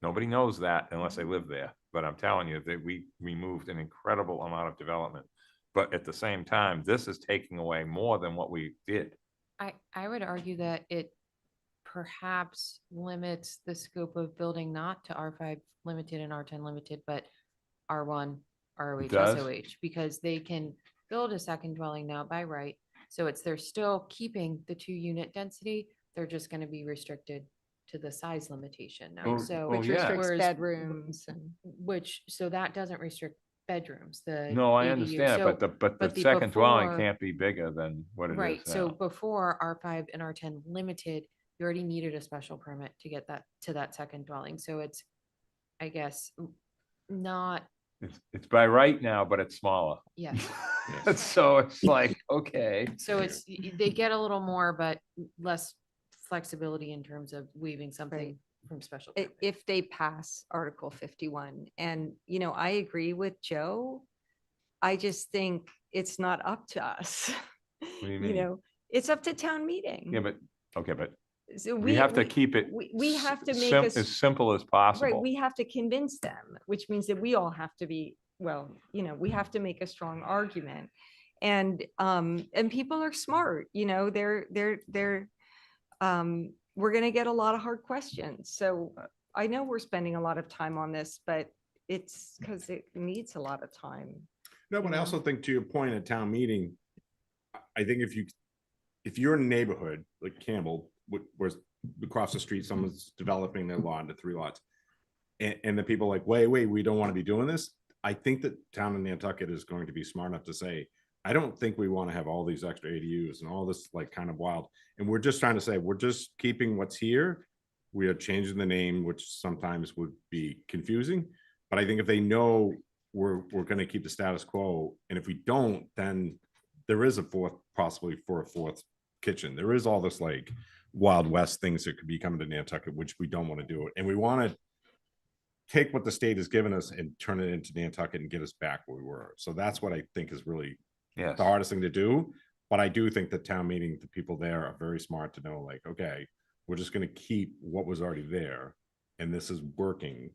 Speaker 1: Nobody knows that unless they live there. But I'm telling you that we removed an incredible amount of development. But at the same time, this is taking away more than what we did.
Speaker 4: I would argue that it perhaps limits the scope of building not to R5 limited and R10 limited, but R1, ROH,
Speaker 1: does?
Speaker 4: SOH, because they can build a second dwelling now by right. So they're still keeping the 2-unit density. They're just going to be restricted to the size limitation now. So
Speaker 5: Which restricts
Speaker 4: whereas-
Speaker 5: bedrooms and.
Speaker 4: so that doesn't restrict bedrooms. The
Speaker 1: No, I
Speaker 4: ADU.
Speaker 1: understand,
Speaker 4: So-
Speaker 1: but the
Speaker 4: the
Speaker 1: second dwelling
Speaker 4: before-
Speaker 1: can't be bigger than what it is
Speaker 4: Right, so
Speaker 1: now.
Speaker 4: before R5 and R10 limited, you already needed a special permit to get that to that second dwelling. So it's, I guess, not,
Speaker 1: It's by right now, but it's smaller.
Speaker 4: yes.
Speaker 1: So it's like, okay.
Speaker 4: So they get a little more, but less flexibility in terms of waiving something
Speaker 5: Right.
Speaker 4: from special. permit.
Speaker 5: If they pass Article 51. And, I agree with Joe. I just think it's not up to us.
Speaker 1: What do you mean?
Speaker 5: It's up to town meeting.
Speaker 1: Yeah, but, okay, but
Speaker 5: So
Speaker 1: we have to keep it
Speaker 5: we have to make
Speaker 1: as simple as
Speaker 5: right,
Speaker 1: possible.
Speaker 5: we have to convince them, which means that we all have to be well, we have to make a strong argument. And people are smart, we're gonna get a lot of hard questions. So I know we're spending a lot of time on this, but it's because it needs a lot of time.
Speaker 10: No, but I also think, to your point at town meeting, I think if you're in a neighborhood like Campbell, where across the street, someone's developing their lot into 3 lots, and the people are like, wait, we don't want to be doing this. I think that town of Nantucket is going to be smart enough to say, I don't think we want to have all these extra ADUs and all this like kind of wild. And we're just trying to say, we're just keeping what's here. We are changing the name, which sometimes would be confusing. But I think if they know we're going to keep the status quo, and if we don't, then there is possibly for a 4th kitchen. There is all this like Wild West things that could be coming to Nantucket, which we don't want to do. And we want to take what the state has given us and turn it into Nantucket and get us back where we were. So that's what I think is really the hardest thing to do. But I do think the town meeting, the people there are very smart to know, like, okay, we're just going to keep what was already there, and this is working.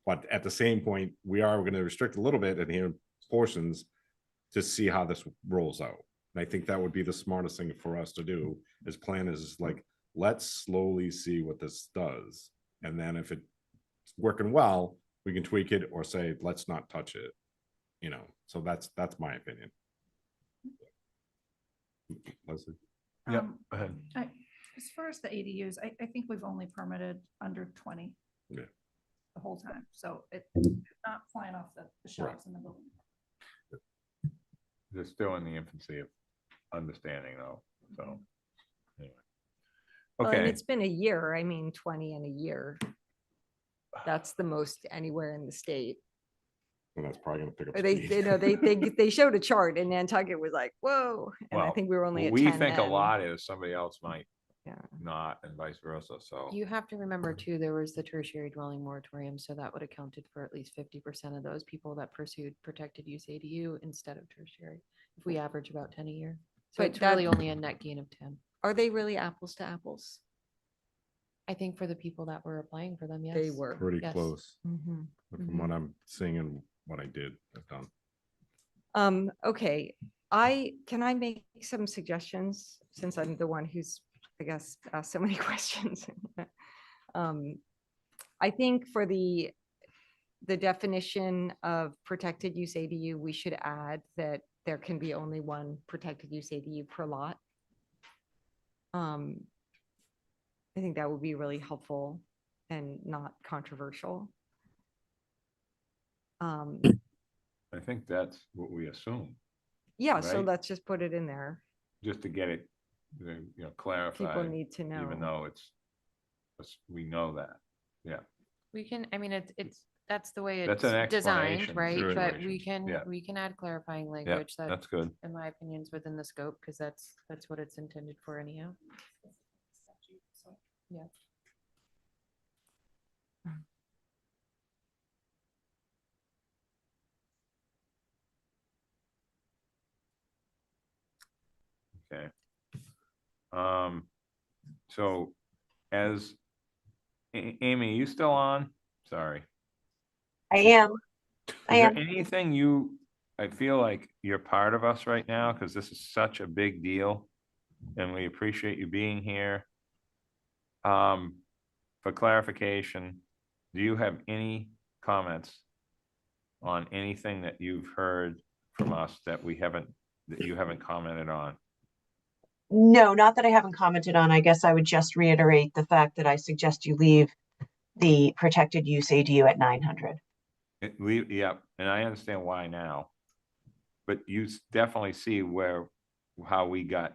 Speaker 10: But at the same point, we are going to restrict a little bit in here portions to see how this rolls out. And I think that would be the smartest thing for us to do as planners, is like, let's slowly see what this does. And then if it's working well, we can tweak it or say, let's not touch it. So that's my opinion. Leslie?
Speaker 1: Yep, go ahead.
Speaker 7: As far as the ADUs, I think we've only permitted under 20.
Speaker 10: Yeah.
Speaker 7: The whole time, so it's not flying off the shelves in the building.
Speaker 1: They're still in the infancy of understanding though, so. Anyway.
Speaker 5: Well, and
Speaker 1: Okay,
Speaker 5: it's been a year. 20 in a year. That's the most anywhere in the state.
Speaker 10: And that's probably going to pick up speed.
Speaker 5: They showed a chart, and Nantucket was like, whoa. And I
Speaker 1: Well,
Speaker 5: think we were only at
Speaker 1: we
Speaker 5: 10
Speaker 1: think a
Speaker 5: then.
Speaker 1: lot is, somebody else might
Speaker 5: Yeah.
Speaker 1: not, and vice versa, so.
Speaker 4: You have to remember too, there was the tertiary dwelling moratorium, so that would have accounted for at least 50% of those people that pursued protected use ADU instead of tertiary. If we average about 10 a year. So
Speaker 5: But
Speaker 4: it's really
Speaker 5: that-
Speaker 4: only a net gain of 10.
Speaker 5: Are they really apples to apples?
Speaker 4: I think for the people that were applying for them, yes.
Speaker 5: They were.
Speaker 10: Pretty
Speaker 4: Yes.
Speaker 10: close
Speaker 5: Mhm.
Speaker 10: from what I'm seeing and what I've done.
Speaker 5: Okay, can I make some suggestions, since I'm the one who's, I guess, asked so many questions? I think for the definition of protected use ADU, we should add that there can be only one protected use ADU per lot. I think that would be really helpful and not controversial.
Speaker 1: I think that's what we assume,
Speaker 5: Yeah, so
Speaker 1: Right.
Speaker 5: let's just put it in there.
Speaker 1: just to get it, clarified.
Speaker 5: People need to
Speaker 1: Even
Speaker 5: know.
Speaker 1: though we know that,
Speaker 4: We can, that's the way
Speaker 1: That's
Speaker 4: it's
Speaker 1: an
Speaker 4: designed,
Speaker 1: explanation,
Speaker 4: right?
Speaker 1: sure.
Speaker 4: But we
Speaker 1: Yeah.
Speaker 4: can, we can add clarifying
Speaker 1: yeah,
Speaker 4: language that,
Speaker 1: that's good.
Speaker 4: in my opinion, is within the scope, because that's what it's intended for anyhow. Yeah.
Speaker 1: Okay. So as, Amy, you still on? Sorry.
Speaker 8: I am.
Speaker 1: Is
Speaker 8: I
Speaker 1: there
Speaker 8: am.
Speaker 1: anything I feel like you're part of us right now, because this is such a big deal, and we appreciate you being here. For clarification, do you have any comments on anything that you've heard from us that you haven't commented on?
Speaker 8: No, not that I haven't commented on. I guess I would just reiterate the fact that I suggest you leave the protected use ADU at 900.
Speaker 1: Yep, and I understand why now. But you definitely see how we got,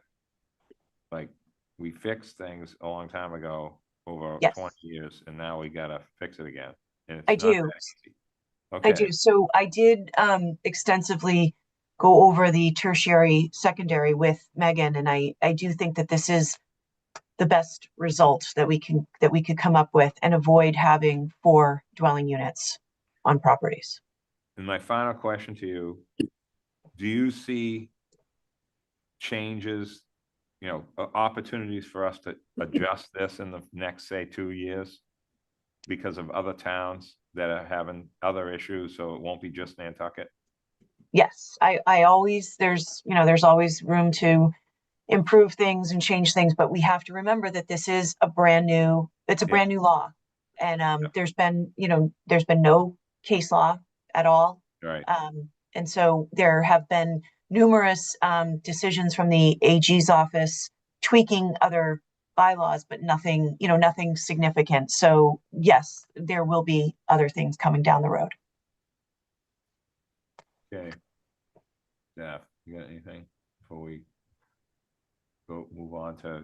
Speaker 1: like, we fixed things a long time ago, over
Speaker 8: Yes.
Speaker 1: 20 years, and now we gotta fix it again. And
Speaker 8: I
Speaker 1: it's not
Speaker 8: do.
Speaker 1: that easy.
Speaker 8: I
Speaker 1: Okay,
Speaker 8: do. So I did extensively go over the tertiary secondary with Megan, and I do think that this is the best result that we could come up with and avoid having 4 dwelling units on properties.
Speaker 1: and my final question to you, do you see changes, opportunities for us to adjust this in the next, say, 2 years because of other towns that are having other issues, so it won't be just Nantucket?
Speaker 8: Yes, I always, there's always room to improve things and change things, but we have to remember that this is a brand new law. And there's been no case law at all.
Speaker 1: Right.
Speaker 8: And so there have been numerous decisions from the AG's office tweaking other bylaws, but nothing significant. So yes, there will be other things coming down the road.
Speaker 1: Okay. Steph, you got anything before we move on to,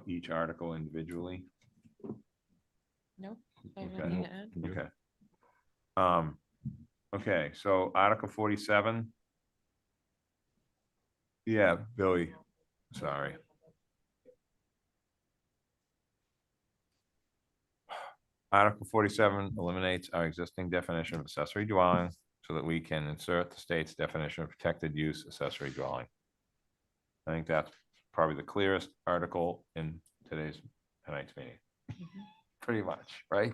Speaker 1: each article individually?
Speaker 4: Nope. I have
Speaker 1: Okay.
Speaker 4: nothing to add.
Speaker 1: Okay. Okay, so Article 47. Yeah, Billy, sorry. Article 47 eliminates our existing definition of accessory dwelling so that we can insert the state's definition of protected use accessory dwelling. I think that's probably the clearest article in tonight's meeting. Pretty much, right?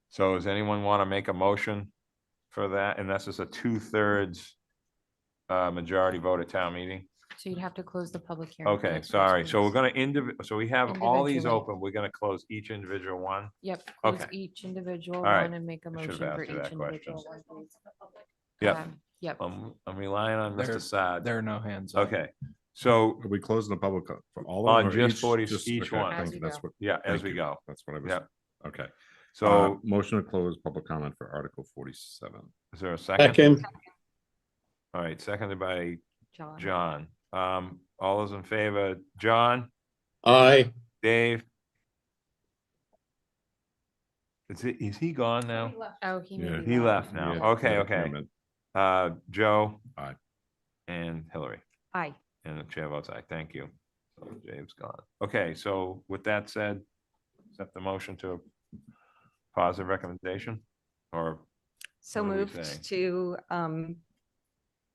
Speaker 1: So does anyone want to make a motion for that? And this is a 2/3 majority vote at town meeting.
Speaker 4: So you'd have to close the public hearing. for
Speaker 1: Okay,
Speaker 4: those
Speaker 1: sorry.
Speaker 4: first
Speaker 1: So we're
Speaker 4: readings.
Speaker 1: gonna so we have all these
Speaker 4: Individually.
Speaker 1: open. We're gonna close each individual one.
Speaker 4: Yep, close
Speaker 1: Okay.
Speaker 4: each individual
Speaker 1: All right.
Speaker 4: one and make a
Speaker 1: I should have
Speaker 4: motion for
Speaker 1: asked
Speaker 4: each
Speaker 1: you that
Speaker 4: individual
Speaker 1: question.
Speaker 4: one.
Speaker 1: Yep.
Speaker 4: Yep.
Speaker 1: I'm relying on
Speaker 6: There-
Speaker 1: Mr. Sad.
Speaker 6: There are no hands up.
Speaker 1: Okay, so
Speaker 10: Are we closing the public for all
Speaker 1: On
Speaker 10: of them? or
Speaker 1: just 40 each
Speaker 10: okay,
Speaker 1: one.
Speaker 10: thank
Speaker 4: As
Speaker 10: you.
Speaker 4: we
Speaker 10: That's
Speaker 4: go.
Speaker 10: what.
Speaker 1: yeah, as
Speaker 10: thank
Speaker 1: we
Speaker 10: you.
Speaker 1: go.
Speaker 10: That's what I was.
Speaker 1: Yep.
Speaker 10: Okay.
Speaker 1: So
Speaker 10: Motion to close public comment for Article 47.
Speaker 1: is there a second?
Speaker 3: Second,
Speaker 1: All right, seconded by
Speaker 5: John.
Speaker 1: John. All those in favor, John,
Speaker 3: aye.
Speaker 1: Dave? Is he gone now?
Speaker 4: Oh, he
Speaker 10: Yeah.
Speaker 4: may be
Speaker 1: He
Speaker 4: left.
Speaker 1: left now.
Speaker 10: Yeah,
Speaker 1: Okay,
Speaker 10: yeah,
Speaker 1: okay.
Speaker 10: yeah,
Speaker 1: Joe?
Speaker 10: Aye.
Speaker 1: And Hillary?
Speaker 5: Aye.
Speaker 1: And the chair votes aye. Thank you. So Dave's gone. Okay, so with that said, accept the motion to positive recommendation or
Speaker 5: So
Speaker 1: What are we saying?
Speaker 5: moved to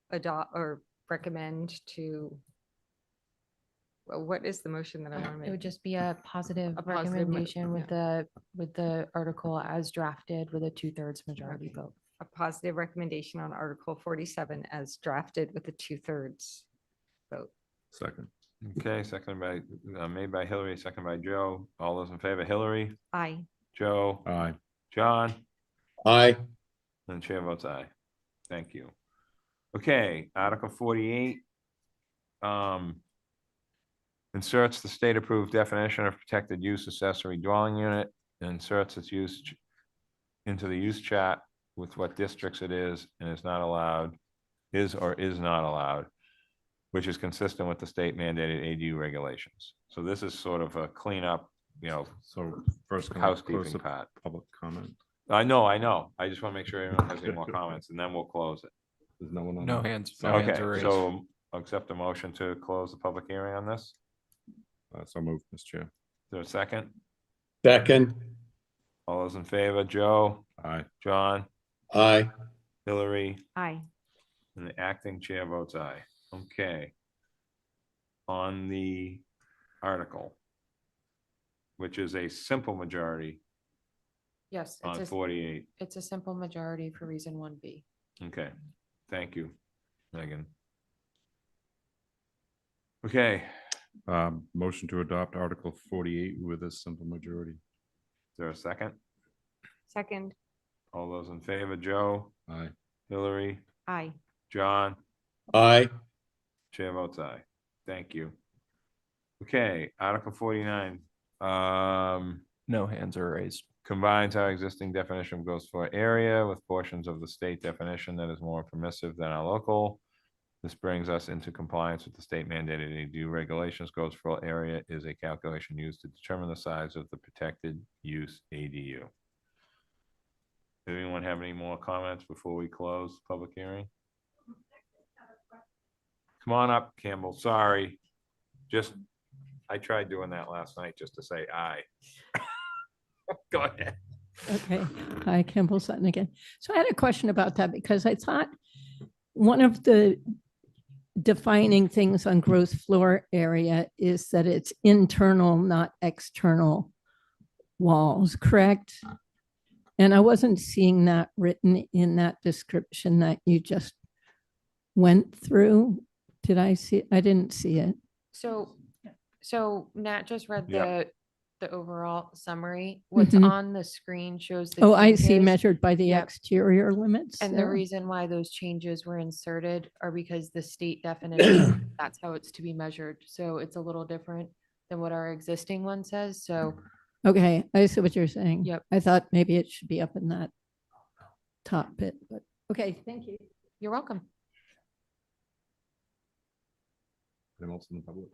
Speaker 5: adopt or recommend to, well, what is the motion that I want to
Speaker 4: It
Speaker 5: make?
Speaker 4: would just be a positive
Speaker 5: A positive mo-
Speaker 4: recommendation with the article as drafted with a 2/3 majority
Speaker 5: Okay.
Speaker 4: vote.
Speaker 5: A positive recommendation on Article 47 as drafted with a 2/3 vote.
Speaker 10: Second.
Speaker 1: Okay, seconded by, made by Hillary, seconded by Joe. All those in favor, Hillary,
Speaker 5: Aye.
Speaker 1: Joe,
Speaker 10: Aye.
Speaker 1: John,
Speaker 3: Aye.
Speaker 1: and the chair votes aye. Thank you. Okay, Article 48. Inserts the state-approved definition of protected use accessory dwelling unit, and inserts its use into the use chart with what districts it is and is not allowed, is or is not allowed, which is consistent with the state mandated ADU regulations. So this is sort of a cleanup,
Speaker 10: So first, can I close
Speaker 1: housekeeping
Speaker 10: the
Speaker 1: part.
Speaker 10: public comment?
Speaker 1: I know. I just want to make sure everyone has any more comments and then we'll close it.
Speaker 10: There's no one on.
Speaker 6: No
Speaker 10: the-
Speaker 6: hands. No hands
Speaker 1: Okay,
Speaker 6: are raised.
Speaker 1: so I'll accept a motion to close the public hearing on this.
Speaker 10: So moved, Mr. Chair.
Speaker 1: Is there a second?
Speaker 3: Second,
Speaker 1: All those in favor, Joe,
Speaker 10: Aye.
Speaker 1: John,
Speaker 3: aye.
Speaker 1: Hillary,
Speaker 5: Aye.
Speaker 1: and the acting chair votes aye. Okay. On the article, which is a simple majority
Speaker 4: Yes,
Speaker 1: on 48.
Speaker 4: it's a simple majority for reason 1B.
Speaker 1: Okay, thank you, Megan. Okay, is
Speaker 10: Motion to adopt Article 48 with a simple majority.
Speaker 1: there a second?
Speaker 5: Second,
Speaker 1: All those in favor, Joe,
Speaker 10: Aye.
Speaker 1: Hillary,
Speaker 5: aye.
Speaker 1: John,
Speaker 3: Aye.
Speaker 1: chair votes aye. Thank you. Okay, Article 49.
Speaker 6: No hands are raised.
Speaker 1: Combines our existing definition of gross floor area with portions of the state definition that is more permissive than our local. This brings us into compliance with the state mandated ADU regulations. Gross floor area is a calculation used to determine the size of the protected use ADU. Does anyone have any more comments before we close the public hearing? Come on up, Campbell. Sorry. I tried doing that last night just to say aye. Go ahead.
Speaker 11: Okay, hi, Kimball Sutton again. So I had a question about that because I thought one of the defining things on gross floor area is that it's internal, not external walls, correct? And I wasn't seeing that written in that description that you just went through. Did I see? I didn't see it.
Speaker 4: So Nat just read
Speaker 1: Yep.
Speaker 4: the overall summary. What's
Speaker 11: Mhm.
Speaker 4: on the screen shows the
Speaker 11: Oh, I see,
Speaker 4: changes.
Speaker 11: measured by the
Speaker 4: Yep.
Speaker 11: exterior limits.
Speaker 4: And the
Speaker 11: there.
Speaker 4: reason why those changes were inserted are because the state definition, that's how it's to be measured. So it's a little different than what our existing one says. So
Speaker 11: Okay, I see what you're saying.
Speaker 4: Yep.
Speaker 11: I thought maybe it should be up in that top bit, but okay, thank you.
Speaker 4: you're welcome.
Speaker 10: Anyone else in the public?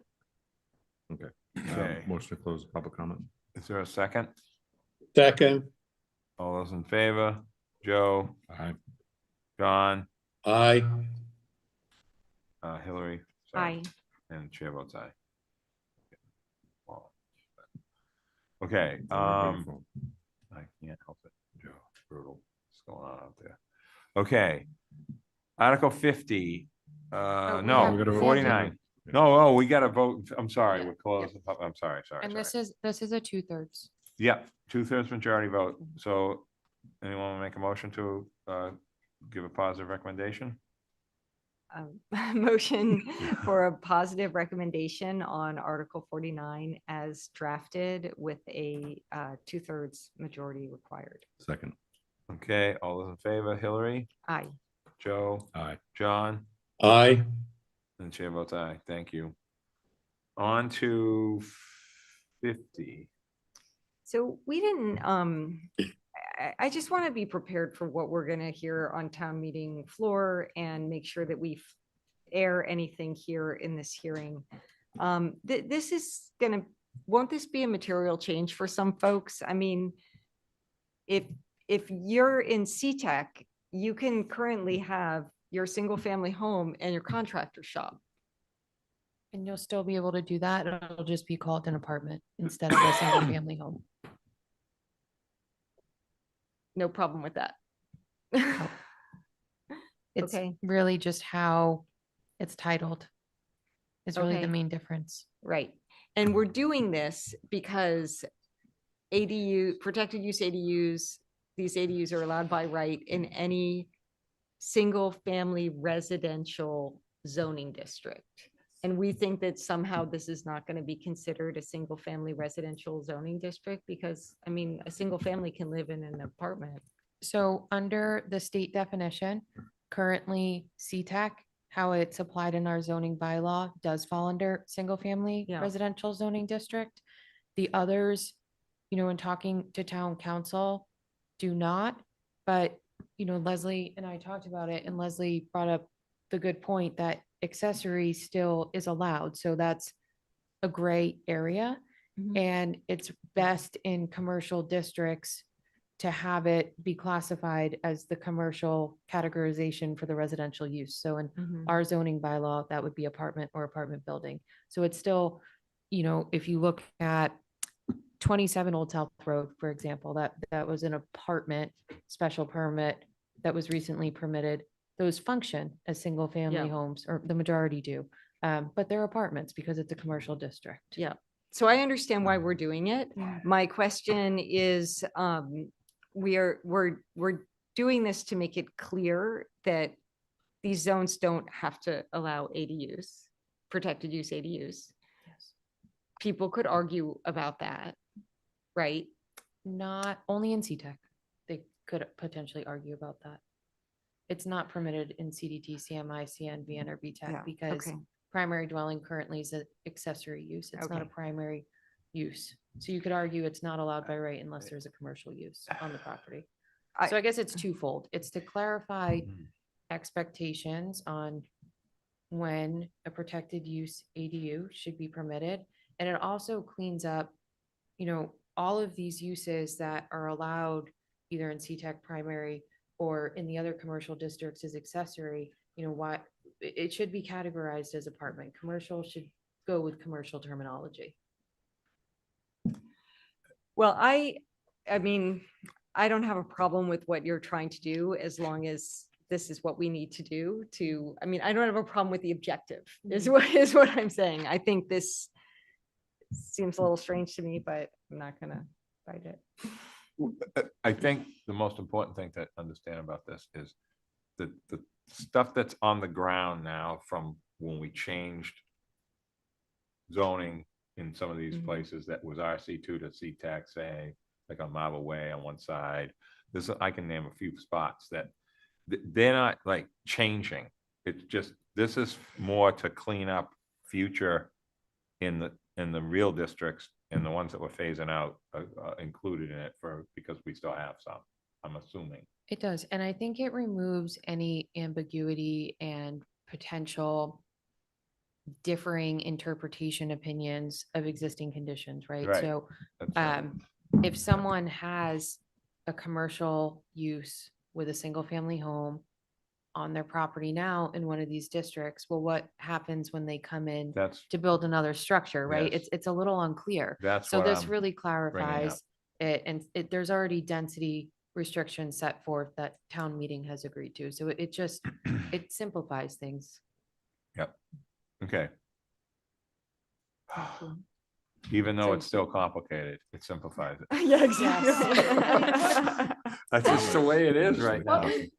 Speaker 10: Okay.
Speaker 1: Okay.
Speaker 10: Motion to close the public comment.
Speaker 1: Is there a second?
Speaker 3: Second,
Speaker 1: All those in favor? Joe,
Speaker 10: Aye.
Speaker 1: John,
Speaker 3: aye.
Speaker 1: Hillary? sorry,
Speaker 4: Aye.
Speaker 1: And the chair votes aye. Okay, I can't help it. Joe, brutal. What's going on out there? Okay. Article 50,
Speaker 4: we
Speaker 1: no,
Speaker 4: have- we have-
Speaker 1: 49. No, oh, we gotta vote. I'm sorry,
Speaker 4: Yeah,
Speaker 1: we're closed. I'm sorry.
Speaker 4: And this is a 2/3.
Speaker 1: Yep, 2/3 majority vote. So anyone want to make a motion to give a positive recommendation?
Speaker 5: Motion for a positive recommendation on Article 49 as drafted with a 2/3 majority required.
Speaker 10: Second.
Speaker 1: Okay, all those in favor, Hillary,
Speaker 5: Aye.
Speaker 1: Joe,
Speaker 10: Aye.
Speaker 1: John,
Speaker 3: Aye.
Speaker 1: and chair votes aye. Thank you. On to 50.
Speaker 5: So we didn't, I just want to be prepared for what we're going to hear on town meeting floor and make sure that we air anything here in this hearing. This is going to, won't this be a material change for some folks? I mean, if you're in CTEC, you can currently have your single family home and your contractor shop.
Speaker 4: And you'll still be able to do that. It'll just be called an apartment instead of a single family home.
Speaker 5: No problem with that.
Speaker 4: It's
Speaker 5: Okay.
Speaker 4: really just how it's titled. Is really the
Speaker 5: Okay.
Speaker 4: main difference.
Speaker 5: Right. And we're doing this because ADU, protected use ADUs, these ADUs are allowed by right in any single family residential zoning district. And we think that somehow this is not going to be considered a single family residential zoning district because, I mean, a single family can live in an apartment.
Speaker 4: So under the state definition, currently CTAC, how it's applied in our zoning bylaw does fall under single family
Speaker 5: Yeah.
Speaker 4: residential zoning district. The others, in talking to town council, do not. But, Leslie and I talked about it and Leslie brought up the good point that accessory still is allowed. So that's a gray area.
Speaker 5: Mhm.
Speaker 4: And it's best in commercial districts to have it be classified as the commercial categorization for the residential use. So in
Speaker 5: Mhm.
Speaker 4: our zoning bylaw, that would be apartment or apartment building. So it's still, if you look at 27 Old South Road, for example, that was an apartment special permit that was recently permitted. Those function as single family
Speaker 5: Yeah.
Speaker 4: homes, or the majority do. But they're apartments because it's a commercial district.
Speaker 5: Yeah. So I understand why we're doing it.
Speaker 4: Mm.
Speaker 5: My question is, we're doing this to make it clear that these zones don't have to allow ADUs, protected use ADUs.
Speaker 4: Yes.
Speaker 5: People could argue about that, right?
Speaker 4: Not only in CTEC. They could potentially argue about that. It's not permitted in CDT, CMI, CNVN, or
Speaker 5: Yeah,
Speaker 4: BTEC because
Speaker 5: okay.
Speaker 4: primary dwelling currently is an accessory use. It's not a
Speaker 5: Okay.
Speaker 4: primary use. So you could argue it's not allowed by right unless there's a commercial use on the property. So I guess it's twofold. It's to clarify expectations on when a protected use ADU should be permitted. And it also cleans up, all of these uses that are allowed either in CTEC primary or in the other commercial districts as accessory, why it should be categorized as apartment. Commercial should go with commercial terminology.
Speaker 5: Well, I mean, I don't have a problem with what you're trying to do as long as this is what we need to do to, I mean, I don't have a problem with the objective is what I'm saying. I think this seems a little strange to me, but I'm not gonna Fight it.
Speaker 1: I think the most important thing to understand about this is the stuff that's on the ground now from when we changed zoning in some of these
Speaker 4: Mhm.
Speaker 1: places that was RC2 to C-Tax, say, like on Marble Way on one side. This, I can name a few spots that they're not like changing. It's just, this is more to clean up future in the real districts and the ones that we're phasing out included in it because we still have some, I'm assuming.
Speaker 4: It does, and I think it removes any ambiguity and potential differing interpretation opinions of existing conditions, right?
Speaker 1: Right.
Speaker 4: So
Speaker 1: That's right.
Speaker 4: if someone has a commercial use with a single family home on their property now in one of these districts, well, what happens when they come in
Speaker 1: That's,
Speaker 4: to build another structure, right?
Speaker 1: Yes.
Speaker 4: It's a little unclear.
Speaker 1: that's
Speaker 4: So
Speaker 1: what
Speaker 4: this
Speaker 1: I'm
Speaker 4: really
Speaker 1: bringing up.
Speaker 4: clarifies it, and there's already density restrictions set forth that town meeting has agreed to. So it just, it simplifies things.
Speaker 1: Yep. Okay.
Speaker 5: Excellent.
Speaker 1: Even though
Speaker 5: So-
Speaker 1: it's still complicated, it simplifies it.
Speaker 5: Yeah,
Speaker 7: exactly.
Speaker 1: That's just the way it is right
Speaker 7: What
Speaker 1: now.
Speaker 7: we-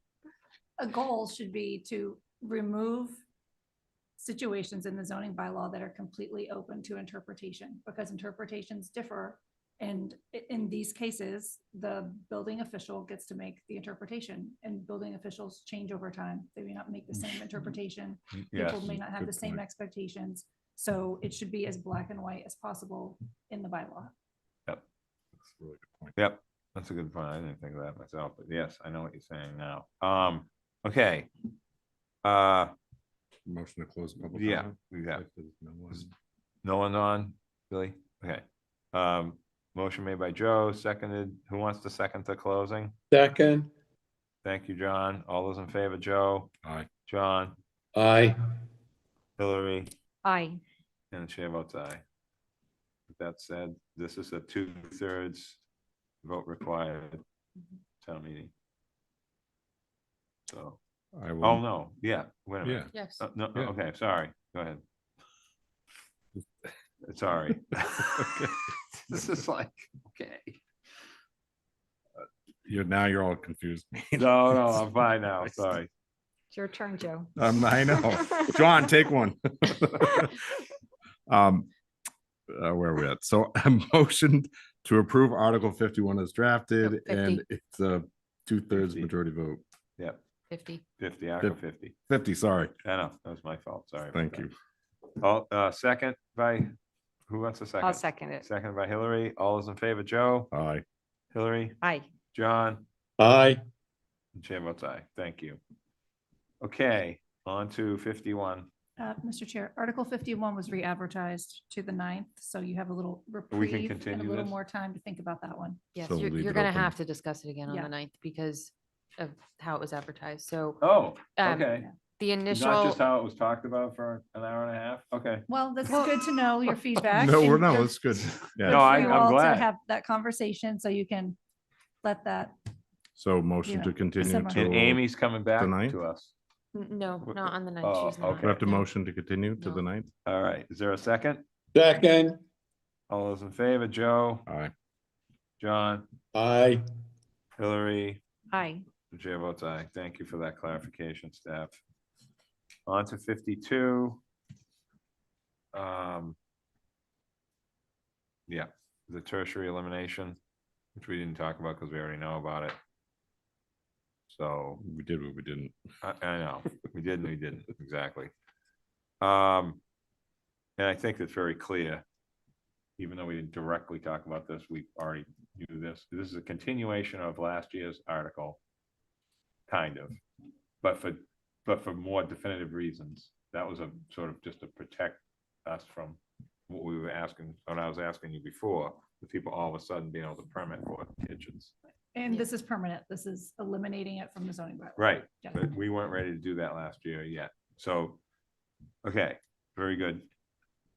Speaker 7: A goal should be to remove situations in the zoning bylaw that are completely open to interpretation, because interpretations differ. And in these cases, the building official gets to make the interpretation, and building officials change over time. They may not make the same interpretation.
Speaker 1: Yes,
Speaker 7: People may not have
Speaker 10: good
Speaker 7: the same
Speaker 10: point.
Speaker 7: expectations. So it should be as black and white as possible in the bylaw.
Speaker 10: That's a really good point.
Speaker 1: Yep, that's a good point. I didn't think of that myself, but yes, I know what you're saying now. Okay.
Speaker 10: Motion to close public
Speaker 1: Yeah,
Speaker 10: comment?
Speaker 1: we got,
Speaker 10: If there's no one.
Speaker 1: no one on, Billy? Okay. Motion made by Joe, seconded. Who wants to second to closing?
Speaker 3: Second,
Speaker 1: Thank you, John. All those in favor, Joe,
Speaker 10: Aye.
Speaker 1: John,
Speaker 3: aye.
Speaker 1: Hillary,
Speaker 5: Aye.
Speaker 1: and the chair votes aye. With that said, this is a 2/3 vote required town meeting. So,
Speaker 10: I will.
Speaker 1: oh, no, yeah, wait a minute.
Speaker 10: Yeah.
Speaker 4: Yes.
Speaker 1: No,
Speaker 10: Yeah.
Speaker 1: okay, sorry, go ahead. Sorry. This is like, okay.
Speaker 10: You're all confused.
Speaker 1: No, I'm fine now, sorry.
Speaker 5: It's your turn, Joe.
Speaker 10: I know. John, take one. Where are we at? So I motioned to approve Article 51 as drafted,
Speaker 4: No,
Speaker 10: and
Speaker 4: 50.
Speaker 10: it's a 2/3
Speaker 1: 50.
Speaker 10: majority vote.
Speaker 1: Yep,
Speaker 4: 50.
Speaker 1: 50, Article 50.
Speaker 10: 50, sorry.
Speaker 1: I know, that was my fault, sorry. about
Speaker 10: Thank
Speaker 1: that.
Speaker 10: you.
Speaker 1: All, second by, who wants a second?
Speaker 5: I'll second it.
Speaker 1: Second by Hillary. All those in favor, Joe,
Speaker 10: Aye.
Speaker 1: Hillary,
Speaker 5: Aye.
Speaker 1: John,
Speaker 3: Aye.
Speaker 1: and chair votes aye. Thank you. Okay, on to 51.
Speaker 7: Mr. Chair, Article 51 was re-advertised to the 9th, so you have a little
Speaker 1: We can
Speaker 7: reprieve and a
Speaker 1: continue
Speaker 7: little
Speaker 1: this?
Speaker 7: more time to think about that one.
Speaker 4: Yes,
Speaker 10: So
Speaker 4: you're,
Speaker 10: leave
Speaker 4: you're
Speaker 10: it
Speaker 4: gonna
Speaker 10: open.
Speaker 4: have to discuss it again on
Speaker 7: Yeah.
Speaker 4: the 9th because of how it was advertised. So
Speaker 1: Oh,
Speaker 4: Um,
Speaker 1: okay.
Speaker 4: the
Speaker 1: Not
Speaker 4: initial,
Speaker 1: just how it was talked about for an hour and a half? Okay.
Speaker 7: Well, that's good to know your feedback.
Speaker 10: No,
Speaker 7: and
Speaker 10: no,
Speaker 7: good-
Speaker 10: it's good.
Speaker 7: good
Speaker 10: Yeah.
Speaker 1: No,
Speaker 7: for
Speaker 1: I-
Speaker 7: you
Speaker 1: I'm
Speaker 7: all to
Speaker 1: glad.
Speaker 7: have that conversation so you can let that.
Speaker 10: So motion
Speaker 7: Yeah,
Speaker 10: to continue
Speaker 7: simmer.
Speaker 10: to.
Speaker 1: And Amy's coming back
Speaker 10: Tonight?
Speaker 1: to us.
Speaker 4: no, not on the 9th.
Speaker 1: Oh,
Speaker 4: She's not.
Speaker 1: okay.
Speaker 10: We have to
Speaker 4: No.
Speaker 10: motion to continue to the
Speaker 4: No.
Speaker 10: 9th?
Speaker 1: All right, is there a second?
Speaker 3: Second,
Speaker 1: All those in favor, Joe,
Speaker 10: Aye.
Speaker 1: John,
Speaker 3: aye.
Speaker 1: Hillary,
Speaker 5: Aye.
Speaker 1: the chair votes aye. Thank you for that clarification, staff. On to 52. Yeah, the tertiary elimination, which we didn't talk about because we already know about it. So
Speaker 10: We did what we didn't.
Speaker 1: I know, we didn't, exactly. And I think it's very clear, even though we didn't directly talk about this, we already knew this. This is a continuation of last year's article. Kind of, but for more definitive reasons. That was a sort of just to protect us from what we were asking, when I was asking you before, the people all of a sudden being able to permit for kitchens.
Speaker 7: And
Speaker 4: Yeah.
Speaker 7: this is permanent. This is eliminating it from the zoning bylaw.
Speaker 1: Right,
Speaker 7: Yeah.
Speaker 1: but we weren't ready to do that last year yet. So, okay, very good.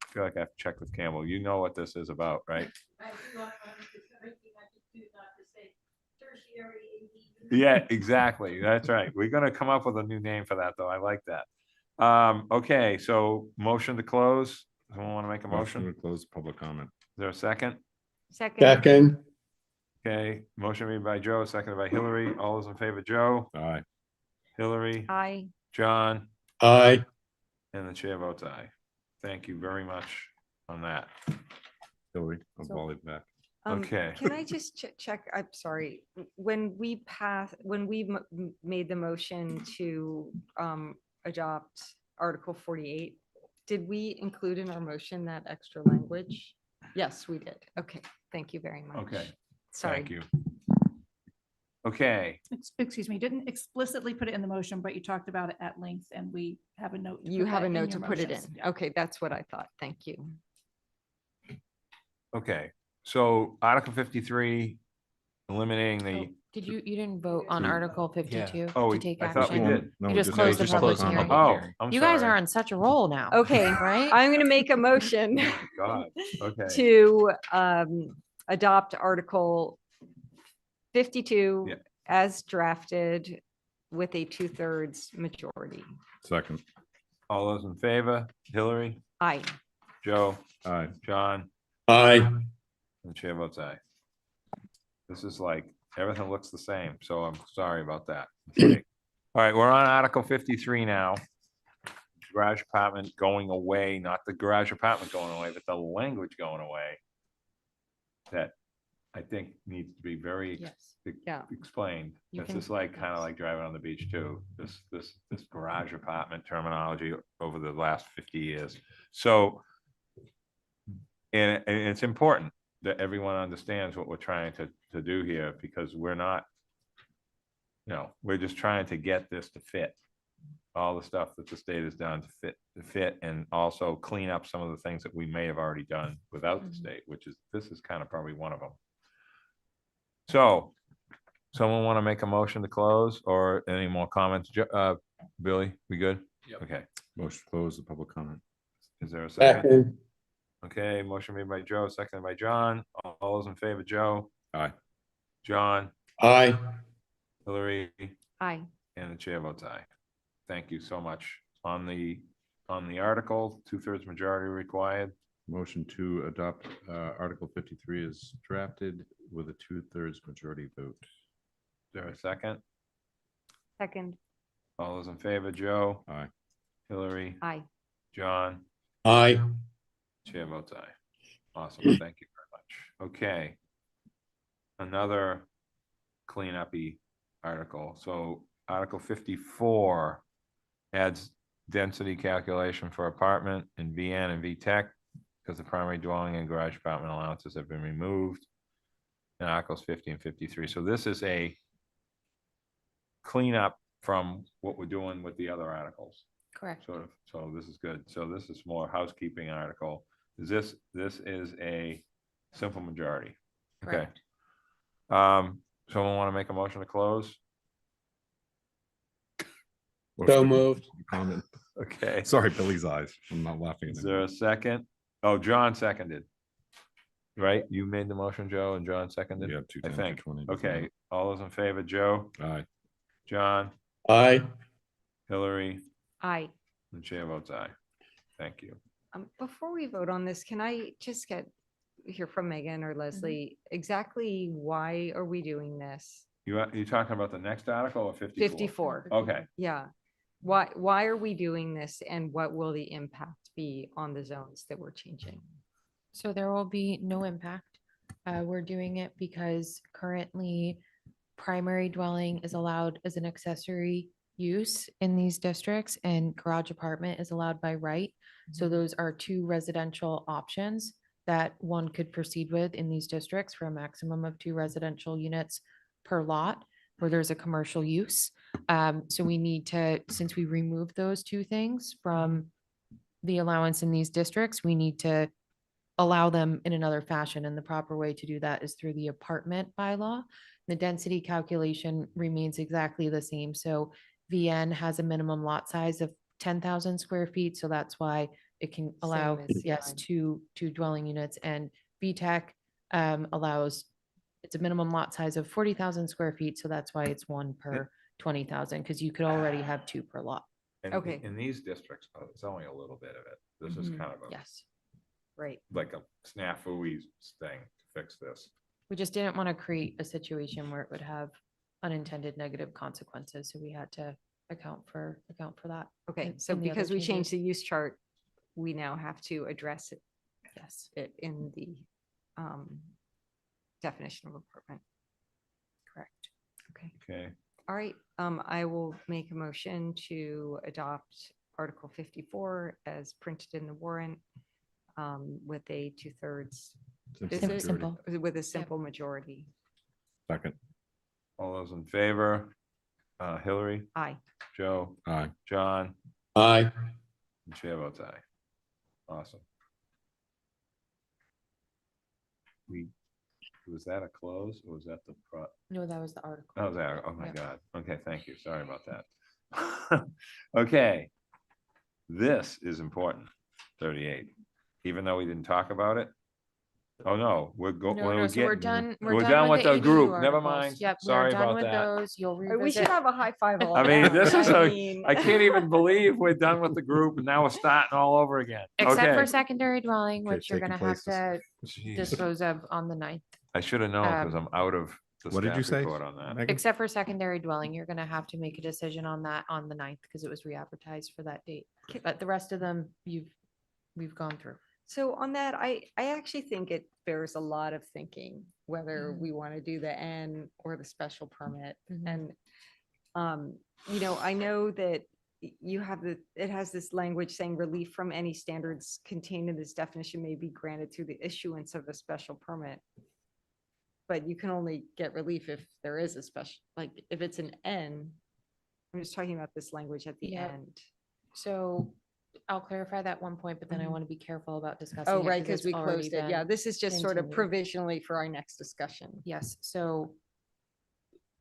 Speaker 1: I feel like I have to check with Campbell. You know what this is about, right? Yeah, exactly. That's right. We're gonna come up with a new name for that, though. I like that. Okay, so motion to close. Someone want to make a
Speaker 10: Motion
Speaker 1: motion?
Speaker 10: to close public comment.
Speaker 1: Is there a second?
Speaker 5: Second.
Speaker 3: Second,
Speaker 1: Okay, motion made by Joe, seconded by Hillary. All those in favor, Joe,
Speaker 10: Aye.
Speaker 1: Hillary,
Speaker 5: I,
Speaker 1: John,
Speaker 3: Aye.
Speaker 1: and the chair votes aye. Thank you very much on that.
Speaker 10: Hillary, I'll
Speaker 5: So-
Speaker 10: volley it back.
Speaker 1: Okay.
Speaker 5: Can I just check, I'm sorry, when we made the motion to adopt Article 48, did we include in our motion that extra language? Yes, we did. Okay, thank you very much.
Speaker 1: Okay,
Speaker 5: Sorry.
Speaker 1: thank you. Okay,
Speaker 7: Excuse me, didn't explicitly put it in the motion, but you talked about it at length and we have a note. to
Speaker 5: You
Speaker 7: put
Speaker 5: have
Speaker 7: that
Speaker 5: a note
Speaker 7: your
Speaker 5: to put it in.
Speaker 7: motions.
Speaker 5: Okay, that's what I thought. Thank you.
Speaker 1: okay. So Article 53, eliminating
Speaker 4: Oh,
Speaker 1: the.
Speaker 4: Did you didn't vote on
Speaker 10: So-
Speaker 4: Article 52
Speaker 1: Oh,
Speaker 4: to take
Speaker 1: I thought we
Speaker 4: action?
Speaker 1: did.
Speaker 10: No,
Speaker 4: You
Speaker 10: we
Speaker 4: just
Speaker 10: just-
Speaker 4: closed
Speaker 10: we
Speaker 4: the
Speaker 10: just
Speaker 4: public
Speaker 10: closed the
Speaker 4: hearing.
Speaker 10: public
Speaker 1: Oh, I'm
Speaker 4: You guys are
Speaker 1: sorry.
Speaker 4: on such a roll now.
Speaker 5: Okay,
Speaker 4: Right?
Speaker 5: I'm going to make a motion
Speaker 1: God, okay.
Speaker 5: to adopt Article 52
Speaker 1: Yeah.
Speaker 5: as drafted with a 2/3 majority.
Speaker 10: Second.
Speaker 1: All those in favor, Hillary,
Speaker 5: Aye.
Speaker 1: Joe,
Speaker 10: Aye.
Speaker 1: John,
Speaker 3: Aye.
Speaker 1: and the chair votes aye. This is like, everything looks the same, so I'm sorry about that. All right, we're on Article 53 now. Garage apartment going away, not the garage apartment going away, but the language going away. That I think needs to be very
Speaker 4: Yes.
Speaker 5: Yeah.
Speaker 1: explained.
Speaker 4: You
Speaker 1: It's
Speaker 4: can-
Speaker 1: just like, kind of like driving on the beach too, this garage apartment terminology over the last 50 years. So, and it's important that everyone understands what we're trying to do here, because we're not, we're just trying to get this to fit all the stuff that the state has done to fit, and also clean up some of the things that we may have already done without the
Speaker 4: Mhm.
Speaker 1: state, this is kind of probably one of them. So, someone want to make a motion to close, or any more comments? Billy, we good?
Speaker 6: Yep.
Speaker 1: Okay,
Speaker 10: Motion to close the public comment.
Speaker 1: is there a second?
Speaker 3: Second.
Speaker 1: Okay, motion made by Joe, seconded by John. All those in favor, Joe,
Speaker 10: Aye.
Speaker 1: John,
Speaker 3: Aye.
Speaker 1: Hillary,
Speaker 5: Aye.
Speaker 1: and the chair votes aye. Thank you so much. On the article, 2/3 majority required.
Speaker 10: Motion to adopt Article 53 is drafted with a 2/3 majority vote.
Speaker 1: Is there a second?
Speaker 5: Second.
Speaker 1: All those in favor, Joe,
Speaker 10: Aye.
Speaker 1: Hillary,
Speaker 5: Aye.
Speaker 1: John,
Speaker 3: Aye.
Speaker 1: chair votes aye. Awesome, thank you very much. Okay. Another cleanup-y article. So Article 54 adds density calculation for apartment in VN and VTech, because the primary dwelling and garage apartment allowances have been removed in Articles 50 and 53. So this is a cleanup from what we're doing with the other articles.
Speaker 4: Correct.
Speaker 1: Sort of, so this is good. So this is more housekeeping article. This is a simple majority. Okay.
Speaker 4: Correct.
Speaker 1: Someone want to make a motion to close?
Speaker 3: So moved.
Speaker 10: Comment.
Speaker 1: Okay.
Speaker 10: Sorry, Billy's eyes. I'm not laughing at
Speaker 1: Is
Speaker 10: him.
Speaker 1: there a second? Oh, John seconded. Right? You made the motion, Joe, and John seconded?
Speaker 10: Yeah,
Speaker 1: I
Speaker 10: 210,
Speaker 1: think.
Speaker 10: 220.
Speaker 1: Okay, all those in favor, Joe,
Speaker 10: Aye.
Speaker 1: John,
Speaker 3: Aye.
Speaker 1: Hillary,
Speaker 5: Aye.
Speaker 1: and chair votes aye. Thank you.
Speaker 5: Before we vote on this, can I just hear from Megan or Leslie, exactly why are we doing this?
Speaker 1: You talking about the next article or 54?
Speaker 5: 54.
Speaker 1: Okay,
Speaker 5: Yeah. Why are we doing this, and what will the impact be on the zones that we're changing?
Speaker 4: So there will be no impact. We're doing it because currently primary dwelling is allowed as an accessory use in these districts, and garage apartment is allowed by right. So those are two residential options that one could proceed with in these districts for a maximum of 2 residential units per lot where there's a commercial use. So we need to, since we remove those two things from the allowance in these districts, we need to allow them in another fashion. And the proper way to do that is through the apartment bylaw. The density calculation remains exactly the same. So VN has a minimum lot size of 10,000 square feet. So that's why it can allow,
Speaker 5: as
Speaker 4: yes,
Speaker 5: VN.
Speaker 4: two dwelling units, and VTech allows, it's a minimum lot size of 40,000 square feet. So that's why it's 1 per 20,000, because you could already have 2 per lot.
Speaker 1: and
Speaker 5: Okay.
Speaker 1: in these districts, it's only a little bit of it. This is
Speaker 5: Mhm.
Speaker 1: kind of a,
Speaker 4: Yes.
Speaker 5: Right.
Speaker 1: like a snafu thing to fix this.
Speaker 4: We just didn't want to create a situation where it would have unintended negative consequences, so we had to account for that.
Speaker 5: Okay,
Speaker 4: in-
Speaker 5: so
Speaker 4: in the other
Speaker 5: because we
Speaker 4: changes.
Speaker 5: changed the use chart, we now have to address it,
Speaker 4: Yes,
Speaker 5: in the definition of apartment.
Speaker 4: correct.
Speaker 5: Okay,
Speaker 1: Okay,
Speaker 5: all right. I will make a motion to adopt Article 54 as printed in the warrant with a 2/3. Is it?
Speaker 4: Simple.
Speaker 5: With a simple majority.
Speaker 10: Second.
Speaker 1: all those in favor? Hillary,
Speaker 5: Aye.
Speaker 1: Joe,
Speaker 10: Aye.
Speaker 1: John,
Speaker 3: Aye.
Speaker 1: and chair votes aye. Awesome. Was that a close or was that the
Speaker 4: No, that was the article.
Speaker 1: Oh, there. Oh my
Speaker 4: Yeah.
Speaker 1: God. Okay, thank you. Sorry about that. Okay. This is important. 38. Even though we didn't talk about it. Oh, no, we're
Speaker 4: No,
Speaker 1: going,
Speaker 4: no, so we're done.
Speaker 1: we're done with the
Speaker 4: ADU
Speaker 1: group. Never
Speaker 4: articles.
Speaker 1: mind.
Speaker 4: Yep, we're
Speaker 1: Sorry
Speaker 4: done
Speaker 1: about
Speaker 4: with
Speaker 1: that.
Speaker 4: those. You'll
Speaker 5: We should
Speaker 4: revisit.
Speaker 5: have a high five. all
Speaker 1: I mean,
Speaker 5: around.
Speaker 1: this is
Speaker 5: mean-
Speaker 1: I can't even believe we're done with the group and now we're starting all over again.
Speaker 4: Except for
Speaker 1: Okay.
Speaker 4: secondary dwelling,
Speaker 10: Okay,
Speaker 4: which you're
Speaker 10: taking
Speaker 4: gonna have
Speaker 10: places.
Speaker 4: to
Speaker 1: Jeez.
Speaker 4: dispose of on the 9th.
Speaker 1: I should have known because I'm out of the
Speaker 10: What did you
Speaker 1: staff
Speaker 10: say?
Speaker 1: report on that.
Speaker 10: Megan?
Speaker 4: Except for secondary dwelling, you're gonna have to make a decision on that on the 9th because it was re-advertised for that date. But the rest of them, we've gone through.
Speaker 5: So on that, I actually think it bears a lot of thinking, whether
Speaker 4: Mhm.
Speaker 5: we want to do the N or the special permit.
Speaker 4: Mhm.
Speaker 5: And, I know that you have it has this language saying relief from any standards contained in this definition may be granted through the issuance of a special permit. But you can only get relief if there is a special, like if it's an N. I'm just talking about this language at the
Speaker 4: Yep.
Speaker 5: end.
Speaker 4: So I'll clarify that one point, but then I
Speaker 5: Mhm.
Speaker 4: want to be careful about discussing.
Speaker 5: Oh,
Speaker 4: it
Speaker 5: right, because
Speaker 4: it's
Speaker 5: we
Speaker 4: already
Speaker 5: closed it. Yeah,
Speaker 4: been-
Speaker 5: this is just sort of
Speaker 4: continued.
Speaker 5: provisionally for our next discussion.
Speaker 4: Yes, so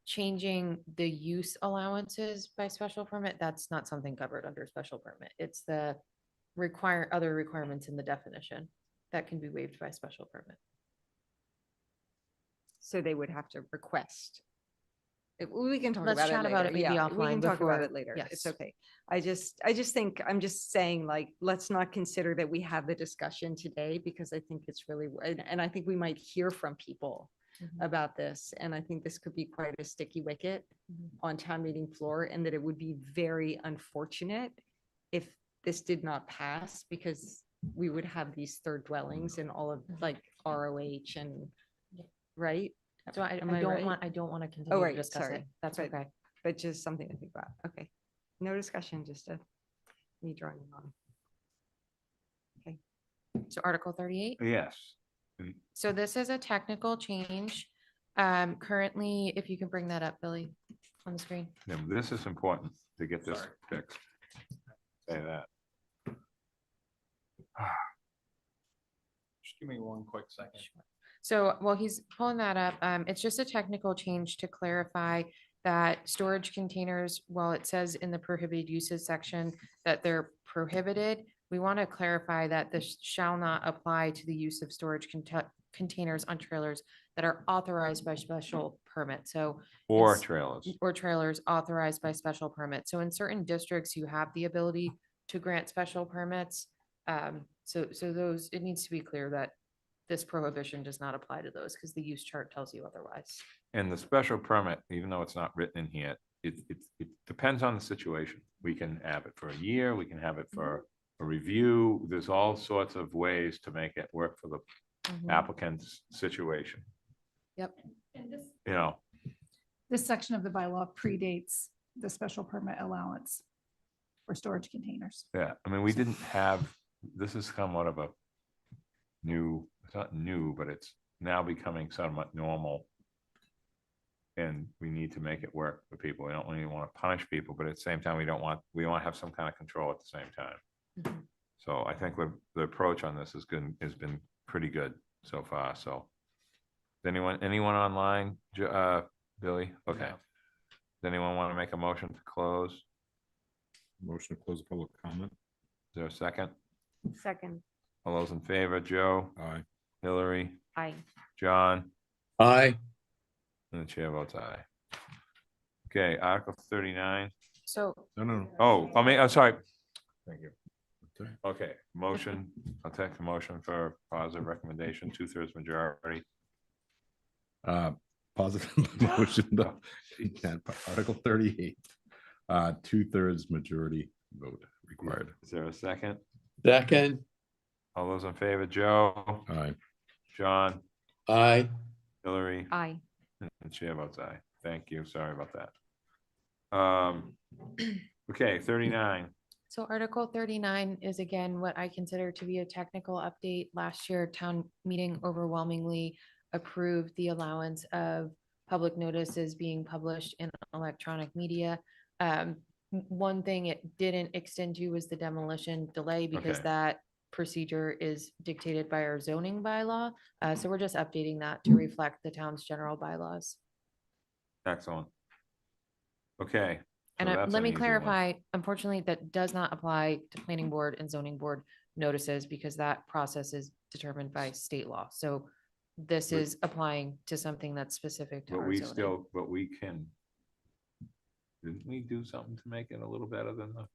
Speaker 4: changing the use allowances by special permit, that's not something covered under special permit. It's the other requirements in the definition that can be waived by special permit.
Speaker 5: So they would have to request. We can talk
Speaker 4: Let's
Speaker 5: about it
Speaker 4: chat about
Speaker 5: later.
Speaker 4: it maybe
Speaker 5: Yeah, we
Speaker 4: offline
Speaker 5: can talk about
Speaker 4: before-
Speaker 5: it later. It's
Speaker 4: yes.
Speaker 5: okay. I just think, I'm just saying, like, let's not consider that we have the discussion today because I think it's really, and I think we might hear from people
Speaker 4: Mhm.
Speaker 5: about this. And I think this could be quite a sticky wicket
Speaker 4: Mhm.
Speaker 5: on town meeting floor, and that it would be very unfortunate if this did not pass, because we would have these third dwellings and all of like ROH and, right?
Speaker 4: So I
Speaker 5: Am I
Speaker 4: don't
Speaker 5: right?
Speaker 4: want to continue to
Speaker 5: right,
Speaker 4: discuss
Speaker 5: sorry,
Speaker 4: it. That's
Speaker 5: but-
Speaker 4: okay.
Speaker 5: But just something to think about. Okay. No discussion, just me drawing on.
Speaker 4: So Article 38.
Speaker 1: Yes.
Speaker 4: So this is a technical change. Currently, if you can bring that up, Billy, on the screen.
Speaker 1: Yeah, this is important to get this fixed. Say that.
Speaker 6: Just give me one quick second.
Speaker 4: So while he's pulling that up, it's just a technical change to clarify that storage containers, while it says in the prohibited uses section that they're prohibited, we want to clarify that this shall not apply to the use of storage containers on trailers that are authorized by special permit. So
Speaker 1: Or
Speaker 4: It's-
Speaker 1: trailers.
Speaker 4: or trailers authorized by special permit. So in certain districts, you have the ability to grant special permits. So those, it needs to be clear that this prohibition does not apply to those because the use chart tells you otherwise.
Speaker 1: And the special permit, even though it's not written in here, it depends on the situation. We can have it for a year, we can have it for a review. There's all sorts of ways to make it work for the applicant's situation,
Speaker 7: And this,
Speaker 1: you know.
Speaker 7: this section of the bylaw predates the special permit allowance for storage containers.
Speaker 1: Yeah, I mean, we didn't have, this is somewhat of a new, it's not new, but it's now becoming somewhat normal. And we need to make it work for people. We don't really want to punish people, but at the same time, we want to have some kind of control at the same time.
Speaker 4: Mhm.
Speaker 1: So I think the approach on this has been pretty good so far, so. Anyone online, Billy? Okay.
Speaker 6: No.
Speaker 1: Does anyone want to make a motion to close? Is
Speaker 10: Motion to close the public comment.
Speaker 1: there a second?
Speaker 5: Second.
Speaker 1: All those in favor, Joe,
Speaker 10: Aye.
Speaker 1: Hillary,
Speaker 5: Aye.
Speaker 1: John,
Speaker 3: Aye.
Speaker 1: and the chair votes aye. Okay, Article 39.
Speaker 4: So
Speaker 10: No.
Speaker 1: Oh, I'm sorry. Thank you.
Speaker 10: Okay.
Speaker 1: Okay, motion, I'll take the motion for positive recommendation, 2/3 majority.
Speaker 10: Positive motion, though. Article 38. 2/3 majority vote required.
Speaker 1: Is there a second?
Speaker 3: Second,
Speaker 1: All those in favor, Joe,
Speaker 10: All right.
Speaker 1: John,
Speaker 3: aye.
Speaker 1: Hillary,
Speaker 5: Aye.
Speaker 1: and the chair votes aye. Thank you. Sorry about that. Okay, 39.
Speaker 4: So Article 39 is again what I consider to be a technical update. Last year, town meeting overwhelmingly approved the allowance of public notices being published in electronic media. One thing it didn't extend to was the demolition delay because
Speaker 1: Okay.
Speaker 4: that procedure is dictated by our zoning bylaw. So we're just updating that to reflect the town's general bylaws.
Speaker 1: Excellent. Okay.
Speaker 4: And
Speaker 1: so that's
Speaker 4: let
Speaker 1: an
Speaker 4: me
Speaker 1: easy one.
Speaker 4: clarify, unfortunately, that does not apply to planning board and zoning board notices because that process is determined by state law. So this
Speaker 1: But-
Speaker 4: is applying to something that's specific to
Speaker 1: But
Speaker 4: our
Speaker 1: we
Speaker 4: zoning.
Speaker 1: still, but we can. Didn't we do something to make it a little better than the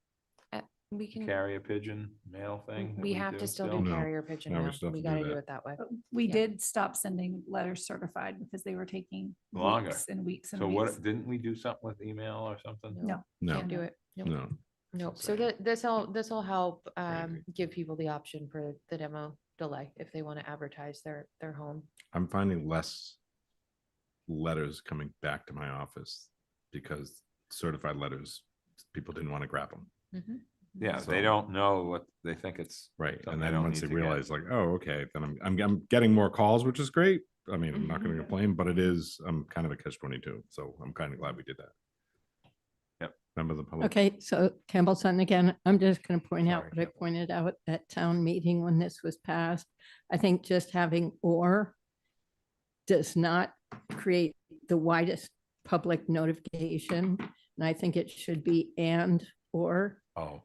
Speaker 4: We can,
Speaker 1: carrier pigeon mail thing? that
Speaker 4: we have to still do
Speaker 10: No.
Speaker 4: carrier pigeon
Speaker 10: No, we
Speaker 4: now.
Speaker 10: still have
Speaker 4: We
Speaker 10: to do
Speaker 4: gotta do
Speaker 10: that.
Speaker 4: it that way.
Speaker 7: But we
Speaker 4: Yeah.
Speaker 7: did stop sending letters certified because they were taking
Speaker 1: Longer.
Speaker 7: weeks and weeks and
Speaker 1: So
Speaker 7: weeks.
Speaker 1: what, didn't we do something with email or something?
Speaker 7: No.
Speaker 10: No,
Speaker 4: Can't do it. Nope.
Speaker 10: no.
Speaker 4: Nope. So that, this'll help,
Speaker 1: Crazy.
Speaker 4: give people the option for the demo delay if they want to advertise their home.
Speaker 10: I'm finding less letters coming back to my office because certified letters, people didn't want to grab them.
Speaker 4: Mhm.
Speaker 1: Yeah, they
Speaker 10: So-
Speaker 1: don't know what they think it's.
Speaker 10: Right.
Speaker 1: Something
Speaker 10: And
Speaker 1: they
Speaker 10: then
Speaker 1: don't
Speaker 10: once
Speaker 1: need
Speaker 10: they
Speaker 1: to get.
Speaker 10: realize like, oh, okay, then I'm getting more calls, which is great. I mean, I'm not going
Speaker 1: Mm-hmm.
Speaker 10: to complain, but I'm kind of a catch-22. So I'm kind of glad we did that.
Speaker 1: Yep.
Speaker 10: Member of the public.
Speaker 11: Okay, so Campbell Sutton again, I'm just going to point out
Speaker 1: Sorry,
Speaker 11: what I
Speaker 1: Campbell.
Speaker 11: pointed out at town meeting when this was passed. I think just having or does not create the widest public notification. And I think it should be and or,
Speaker 1: Oh,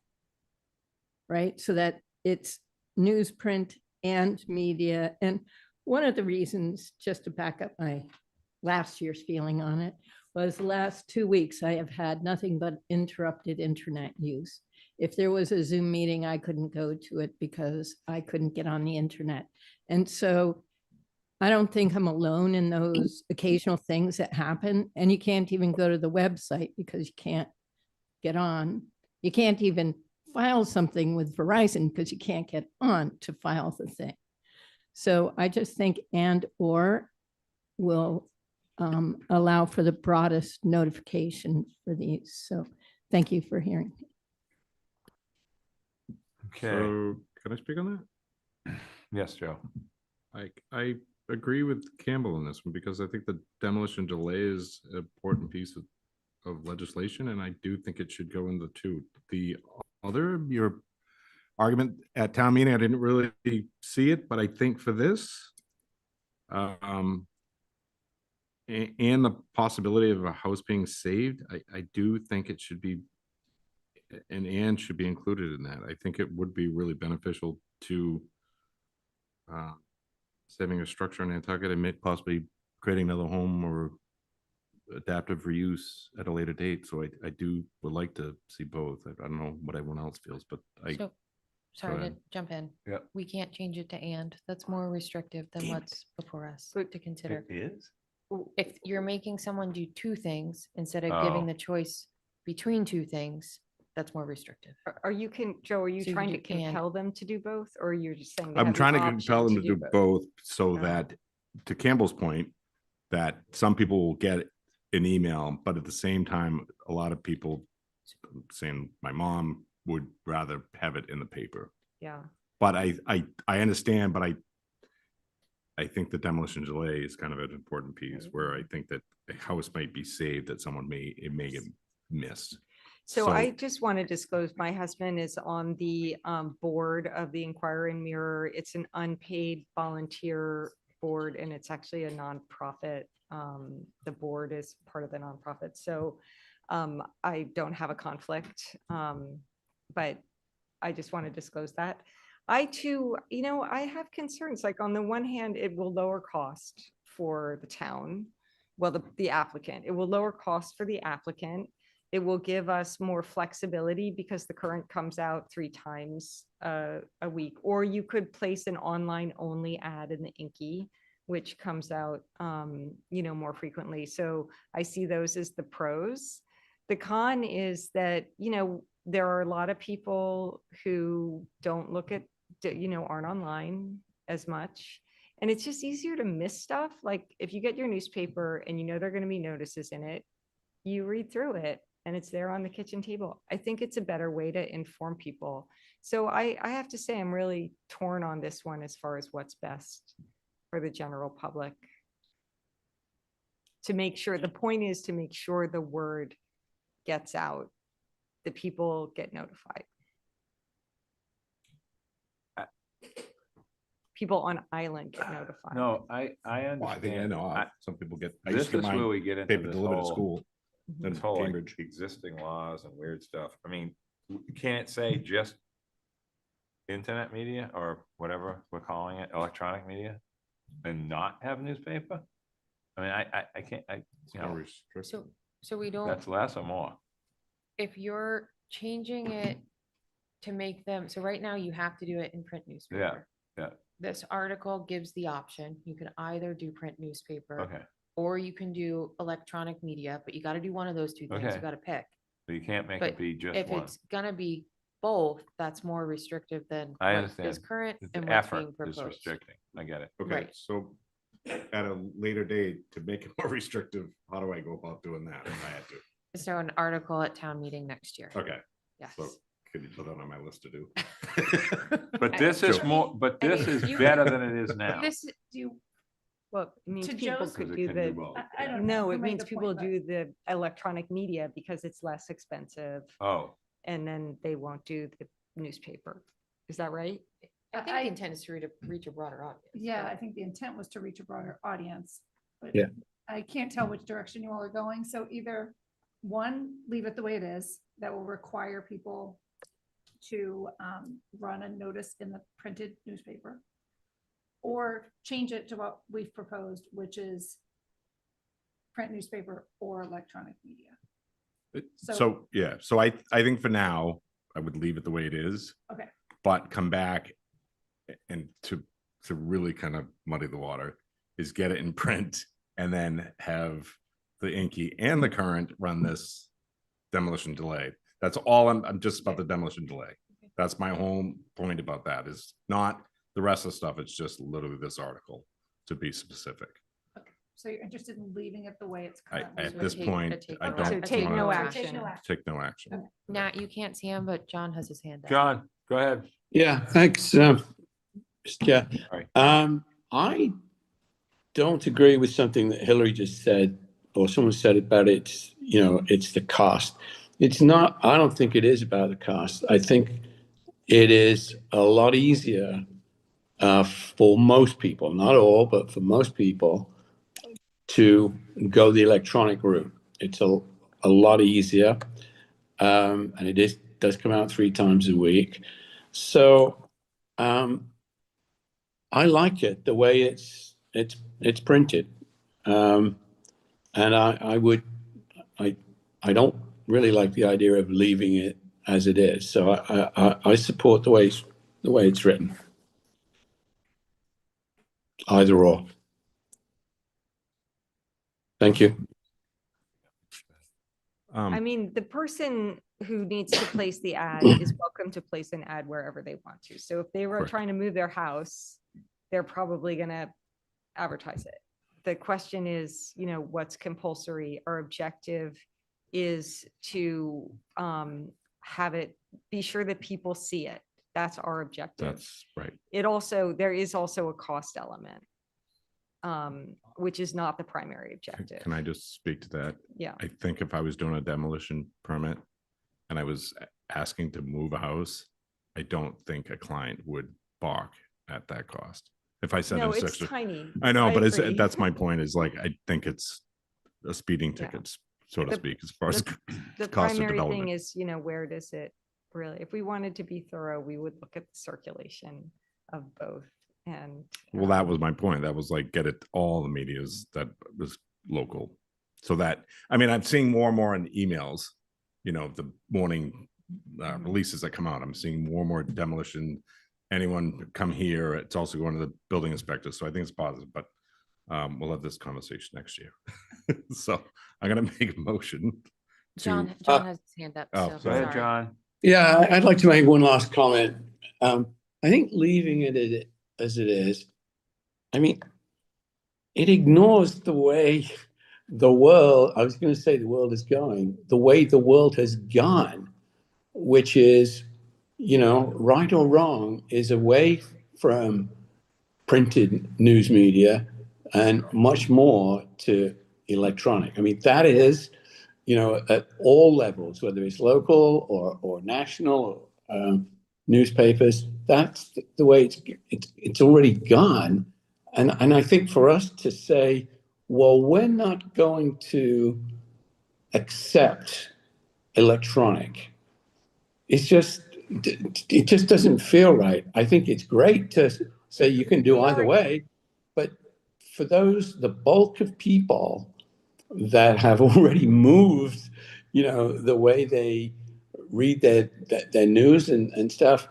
Speaker 11: right? So that it's newsprint and media. And one of the reasons, just to back up my last year's feeling on it, was the last 2 weeks I have had nothing but interrupted internet use. If there was a Zoom meeting, I couldn't go to it because I couldn't get on the internet. And so I don't think I'm alone in those occasional things that happen. And you can't even go to the website because you can't get on. You can't even file something with Verizon because you can't get on to file the thing. So I just think and or will allow for the broadest notification for these. So thank you for hearing.
Speaker 1: okay.
Speaker 10: So can I speak on that?
Speaker 1: Yes, Joe.
Speaker 10: I agree with Campbell on this one because I think the demolition delay is an important piece of legislation, and I do think it should go in the two. The other, your argument at town meeting, I didn't really see it, but I think for this, and the possibility of a house being saved, I do think it should be, and should be included in that. I think it would be really beneficial to saving a structure in Nantucket and possibly creating another home or adaptive reuse at a later date. So I would like to see both. I don't know what everyone else feels, but
Speaker 4: So, sorry to
Speaker 10: ahead.
Speaker 4: jump in.
Speaker 1: Yeah.
Speaker 4: We can't change it to and. That's more restrictive than
Speaker 1: Damn it.
Speaker 4: what's before us
Speaker 5: But-
Speaker 4: to consider.
Speaker 1: It is?
Speaker 4: If you're making someone do two things instead of giving
Speaker 1: Oh.
Speaker 4: the choice between two things, that's more restrictive.
Speaker 5: Are you Joe, are you
Speaker 4: So you
Speaker 5: trying to
Speaker 4: do and.
Speaker 5: compel them to do both, or you're just saying? they
Speaker 10: I'm
Speaker 5: have the
Speaker 10: trying to
Speaker 5: option
Speaker 10: compel them to do both so
Speaker 5: Oh.
Speaker 10: that, to Campbell's point, that some people will get an email, but at the same time, a lot of people saying my mom would rather have it in the paper.
Speaker 5: Yeah.
Speaker 10: But I understand, but I think the demolition delay is kind of an important piece where I think that a house might be saved that someone may get missed.
Speaker 5: So
Speaker 10: So-
Speaker 5: I just want to disclose, my husband is on the board of the Inquiring Mirror. It's an unpaid volunteer board, and it's actually a nonprofit. The board is part of the nonprofit. So I don't have a conflict, but I just want to disclose that. I too, I have concerns, like on the one hand, it will lower cost for the town. Well, the applicant, it will lower cost for the applicant. It will give us more flexibility because the current comes out 3 times a week. Or you could place an online only ad in the Inky which comes out, more frequently. So I see those as the pros. The con is that, there are a lot of people who don't look at, aren't online as much. And it's just easier to miss stuff. Like if you get your newspaper and there are going to be notices in it, you read through it and it's there on the kitchen table. I think it's a better way to inform people. So I have to say, I'm really torn on this one as far as what's best for the general public. To make sure, the point is to make sure the word gets out, the people get notified. People on island get notified.
Speaker 1: No, I
Speaker 10: Well, I think I
Speaker 1: understand.
Speaker 10: know. Some people get, I used
Speaker 1: This
Speaker 10: to get
Speaker 1: is where
Speaker 10: mine
Speaker 1: we get into
Speaker 10: paper
Speaker 1: this
Speaker 10: delivered to
Speaker 1: whole,
Speaker 10: school in
Speaker 1: this whole like,
Speaker 10: Cambridge.
Speaker 1: existing laws and weird stuff. I mean, can it say just internet media or whatever we're calling it, electronic media, and not have newspaper? I mean, I can't,
Speaker 4: So we don't,
Speaker 1: that's less or more.
Speaker 4: if you're changing it to make them, so right now you have to do it in print newspaper.
Speaker 1: Yeah.
Speaker 4: This article gives the option. You can either do print newspaper.
Speaker 1: Okay,
Speaker 4: Or you can do electronic media, but you got to do one of those two things.
Speaker 1: Okay.
Speaker 4: You got to pick.
Speaker 1: so you can't make
Speaker 4: But
Speaker 1: it be just
Speaker 4: If
Speaker 1: one.
Speaker 4: it's gonna be both, that's more restrictive than
Speaker 1: I
Speaker 4: what
Speaker 1: understand.
Speaker 4: is current
Speaker 1: The
Speaker 4: and what's
Speaker 1: effort
Speaker 4: being
Speaker 1: is
Speaker 4: proposed.
Speaker 1: restricting. I get it.
Speaker 10: Okay,
Speaker 4: Right.
Speaker 10: so at a later date, to make it more restrictive, how do I go about doing that if I had to?
Speaker 4: So an article at town meeting next year.
Speaker 10: Okay,
Speaker 4: Yes.
Speaker 10: so could you put that on my list to do?
Speaker 1: But this is
Speaker 10: Sure.
Speaker 1: more, but
Speaker 4: I
Speaker 1: this
Speaker 4: mean,
Speaker 1: is
Speaker 4: you
Speaker 1: better
Speaker 4: can-
Speaker 1: than it is now.
Speaker 7: This, do you,
Speaker 5: Well, it means
Speaker 7: To
Speaker 5: people
Speaker 7: Joe's-
Speaker 5: could
Speaker 1: Because it
Speaker 5: do
Speaker 1: can do
Speaker 5: the,
Speaker 1: both.
Speaker 7: I don't know.
Speaker 5: no,
Speaker 7: who
Speaker 5: it
Speaker 7: made
Speaker 5: means
Speaker 7: the
Speaker 5: people
Speaker 7: point, but-
Speaker 5: do the electronic media because it's less expensive
Speaker 1: Oh,
Speaker 5: and then they won't do the newspaper. Is that right?
Speaker 4: I think
Speaker 7: I-
Speaker 4: the intent is to reach a broader audience.
Speaker 7: Yeah, I think the intent was to reach a broader audience. But
Speaker 3: Yeah.
Speaker 7: I can't tell which direction you all are going. So either one, leave it the way it is. That will require people to run a notice in the printed newspaper. Or change it to what we've proposed, which is print newspaper or electronic media.
Speaker 10: So, yeah, so I think for now, I would leave it the way it is.
Speaker 7: Okay.
Speaker 10: But come back and to really kind of muddy the water is get it in print and then have the Inky and the Current run this demolition delay. That's all I'm just about the demolition delay. That's my whole point about that is not the rest of the stuff. It's just literally this article to be specific.
Speaker 7: So you're interested in leaving it the way it's
Speaker 10: I,
Speaker 7: currently?
Speaker 10: at
Speaker 4: So
Speaker 10: this
Speaker 4: take-
Speaker 10: point,
Speaker 4: take
Speaker 10: I
Speaker 4: no
Speaker 10: don't
Speaker 5: So take no
Speaker 10: wanna
Speaker 5: action.
Speaker 7: Take no action.
Speaker 10: take no action.
Speaker 4: Nat, you can't see him, but John has his hand up.
Speaker 1: John, go ahead.
Speaker 3: Yeah, thanks, Mr. Chair.
Speaker 1: Sorry.
Speaker 3: I don't agree with something that Hillary just said, or someone said about it's the cost. It's not, I don't think it is about the cost. I think it is a lot easier for most people, not all, but for most people, to go the electronic route. It's a lot easier. And it does come out 3 times a week. So I like it the way it's printed. And I don't really like the idea of leaving it as it is. So I support the way it's written. Either or. Thank you.
Speaker 5: I mean, the person who needs to place the ad is welcome to place an ad wherever they want to. So if they were
Speaker 10: Correct.
Speaker 5: trying to move their house, they're probably gonna advertise it. The question is, what's compulsory? Our objective is to have it, be sure that people see it. That's our objective.
Speaker 10: That's right.
Speaker 5: There is also a cost element, which is not the primary objective.
Speaker 10: Can I just speak to that?
Speaker 5: Yeah.
Speaker 10: I think if I was doing a demolition permit and I was asking to move a house, I don't think a client would balk at that cost. If I said
Speaker 5: No,
Speaker 10: it's
Speaker 5: it's
Speaker 10: extra,
Speaker 5: tiny.
Speaker 10: I know, but
Speaker 5: agree.
Speaker 10: that's my point is like, I think it's a speeding
Speaker 5: Yeah.
Speaker 10: ticket, so to
Speaker 5: The-
Speaker 10: speak, as far as
Speaker 5: The
Speaker 10: cost of
Speaker 5: primary thing
Speaker 10: development.
Speaker 5: is, where does it really, if we wanted to be thorough, we would look at the circulation of both and.
Speaker 10: Well, that was my point. That was like, get it, all the medias that was local. So that, I mean, I'm seeing more and more in emails, the morning releases that come out. I'm seeing more and more demolition. Anyone come here, it's also going to the building inspector. So I think it's positive, but we'll have this conversation next year. So I'm gonna make a motion to,
Speaker 4: John has his hand up,
Speaker 10: oh,
Speaker 4: so
Speaker 1: Go ahead,
Speaker 4: sorry.
Speaker 1: John.
Speaker 3: Yeah, I'd like to make one last comment. I think leaving it as it is, I mean, it ignores the way the world, I was going to say the world is going, the way the world has gone, which is, right or wrong, is away from printed news media and much more to electronic. I mean, that is, at all levels, whether it's local or national newspapers, that's the way it's already gone. And I think for us to say, well, we're not going to accept electronic, it just doesn't feel right. I think it's great to say you can do either way, but for the bulk of people that have already moved, the way they read their news and stuff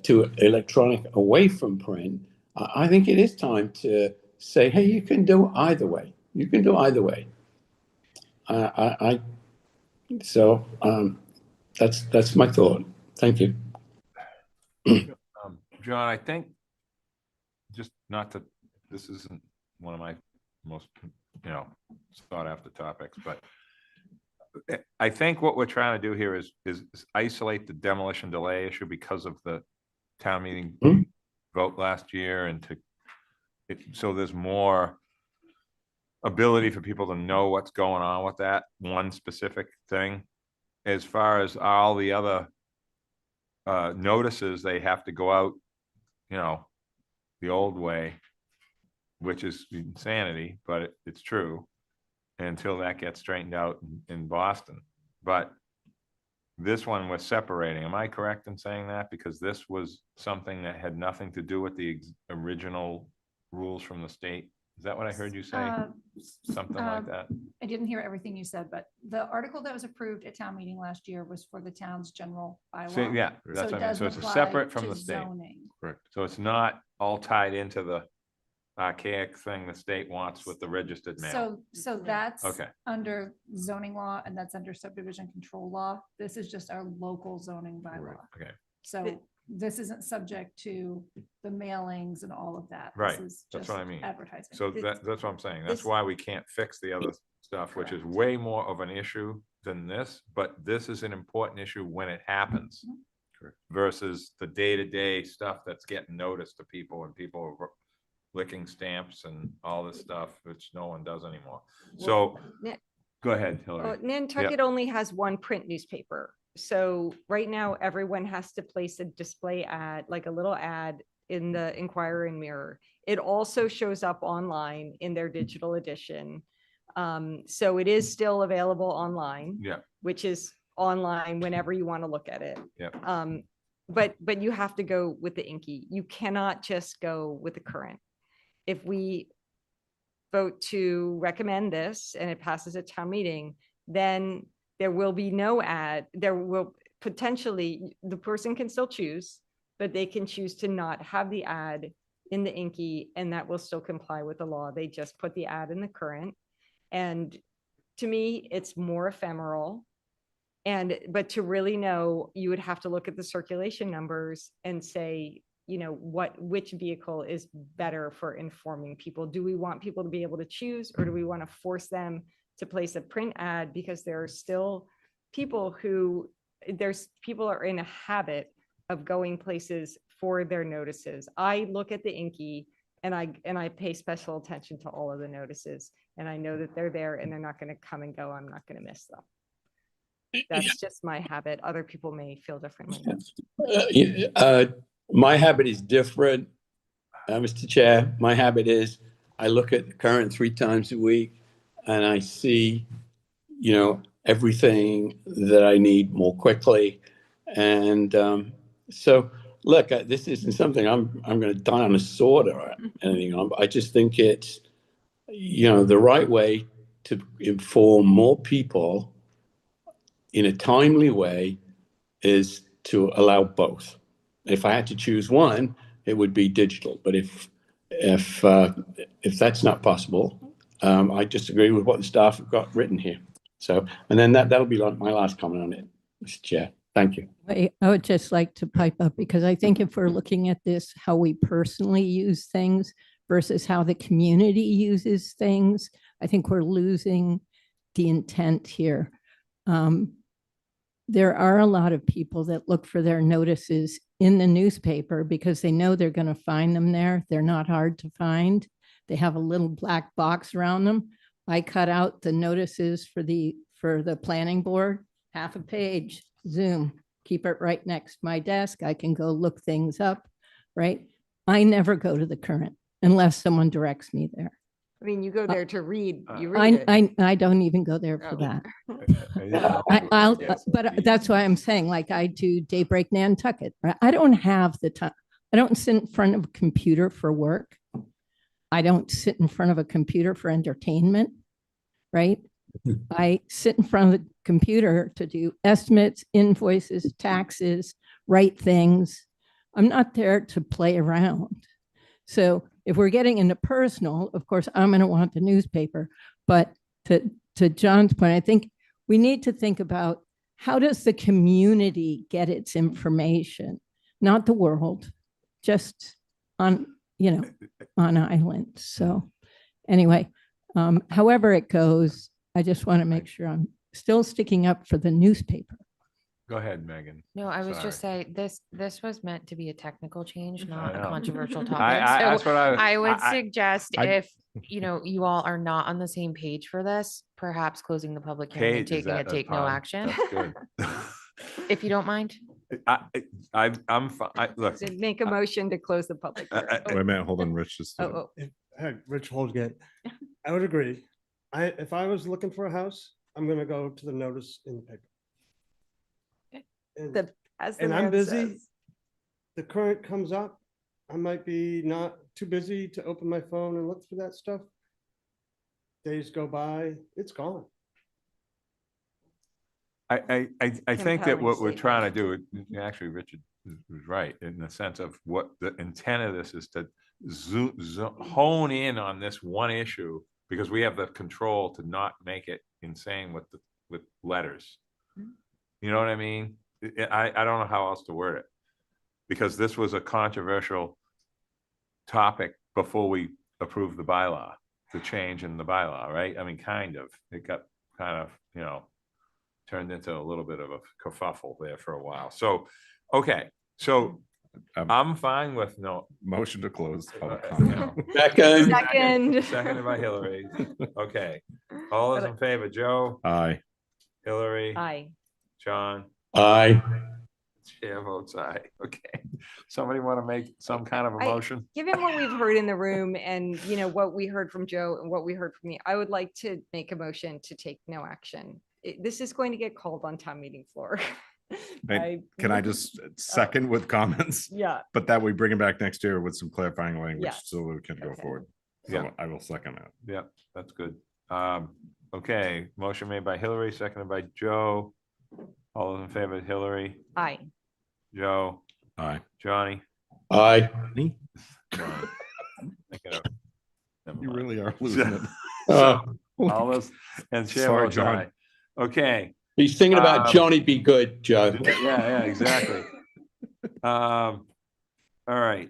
Speaker 3: to electronic away from print, I think it is time to say, hey, you can do either way. You can do either way. So that's my thought. Thank you.
Speaker 1: John, I think just not to, this isn't one of my most, sought after topics, but I think what we're trying to do here is isolate the demolition delay issue because of the town meeting vote last year, and so there's more ability for people to know what's going on with that one specific thing. As far as all the other notices, they have to go out, the old way, which is insanity, but it's true, until that gets straightened out in Boston. But this one was separating. Am I correct in saying that? Because this was something that had nothing to do with the original rules from the state. Is that what I heard you say? Something like that?
Speaker 7: I didn't hear everything you said, but the article that was approved at town meeting last year was for the town's general bylaw.
Speaker 1: So, yeah, that's what I mean. So it's separate from the state.
Speaker 10: Correct.
Speaker 1: So it's not all tied into the archaic thing the state wants with the registered mail.
Speaker 7: So that's
Speaker 1: Okay.
Speaker 7: under zoning law, and that's under subdivision control law. This is just our local zoning bylaw.
Speaker 1: Okay.
Speaker 7: So this isn't subject to the mailings and all of that.
Speaker 1: Right.
Speaker 7: This is
Speaker 1: That's
Speaker 7: just
Speaker 1: what I mean.
Speaker 7: advertising.
Speaker 1: So that's what I'm saying. That's
Speaker 5: this-
Speaker 1: why we can't fix the other stuff, which is way more of an issue than this, but this is an important issue when it happens.
Speaker 10: Correct.
Speaker 1: Versus the day-to-day stuff that's getting noticed to people, and people are licking stamps and all this stuff, which no one does anymore. So go ahead, Hillary.
Speaker 5: Nantucket only has one print newspaper. So right now, everyone has to place a display ad, like a little ad in the Inquirer and Mirror. It also shows up online in their digital edition. So it is still available online.
Speaker 1: Yeah.
Speaker 5: Which is online whenever you want to look at it.
Speaker 1: Yeah.
Speaker 5: But you have to go with the Inky. You cannot just go with the current. If we vote to recommend this and it passes at town meeting, then there will be no ad. There will potentially, the person can still choose, but they can choose to not have the ad in the Inky, and that will still comply with the law. They just put the ad in the current. And to me, it's more ephemeral. But to really know, you would have to look at the circulation numbers and say, which vehicle is better for informing people? Do we want people to be able to choose, or do we want to force them to place a print ad? Because there are still people are in a habit of going places for their notices. I look at the Inky and I pay special attention to all of the notices, and I know that they're there and they're not going to come and go. I'm not going to miss them. That's just my habit. Other people may feel differently.
Speaker 3: My habit is different, Mr. Chair. My habit is I look at the current 3 times a week, and I see, everything that I need more quickly. And so, look, this isn't something I'm going to die on a sword or anything on. But I just think it's, the right way to inform more people in a timely way is to allow both. If I had to choose one, it would be digital. But if If that's not possible, I disagree with what the staff have got written here. So, and then that'll be my last comment on it, Mr. Chair. Thank you.
Speaker 11: I would just like to pipe up because I think if we're looking at this, how we personally use things versus how the community uses things, I think we're losing the intent here. There are a lot of people that look for their notices in the newspaper because they know they're going to find them there. They're not hard to find. They have a little black box around them. I cut out the notices for the planning board, half a page, Zoom, keep it right next to my desk. I can go look things up, right? I never go to the current unless someone directs me there.
Speaker 5: I mean, you go there to read, you read it.
Speaker 11: I don't even go there for
Speaker 5: Oh.
Speaker 11: that. But that's why I'm saying, like, I do Daybreak Nantucket, right? I don't have the time. I don't sit in front of a computer for work. I don't sit in front of a computer for entertainment, right? I sit in front of the computer to do estimates, invoices, taxes, write things. I'm not there to play around. So if we're getting into personal, of course, I'm going to want the newspaper. But to John's point, I think we need to think about how does the community get its information, not the world, just on, on island. So anyway, however it goes, I just want to make sure I'm still sticking up for the newspaper.
Speaker 1: Go ahead, Megan.
Speaker 4: No, I was just saying, this was meant to be a technical change, not a
Speaker 1: know.
Speaker 4: controversial topic.
Speaker 1: That's
Speaker 4: So
Speaker 1: what
Speaker 4: I would
Speaker 1: I-
Speaker 4: suggest
Speaker 1: I-
Speaker 4: if, you all are not on the same page for this, perhaps closing the public hearing and
Speaker 1: Page, is
Speaker 4: taking a
Speaker 1: that
Speaker 4: take no
Speaker 1: pun?
Speaker 4: action,
Speaker 1: That's good.
Speaker 4: if you don't mind.
Speaker 1: I'm fine. Look,
Speaker 5: So make a motion to close the public hearing.
Speaker 10: Wait a minute, hold on, Rich, just.
Speaker 5: Oh,
Speaker 12: Rich Holgate, I would agree. If I was looking for a house, I'm gonna go to the notice in the paper. And,
Speaker 5: as the
Speaker 12: and I'm
Speaker 5: man
Speaker 12: busy.
Speaker 5: says.
Speaker 12: The current comes up. I might be not too busy to open my phone and look for that stuff. Days go by, it's gone.
Speaker 1: I think that
Speaker 5: Compelling
Speaker 1: what we're
Speaker 5: statement.
Speaker 1: trying to do, actually, Richard was right in the sense of what the intent of this is to hone in on this one issue because we have the control to not make it insane with letters. You know what I mean? I don't know how else to word it because this was a controversial topic before we approved the bylaw, the change in the bylaw, right? I mean, kind of. It got kind of, turned into a little bit of a kerfuffle there for a while. So, okay. So I'm fine with no.
Speaker 10: Motion to close the public
Speaker 1: you
Speaker 10: comment.
Speaker 1: know,
Speaker 5: Second.
Speaker 1: Seconded by Hillary. Okay. All those in favor, Joe,
Speaker 10: Aye.
Speaker 1: Hillary,
Speaker 5: Aye.
Speaker 1: John,
Speaker 3: Aye.
Speaker 1: chair votes aye. Okay. Somebody want to make some kind of a motion?
Speaker 5: Given what we've heard in the room and, what we heard from Joe and what we heard from me, I would like to make a motion to take no action. This is going to get called on town meeting floor.
Speaker 10: Can I just second with comments?
Speaker 5: Yeah.
Speaker 10: But that we bring it back next year with some clarifying language
Speaker 5: Yes.
Speaker 10: so we can go
Speaker 5: Okay.
Speaker 10: forward. So
Speaker 1: Yeah.
Speaker 10: I will second that.
Speaker 1: Yeah, that's good. Okay, motion made by Hillary, seconded by Joe. All those in favor, Hillary,
Speaker 5: Aye.
Speaker 1: Joe,
Speaker 10: Aye.
Speaker 1: Johnny.
Speaker 3: Aye.
Speaker 1: John. Never
Speaker 10: You
Speaker 1: mind.
Speaker 10: really are losing it.
Speaker 1: All those, and chair
Speaker 10: Sorry,
Speaker 1: votes
Speaker 10: John.
Speaker 1: aye. Okay,
Speaker 3: He's thinking about Johnny Be Good, Joe.
Speaker 1: yeah, exactly. All right.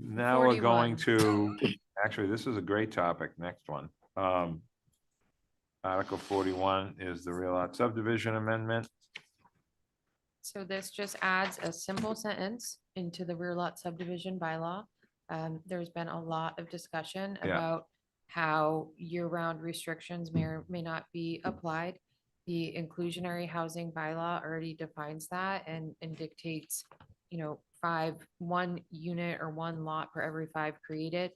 Speaker 1: Now we're going
Speaker 4: 41.
Speaker 1: to, actually, this is a great topic, next one. Article 41 is the real lot subdivision amendment.
Speaker 4: So this just adds a simple sentence into the rear lot subdivision bylaw. There's been a lot of discussion
Speaker 1: Yeah.
Speaker 4: about how year-round restrictions may or may not be applied. The inclusionary housing bylaw already defines that and dictates, 1 unit or 1 lot per every 5 created,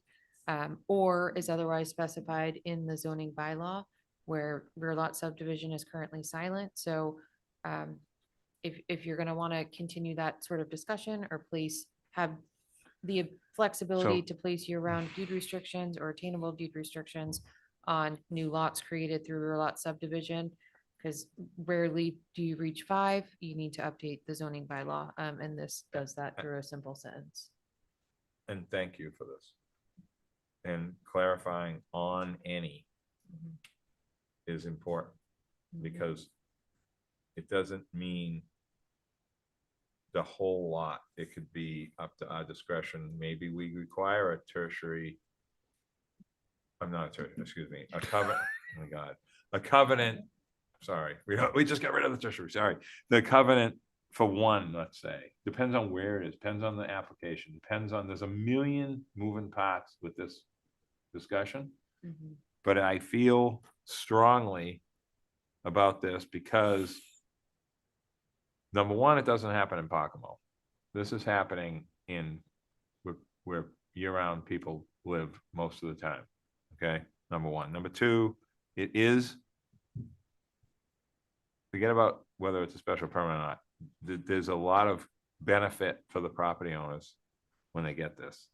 Speaker 4: or is otherwise specified in the zoning bylaw where rear lot subdivision is currently silent. So if you're going to want to continue that sort of discussion or have the flexibility
Speaker 1: So-
Speaker 4: to place year-round deed restrictions or attainable deed restrictions on new lots created through rear lot subdivision, because rarely do you reach 5, you need to update the zoning bylaw, and this does that through a simple sentence.
Speaker 1: And thank you for this. and clarifying on any is important, because it doesn't mean the whole lot. It could be up to our discretion. Maybe we require a tertiary. I'm not a tertiary, excuse me, a covenant. Oh my God, a covenant. Sorry, we just got rid of the tertiary. Sorry, the covenant for one, let's say, depends on where it is, depends on the application, depends on, there's a million moving parts with this discussion. But I feel strongly about this because number one, it doesn't happen in Pocomo. This is happening in where year-round people live most of the time. Okay, number one. Number two, it is, forget about whether it's a special permit or not. There's a lot of benefit for the property owners when they get this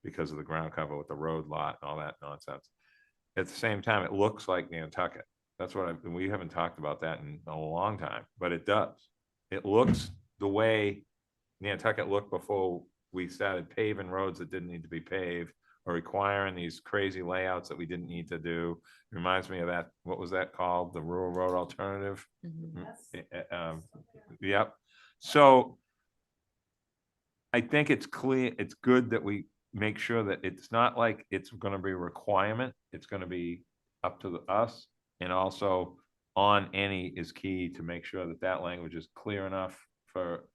Speaker 1: because of the ground cover with the road lot and all that nonsense. At the same time, it looks like Nantucket. That's what we haven't talked about that in a long time, but it does. It looks the way Nantucket looked before we started paving roads that didn't need to be paved or requiring these crazy layouts that we didn't need to do. Reminds me of that, what was that called? The rural road alternative? Yep. So I think it's clear, it's good that we make sure that it's not like it's going to be a requirement. It's going to be up to us. And also on any is key to make sure that that language is clear enough for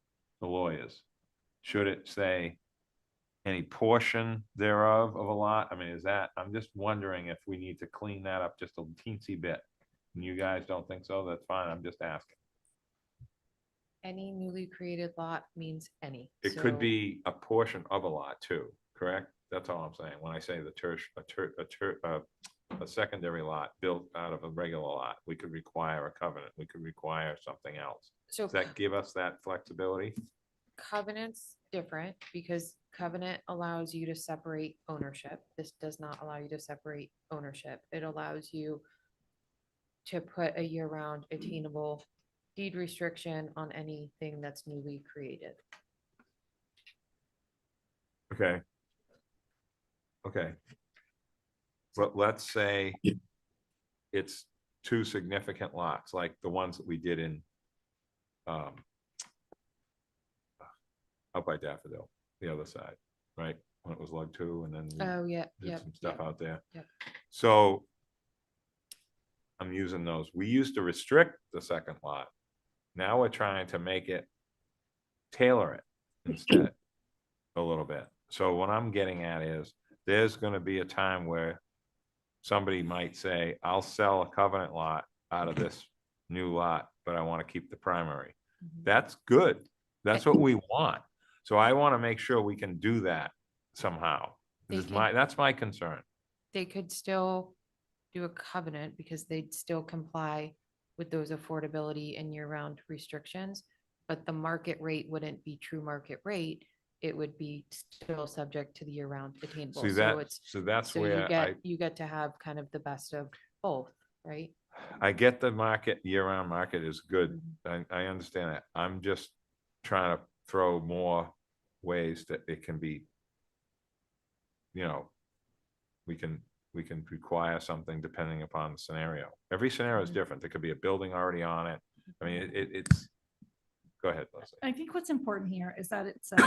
Speaker 1: the lawyers. Should it say any portion thereof of a lot? I mean, is that, I'm just wondering if we need to clean that up just a teensy bit. And you guys don't think so? That's fine. I'm just asking.
Speaker 4: Any newly created lot means any.
Speaker 1: It could
Speaker 4: So
Speaker 1: be a portion of a lot too, correct? That's all I'm saying. When I say a secondary lot built out of a regular lot, we could require a covenant. We could require something else.
Speaker 4: So
Speaker 1: Does that give us that flexibility?
Speaker 4: covenant's different because covenant allows you to separate ownership. This does not allow you to separate ownership. It allows you to put a year-round attainable deed restriction on anything that's newly created.
Speaker 1: Okay. Okay. But let's say it's two significant lots, like the ones that we did in out by Daffodil, the other side, right? When it was lug two and then we
Speaker 4: Oh, yeah,
Speaker 1: did
Speaker 4: yeah.
Speaker 1: some stuff out there.
Speaker 4: Yep.
Speaker 1: So I'm using those. We used to restrict the second lot. Now we're trying to make it, tailor it instead a little bit. So what I'm getting at is there's going to be a time where somebody might say, I'll sell a covenant lot out of this new lot, but I want to keep the primary. That's good. That's what we want. So I want to make sure we can do that somehow. That's my concern.
Speaker 4: They could still do a covenant because they'd still comply with those affordability and year-round restrictions, but the market rate wouldn't be true market rate. It would be still subject to the year-round attainable.
Speaker 1: See that, so that's
Speaker 4: So
Speaker 1: where
Speaker 4: you get to have kind of the best of both, right?
Speaker 1: I get the market, year-round market is good. I understand that. I'm just trying to throw more ways that it can be, you know, we can require something depending upon the scenario. Every scenario is different. There could be a building already on it. I mean, it's, go ahead, Leslie.
Speaker 7: I think what's important here is that it says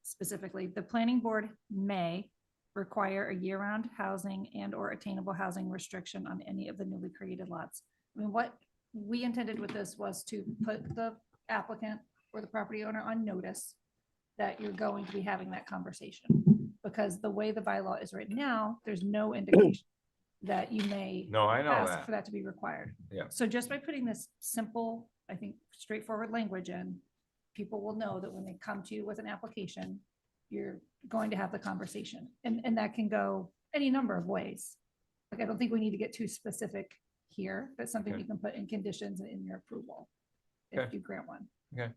Speaker 7: specifically, the planning board may require a year-round housing and or attainable housing restriction on any of the newly created lots. I mean, what we intended with this was to put the applicant or the property owner on notice that you're going to be having that conversation. Because the way the bylaw is written now, there's no indication that you may
Speaker 1: No, I know
Speaker 7: ask
Speaker 1: that.
Speaker 7: for that to be required.
Speaker 1: Yeah.
Speaker 7: So just by putting this simple, I think, straightforward language in, people will know that when they come to you with an application, you're going to have the conversation. And that can go any number of ways. Like, I don't think we need to get too specific here, but something
Speaker 1: Okay.
Speaker 7: you can put in conditions in your approval if
Speaker 1: Okay.
Speaker 7: you grant one.
Speaker 1: Okay,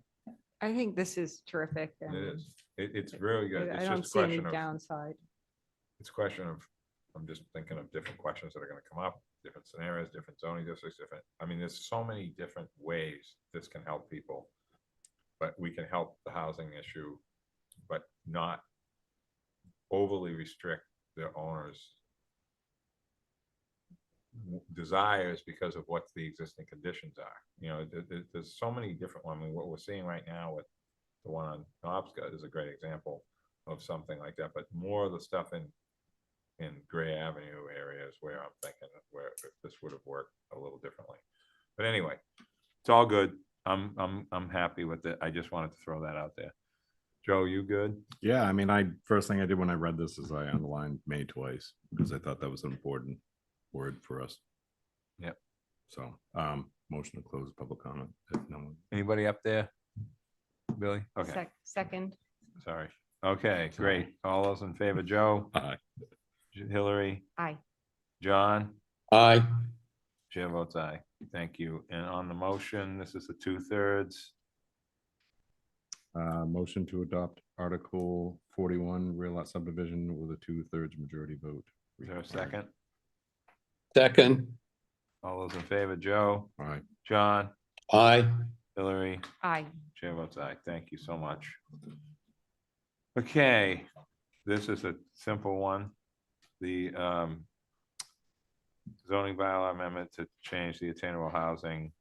Speaker 5: I think this is terrific.
Speaker 1: it
Speaker 5: and
Speaker 1: is. It's really good.
Speaker 5: I
Speaker 1: It's
Speaker 5: don't
Speaker 1: just a
Speaker 5: see any
Speaker 1: question of,
Speaker 5: downside.
Speaker 1: it's a question of, I'm just thinking of different questions that are gonna come up, different scenarios, different zoning districts, different, I mean, there's so many different ways this can help people. But we can help the housing issue, but not overly restrict their owners' desires because of what the existing conditions are. You know, there's so many different, I mean, what we're seeing right now with the one on Knobscot is a great example of something like that, but more of the stuff in Gray Avenue areas where I'm thinking where this would have worked a little differently. But anyway, it's all good. I'm happy with it. I just wanted to throw that out there. Joe, you good?
Speaker 10: Yeah, I mean, first thing I did when I read this is I underlined May twice because I thought that was an important word for us.
Speaker 1: Yep.
Speaker 10: So, motion to close public comment. If no one.
Speaker 1: Anybody up there? Billy? Okay,
Speaker 5: Second.
Speaker 1: sorry. Okay, great. All those in favor, Joe,
Speaker 10: Aye.
Speaker 1: Hillary,
Speaker 5: Aye.
Speaker 1: John?
Speaker 3: Aye.
Speaker 1: Chair votes aye. Thank you. And on the motion, this is the 2/3.
Speaker 10: Motion to adopt Article 41, real lot subdivision with a 2/3 majority vote.
Speaker 1: Is there a second?
Speaker 3: Second.
Speaker 1: All those in favor, Joe,
Speaker 10: Aye.
Speaker 1: John,
Speaker 3: Aye.
Speaker 1: Hillary?
Speaker 5: Aye.
Speaker 1: Chair votes aye. Thank you so much. Okay, this is a simple one. The zoning bylaw amendment to change the attainable housing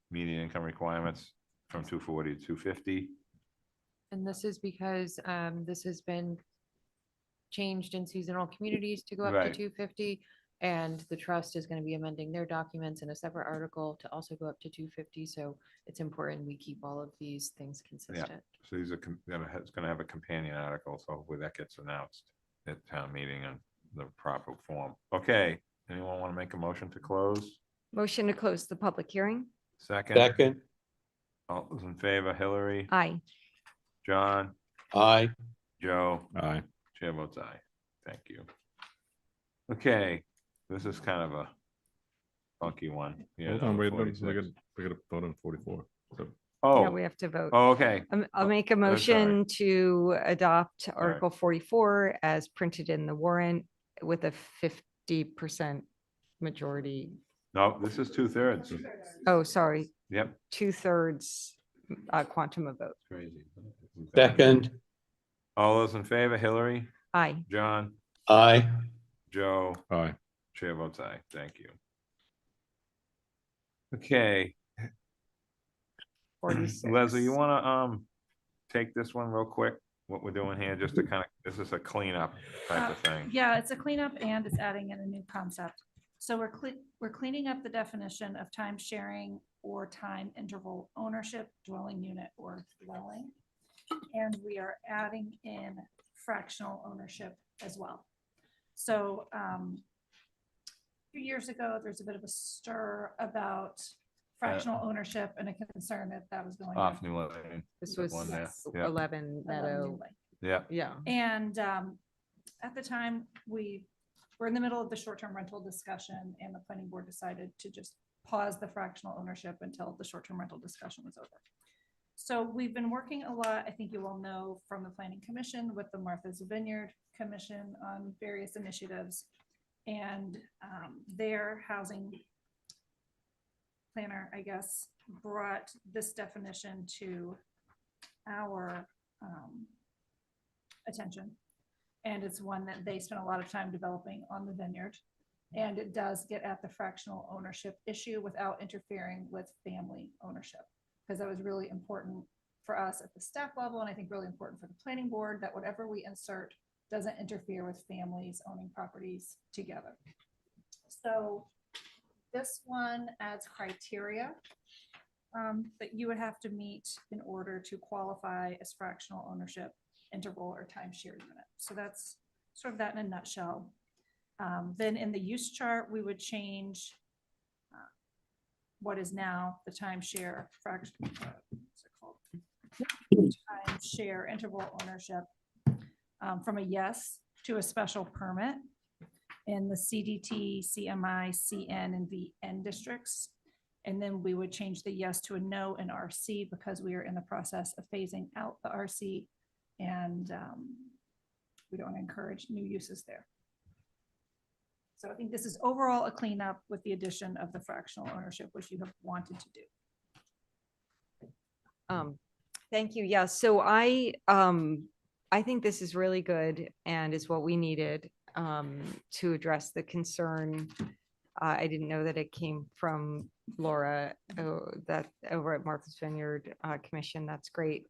Speaker 1: median income requirements from 240 to 250.
Speaker 4: And this is because this has been changed in seasonal communities to go up to
Speaker 1: Right.
Speaker 4: 250. And the trust is going to be amending their documents in a separate article to also go up to 250. So it's important we keep all of these things consistent.
Speaker 1: So these are, it's gonna have a companion article, so hopefully that gets announced at town meeting in the proper form. Okay, anyone want to make a motion to close?
Speaker 5: Motion to close the public hearing?
Speaker 1: Second?
Speaker 3: Second.
Speaker 1: All those in favor, Hillary,
Speaker 5: Aye.
Speaker 1: John,
Speaker 3: Aye.
Speaker 1: Joe,
Speaker 10: Aye.
Speaker 1: chair votes aye. Thank you. Okay, this is kind of a funky one. Yeah,
Speaker 10: Hold on,
Speaker 1: number
Speaker 10: wait, we
Speaker 1: 46.
Speaker 10: gotta vote on 44. So,
Speaker 5: Yeah,
Speaker 1: Oh,
Speaker 5: we have to vote.
Speaker 1: oh, okay.
Speaker 5: I'll make a
Speaker 1: sorry.
Speaker 5: motion to adopt
Speaker 1: right.
Speaker 5: Article 44 as printed in the warrant with a 50% majority.
Speaker 1: No, this is 2/3.
Speaker 5: Oh, sorry,
Speaker 1: Yep.
Speaker 5: 2/3 quantum of vote.
Speaker 1: Crazy.
Speaker 3: Second.
Speaker 1: All those in favor, Hillary,
Speaker 5: Aye.
Speaker 1: John,
Speaker 3: Aye.
Speaker 1: Joe,
Speaker 10: aye.
Speaker 1: chair votes aye. Thank you. Okay,
Speaker 5: 46.
Speaker 1: Leslie, you wanna take this one real quick? What we're doing here, just to kind of, this is a cleanup type of thing.
Speaker 7: Yeah, it's a cleanup and it's adding in a new concept. So we're cleaning up the definition of time sharing or time interval ownership, dwelling unit or dwelling. And we are adding in fractional ownership as well. So a few years ago, there's a bit of a stir about fractional ownership and a concern that that was going
Speaker 1: Off
Speaker 7: to
Speaker 1: New Lane.
Speaker 4: This
Speaker 1: That
Speaker 4: was
Speaker 1: one there. Yeah.
Speaker 5: 11 Meadow.
Speaker 1: Yeah,
Speaker 5: Yeah.
Speaker 7: And at the time, we were in the middle of the short-term rental discussion and the planning board decided to just pause the fractional ownership until the short-term rental discussion was over. So we've been working a lot, I think you all know, from the Planning Commission with the Martha's Vineyard Commission on various initiatives. And their housing planner, I guess, brought this definition to our attention. And it's one that they spent a lot of time developing on the vineyard. And it does get at the fractional ownership issue without interfering with family ownership. Because that was really important for us at the staff level, and I think really important for the planning board, that whatever we insert doesn't interfere with families owning properties together. So this one adds criteria that you would have to meet in order to qualify as fractional ownership, interval, or timeshare unit. So that's sort of that in a nutshell. Then in the use chart, we would change what is now the timeshare fraction, what's it called? Timeshare interval ownership from a yes to a special permit in the CDT, CMI, CN, and VN districts. And then we would change the yes to a no in RC because we are in the process of phasing out the RC and we don't encourage new uses there. So I think this is overall a cleanup with the addition of the fractional ownership, which you have wanted to do.
Speaker 5: Thank you. Yeah, so I I think this is really good and is what we needed to address the concern. I didn't know that it came from Laura, that over at Martha's Vineyard Commission. That's great.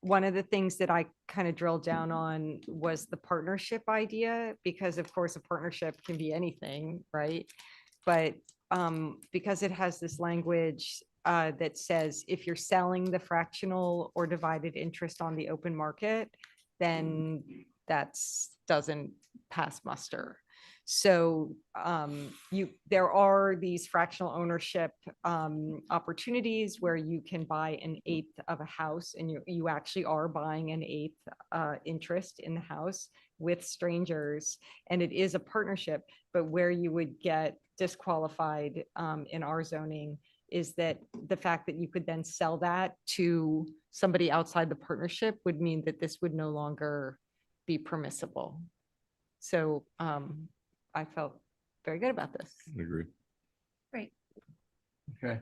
Speaker 5: One of the things that I kind of drilled down on was the partnership idea, because of course a partnership can be anything, right? But because it has this language that says if you're selling the fractional or divided interest on the open market, then doesn't pass muster. So there are these fractional ownership opportunities where you can buy an eighth of a house, and you actually are buying an eighth interest in the house with strangers, and it is a partnership. But where you would get disqualified in our zoning is that the fact that you could then sell that to somebody outside the partnership would mean that this would no longer be permissible. So I felt very good about this.
Speaker 10: Agree.
Speaker 7: Great.
Speaker 1: Okay.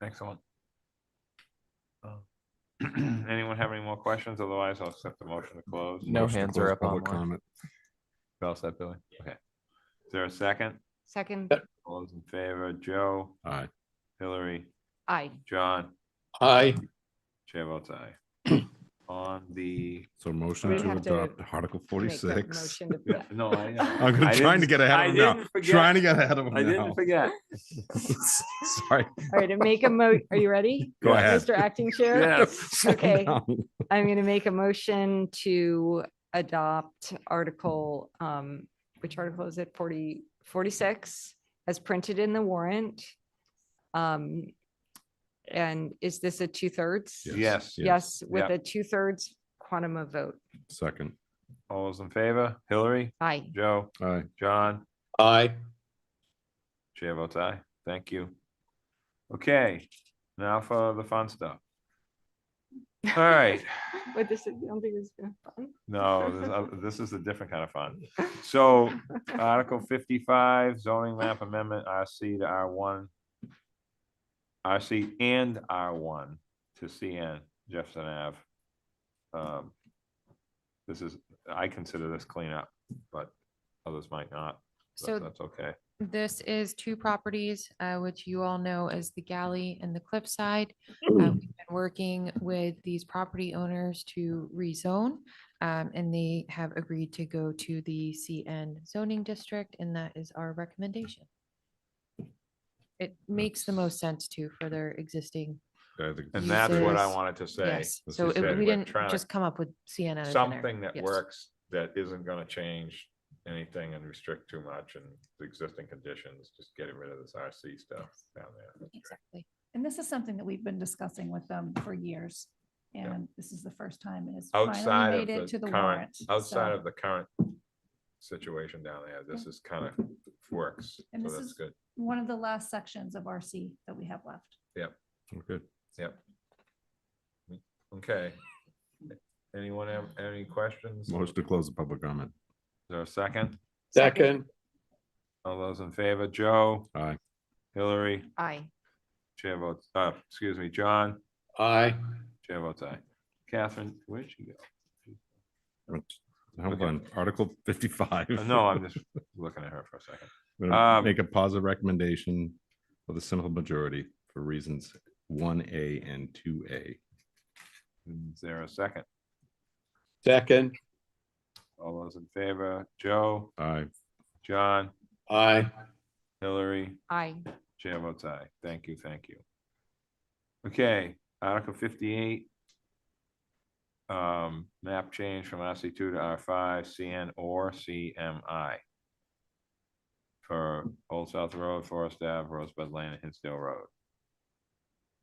Speaker 1: Excellent. Anyone have any more questions? Otherwise, I'll accept the motion to close.
Speaker 6: No
Speaker 10: Motion to
Speaker 6: hands are
Speaker 10: close
Speaker 6: up
Speaker 10: public
Speaker 6: online.
Speaker 10: comment.
Speaker 1: All set, Billy? Okay. Is there a second?
Speaker 5: Second,
Speaker 1: All those in favor, Joe,
Speaker 10: Aye.
Speaker 1: Hillary,
Speaker 5: aye.
Speaker 1: John,
Speaker 3: Aye.
Speaker 1: chair votes aye. On the,
Speaker 10: So motion
Speaker 5: We'd
Speaker 10: to
Speaker 5: have to
Speaker 10: adopt Article
Speaker 5: Make a
Speaker 10: 46.
Speaker 5: motion to-
Speaker 1: yeah, no, I know.
Speaker 10: I'm gonna-
Speaker 1: I
Speaker 10: trying to
Speaker 1: didn't-
Speaker 10: get ahead
Speaker 1: I
Speaker 10: of him now.
Speaker 1: didn't forget.
Speaker 10: Trying to get ahead of him
Speaker 1: I
Speaker 10: now.
Speaker 1: didn't forget.
Speaker 10: Sorry.
Speaker 5: All right, to make are you ready?
Speaker 10: Go ahead.
Speaker 5: Mr. Acting Chair?
Speaker 1: Yes.
Speaker 10: Slow
Speaker 5: Okay.
Speaker 10: down.
Speaker 5: I'm going to make a motion to adopt Article, which article is it? 46, as printed in the warrant. And is this a 2/3?
Speaker 1: Yes.
Speaker 5: Yes, with
Speaker 1: Yeah.
Speaker 5: a 2/3 quantum of vote.
Speaker 10: Second.
Speaker 1: All those in favor, Hillary,
Speaker 5: Aye.
Speaker 1: Joe,
Speaker 10: Aye.
Speaker 1: John,
Speaker 3: Aye.
Speaker 1: chair votes aye. Thank you. Okay, now for the fun stuff. All right.
Speaker 5: But this, I don't think it's gonna be fun.
Speaker 1: No, this is a different kind of fun. So Article 55 zoning map amendment, RC to R1. RC and R1 to CN Jefferson Ave. This is, I consider this cleanup, but others might not.
Speaker 4: So
Speaker 1: That's okay.
Speaker 4: this is two properties, which you all know as the Galley and the Cliffside. We've been working with these property owners to rezone, and they have agreed to go to the CN zoning district, and that is our recommendation. It makes the most sense too for their existing.
Speaker 10: I think
Speaker 1: And that's what I
Speaker 4: uses.
Speaker 1: wanted to say.
Speaker 4: Yes,
Speaker 10: as
Speaker 4: so
Speaker 10: you said,
Speaker 4: we
Speaker 1: we're
Speaker 4: didn't
Speaker 1: trying to-
Speaker 4: just come up with CN out of thin air.
Speaker 1: Something that
Speaker 4: Yes.
Speaker 1: works, that isn't gonna change anything and restrict too much and the existing conditions, just getting rid of this RC stuff down there. That's great.
Speaker 4: Exactly.
Speaker 7: And this is something that we've been discussing with them for years.
Speaker 1: Yeah.
Speaker 7: And this is the first time it has
Speaker 1: Outside
Speaker 7: finally
Speaker 1: of
Speaker 7: made it to
Speaker 1: the
Speaker 7: the
Speaker 1: current,
Speaker 7: warrant.
Speaker 1: outside
Speaker 7: So-
Speaker 1: of the current situation down there, this is kind of works,
Speaker 7: And
Speaker 1: so
Speaker 7: this
Speaker 1: that's
Speaker 7: is-
Speaker 1: good.
Speaker 7: one of the last sections of RC that we have left.
Speaker 10: Good.
Speaker 1: Yep. Okay. Anyone have any questions? Is
Speaker 10: Motion to close the public comment.
Speaker 1: there a second?
Speaker 3: Second.
Speaker 1: All those in favor, Joe,
Speaker 10: Aye.
Speaker 1: Hillary,
Speaker 5: Aye.
Speaker 1: chair votes, excuse me, John,
Speaker 3: Aye.
Speaker 1: chair votes aye. Catherine, where'd she go?
Speaker 10: Hold
Speaker 1: Okay.
Speaker 10: on. Article 55.
Speaker 1: No, I'm just looking at her for a second.
Speaker 10: I'm gonna
Speaker 1: Um,
Speaker 10: make a positive recommendation with a simple majority for reasons 1A and 2A.
Speaker 1: Is there a second?
Speaker 3: Second.
Speaker 1: All those in favor, Joe,
Speaker 10: Aye.
Speaker 1: John,
Speaker 3: Aye.
Speaker 1: Hillary,
Speaker 5: Aye.
Speaker 1: chair votes aye. Thank you, thank you. Okay, Article 58. Map change from RC2 to R5, CN or CMI. For Old South Road, Forest Ave, Rosebud Lane, and Hinsdale Road.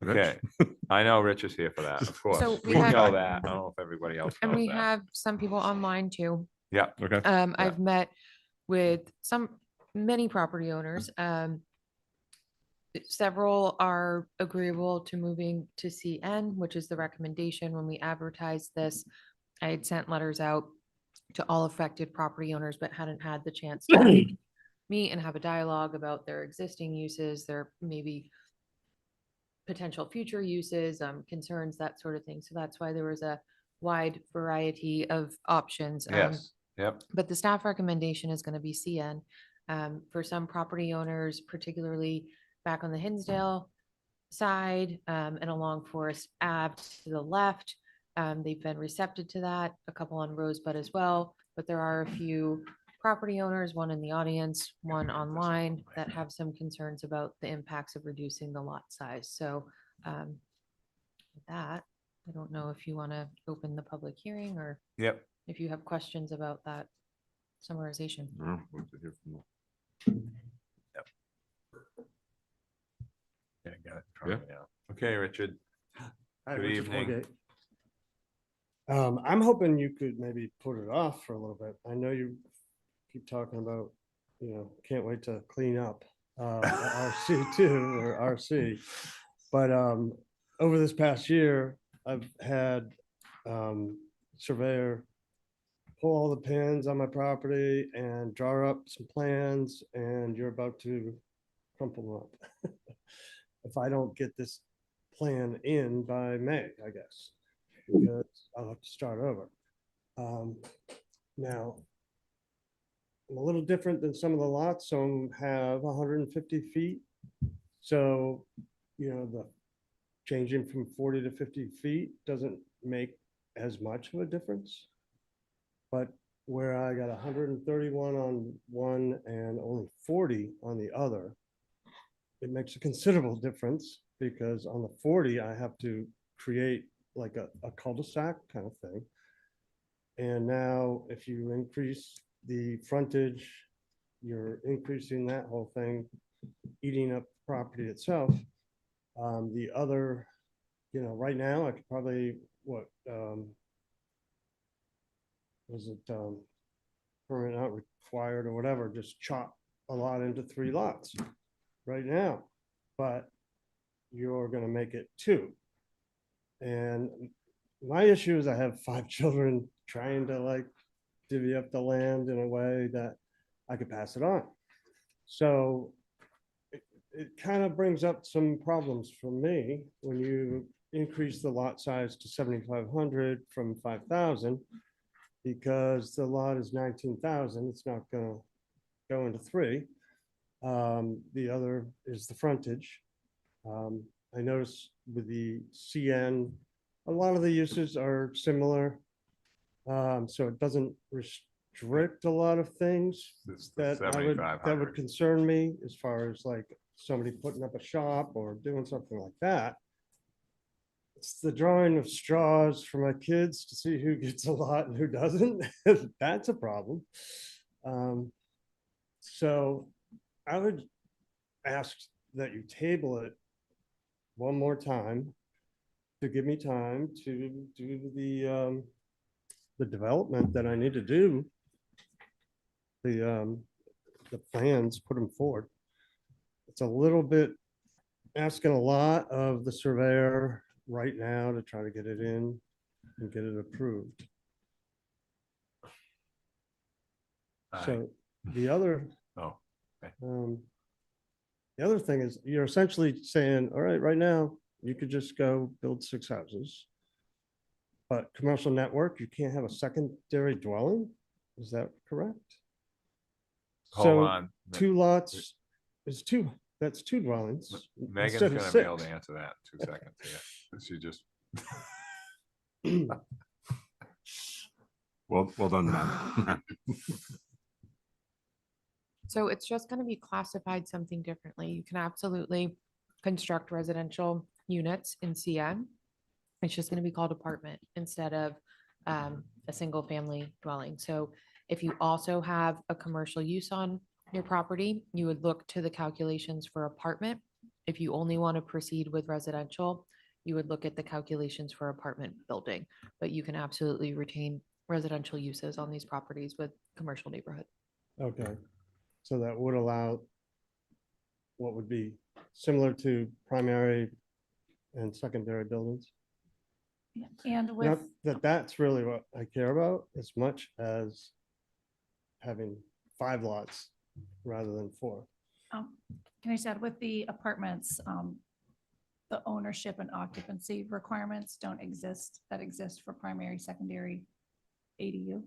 Speaker 10: Rich?
Speaker 1: Okay, I know Rich is here for that, of course.
Speaker 4: So
Speaker 1: We
Speaker 4: we have-
Speaker 1: know that. I don't know if everybody else
Speaker 4: And
Speaker 1: knows
Speaker 4: we
Speaker 1: that.
Speaker 4: have some people online too.
Speaker 1: Yeah,
Speaker 10: Okay.
Speaker 4: I've met with many property owners. Several are agreeable to moving to CN, which is the recommendation when we advertised this. I had sent letters out to all affected property owners, but hadn't had the chance to meet and have a dialogue about their existing uses, their maybe potential future uses, concerns, that sort of thing. So that's why there was a wide variety of options.
Speaker 1: Yes, yep.
Speaker 4: But the staff recommendation is going to be CN. For some property owners, particularly back on the Hinsdale side, and along Forest Ave to the left, they've been receptive to that, a couple on Rosebud as well, but there are a few property owners, one in the audience, one online, that have some concerns about the impacts of reducing the lot size. So with that, I don't know if you want to open the public hearing or
Speaker 1: Yep.
Speaker 4: if you have questions about that summarization.
Speaker 1: Yeah, got it. in front of me now. Okay, Richard.
Speaker 12: Hi,
Speaker 1: Good
Speaker 12: Richard
Speaker 1: evening.
Speaker 12: Holgate. I'm hoping you could maybe put it off for a little bit. I know you keep talking about, can't wait to clean up RC two or RC. But over this past year, I've had surveyor pull all the pins on my property and draw up some plans, and you're about to crumple them up. If I don't get this plan in by May, I guess, because I'll have to start over. Now, I'm a little different than some of the lots. Some have 150 feet. So, the changing from 40 to 50 feet doesn't make as much of a difference. But where I got 131 on one and only 40 on the other, it makes a considerable difference, because on the 40, I have to create like a cul-de-sac kind of thing. And now if you increase the frontage, you're increasing that whole thing, eating up the property itself. The other, right now I could probably, permit not required or whatever, just chop a lot into 3 lots right now, but you're gonna make it 2. And my issue is I have 5 children trying to like divvy up the land in a way that I could pass it on. So it kind of brings up some problems for me when you increase the lot size to 7,500 from 5,000, because the lot is 19,000. It's not gonna go into 3. The other is the frontage. I noticed with the CN, a lot of the uses are similar. So it doesn't restrict a lot of things
Speaker 1: This is the
Speaker 12: that would
Speaker 1: 7,500.
Speaker 12: concern me, as far as like somebody putting up a shop or doing something like that. It's the drawing of straws for my kids to see who gets a lot and who doesn't. That's a problem. So I would ask that you table it one more time to give me time to do the development that I need to do. The plans, put them forward. It's a little bit asking a lot of the surveyor right now to try to get it in and get it approved. So the other,
Speaker 1: Oh, okay.
Speaker 12: the other thing is you're essentially saying, all right, right now you could just go build 6 houses. But commercial network, you can't have a secondary dwelling. Is that correct?
Speaker 1: Hold
Speaker 12: So
Speaker 1: on.
Speaker 12: 2 lots is 2. That's 2 dwellings.
Speaker 1: Megan's
Speaker 12: instead of
Speaker 1: gonna be able to
Speaker 12: 6.
Speaker 1: answer that in 2 seconds. Yeah. She just,
Speaker 10: Well done, Matt.
Speaker 4: So it's just going to be classified something differently. You can absolutely construct residential units in CN. It's just going to be called apartment instead of a single family dwelling. So if you also have a commercial use on your property, you would look to the calculations for apartment. If you only want to proceed with residential, you would look at the calculations for apartment building, but you can absolutely retain residential uses on these properties with commercial neighborhood.
Speaker 12: Okay, so that would allow what would be similar to primary and secondary buildings.
Speaker 7: And
Speaker 12: Not
Speaker 7: with,
Speaker 12: that's really what I care about, as much as having 5 lots rather than 4.
Speaker 7: can I just add with the apartments, the ownership and occupancy requirements don't exist that exist for primary, secondary ADU.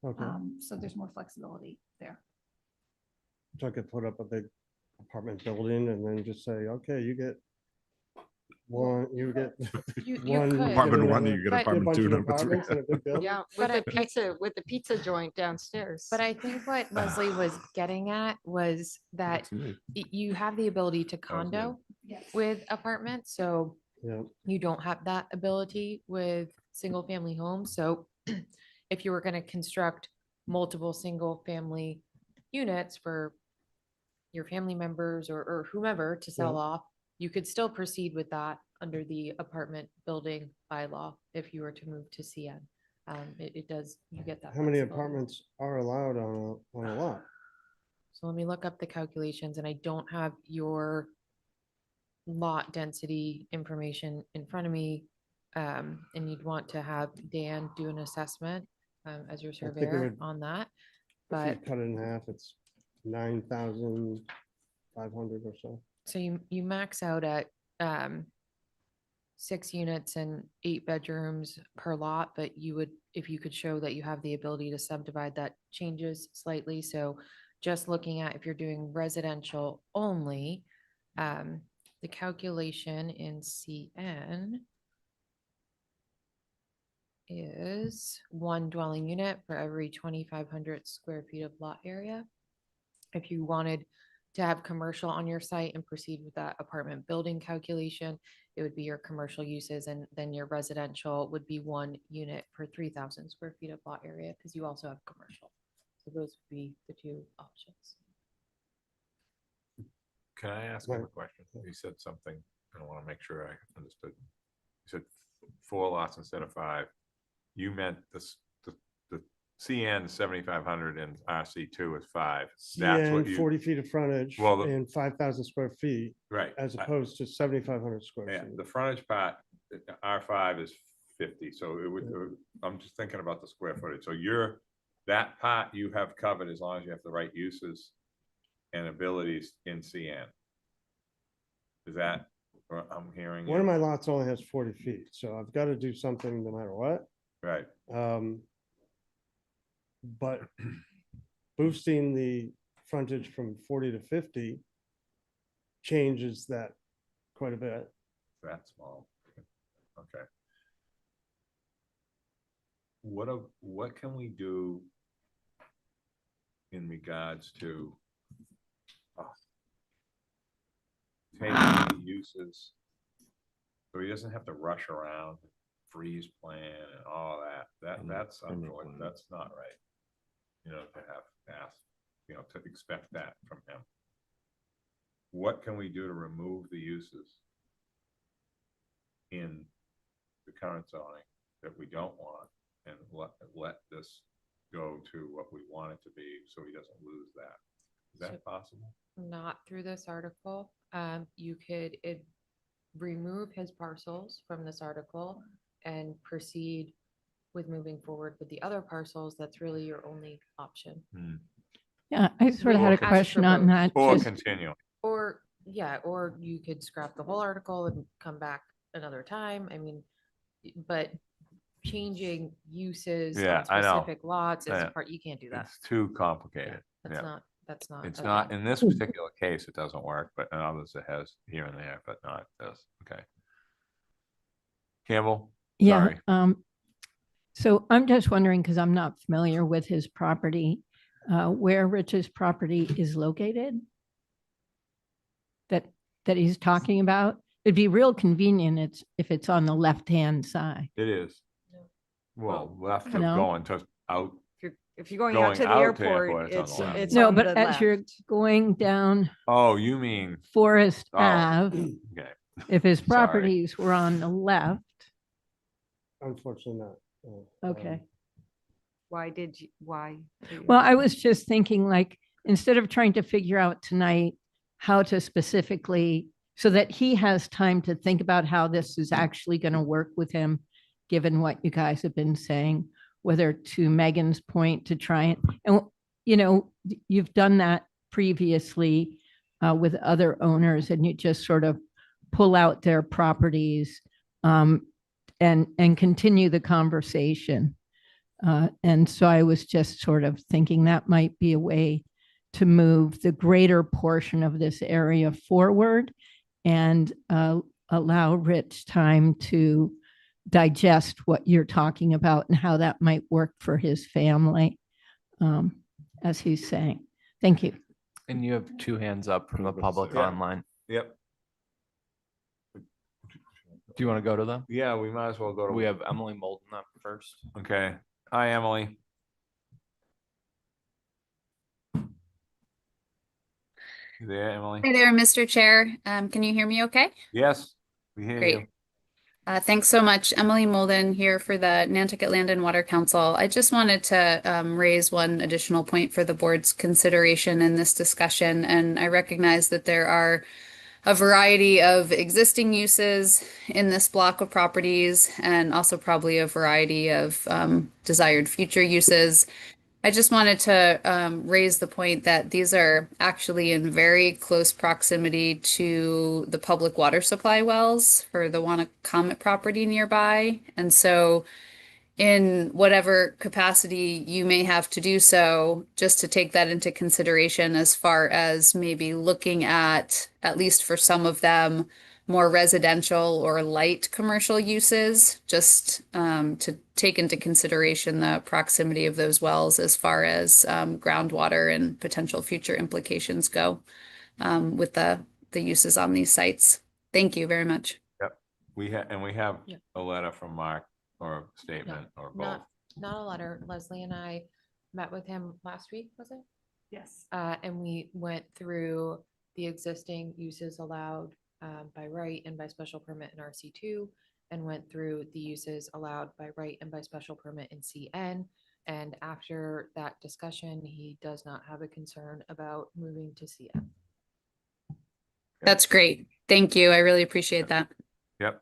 Speaker 12: Okay,
Speaker 7: So there's more flexibility there.
Speaker 12: so I could put up a big apartment building and then just say, okay, you get one, you get
Speaker 4: You
Speaker 12: one.
Speaker 4: could.
Speaker 10: Apartment
Speaker 12: get
Speaker 10: one,
Speaker 12: another-
Speaker 10: you get
Speaker 4: But-
Speaker 10: apartment
Speaker 12: bunch
Speaker 10: two,
Speaker 12: of
Speaker 10: number three.
Speaker 12: apartments in a big building.
Speaker 5: Yeah,
Speaker 4: But
Speaker 5: with the pizza joint downstairs.
Speaker 4: But I think what Leslie was getting at was that
Speaker 10: That's me.
Speaker 4: you have the ability to
Speaker 1: was me.
Speaker 4: condo
Speaker 7: Yes.
Speaker 4: with apartments, so
Speaker 12: Yeah,
Speaker 4: you don't have that ability with single family homes. So if you were going to construct multiple single family units for your family members or whomever to sell
Speaker 12: Yeah.
Speaker 4: off, you could still proceed with that under the apartment building bylaw if you were to move to CN. It does, you get that.
Speaker 12: how many
Speaker 4: flexibility.
Speaker 12: apartments are allowed on a lot?
Speaker 4: So let me look up the calculations, and I don't have your lot density information in front of me. And you'd want to have Dan do an assessment as your
Speaker 12: think it
Speaker 4: surveyor
Speaker 12: would-
Speaker 4: on that.
Speaker 12: If
Speaker 4: But
Speaker 12: you cut it in half, it's 9,500 or so.
Speaker 4: so you max out at 6 units and 8 bedrooms per lot, but you would, if you could show that you have the ability to subdivide, that changes slightly. So just looking at if you're doing residential only, the calculation in CN is 1 dwelling unit for every 2,500 square feet of lot area. If you wanted to have commercial on your site and proceed with that apartment building calculation, it would be your commercial uses, and then your residential would be 1 unit per 3,000 square feet of lot area, because you also have commercial. So those would be the 2 options.
Speaker 1: Can I ask him a
Speaker 12: Right.
Speaker 1: question? You said something, and I want to make sure I understood. You said 4 lots instead of 5. You meant the CN 7,500 and RC2 is 5. That's what
Speaker 12: CN,
Speaker 1: you,
Speaker 12: 40 feet of frontage
Speaker 1: Well, the-
Speaker 12: and 5,000 square feet
Speaker 1: right.
Speaker 12: as
Speaker 1: I-
Speaker 12: opposed to 7,500 square
Speaker 1: Yeah,
Speaker 12: feet.
Speaker 1: the frontage part, R5 is 50, so it would, I'm just thinking about the square footage. So that part you have covered as long as you have the right uses and abilities in CN. Is that, what I'm hearing?
Speaker 12: One of
Speaker 1: you?
Speaker 12: my lots only has 40 feet, so I've got to do something no matter what.
Speaker 1: Right,
Speaker 12: But boosting the frontage from 40 to 50 changes that quite a bit.
Speaker 1: that small. Okay. What can we do in regards to taking the uses, so he doesn't have to rush around, freeze plan and all that. That's
Speaker 10: criminal
Speaker 1: unfortunate.
Speaker 10: plan.
Speaker 1: That's not right. You know, to have to ask, you know, to expect that from him. What can we do to remove the uses in the current zoning that we don't want, and let this go to what we want it to be, so he doesn't lose that? Is that possible?
Speaker 4: Not through this article. You could remove his parcels from this article and proceed with moving forward with the other parcels. That's really your only option.
Speaker 11: Yeah, I sort of had
Speaker 4: Or
Speaker 11: a
Speaker 4: ask for
Speaker 11: question on
Speaker 4: both.
Speaker 11: that.
Speaker 1: Or
Speaker 11: just-
Speaker 1: continue?
Speaker 4: Or, yeah, or you could scrap the whole article and come back another time. I mean, but changing uses
Speaker 1: Yeah,
Speaker 4: on
Speaker 1: I know.
Speaker 4: specific lots is
Speaker 1: Yeah.
Speaker 4: part, you can't do that.
Speaker 1: It's too complicated.
Speaker 4: That's
Speaker 1: Yeah.
Speaker 4: not, that's not.
Speaker 1: It's
Speaker 4: a
Speaker 1: not,
Speaker 4: thing.
Speaker 1: in this particular case, it doesn't work, but in others it has here and there, but not this. Okay. Campbell?
Speaker 11: Yeah,
Speaker 1: Sorry.
Speaker 11: so I'm just wondering, because I'm not familiar with his property, where Rich's property is located? That he's talking about? It'd be real convenient if it's on the left-hand side.
Speaker 1: It is.
Speaker 4: No.
Speaker 1: Well, left of
Speaker 11: No.
Speaker 1: going to out.
Speaker 5: If you're going out to the
Speaker 1: Going out to the
Speaker 5: airport,
Speaker 1: airport, it's on the
Speaker 5: it's,
Speaker 1: left.
Speaker 5: it's
Speaker 11: No,
Speaker 5: on
Speaker 11: but
Speaker 5: the
Speaker 11: as you're
Speaker 5: left.
Speaker 11: going down
Speaker 1: Oh, you mean,
Speaker 11: Forest
Speaker 1: Oh.
Speaker 11: Ave,
Speaker 1: okay.
Speaker 11: if his
Speaker 1: Sorry.
Speaker 11: properties were on the left,
Speaker 12: Unfortunately not.
Speaker 11: okay.
Speaker 5: Why? do you-
Speaker 11: Well, I was just thinking, like, instead of trying to figure out tonight how to specifically, so that he has time to think about how this is actually going to work with him, given what you guys have been saying, whether to Megan's point to try and, you know, you've done that previously with other owners, and you just sort of pull out their properties and continue the conversation. And so I was just sort of thinking that might be a way to move the greater portion of this area forward and allow Rich time to digest what you're talking about and how that might work for his family, as he's saying. Thank you.
Speaker 6: And you have 2 hands up from the public
Speaker 1: Yeah.
Speaker 6: online.
Speaker 1: Yep.
Speaker 6: Do you want to go to them?
Speaker 1: Yeah, we might as well go to.
Speaker 6: We have Emily Molden up first.
Speaker 1: Okay. Hi, Emily. You there, Emily?
Speaker 13: Hi there, Mr. Chair. Can you hear me okay?
Speaker 1: Yes, we hear you.
Speaker 13: Great. Thanks so much. Emily Molden here for the Nantucket Land and Water Council. I just wanted to raise one additional point for the board's consideration in this discussion. And I recognize that there are a variety of existing uses in this block of properties and also probably a variety of desired future uses. I just wanted to raise the point that these are actually in very close proximity to the public water supply wells for the Wannacomet property nearby. And so in whatever capacity you may have to do so, just to take that into consideration as far as maybe looking at least for some of them, more residential or light commercial uses, just to take into consideration the proximity of those wells as far as groundwater and potential future implications go with the uses on these sites. Thank you very much.
Speaker 1: Yep. We have
Speaker 4: Yep.
Speaker 1: a letter from Mark or a statement or both.
Speaker 4: Not a letter. Leslie and I met with him last week, was it?
Speaker 7: Yes.
Speaker 4: And we went through the existing uses allowed by right and by special permit in RC2, and went through the uses allowed by right and by special permit in CN. And after that discussion, he does not have a concern about moving to CN.
Speaker 13: That's great. Thank you. I really appreciate that.
Speaker 1: Yep.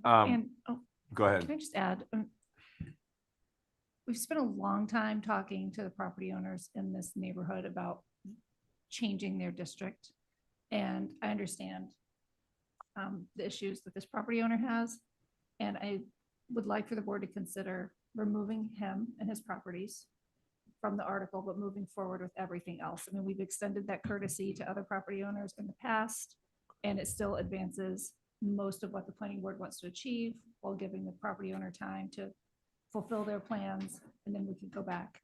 Speaker 7: And, oh,
Speaker 1: Go ahead.
Speaker 7: can I just add, we've spent a long time talking to the property owners in this neighborhood about changing their district. And I understand the issues that this property owner has. And I would like for the board to consider removing him and his properties from the article, but moving forward with everything else. I mean, we've extended that courtesy to other property owners in the past, and it still advances most of what the planning board wants to achieve while giving the property owner time to fulfill their plans, and then we can go back.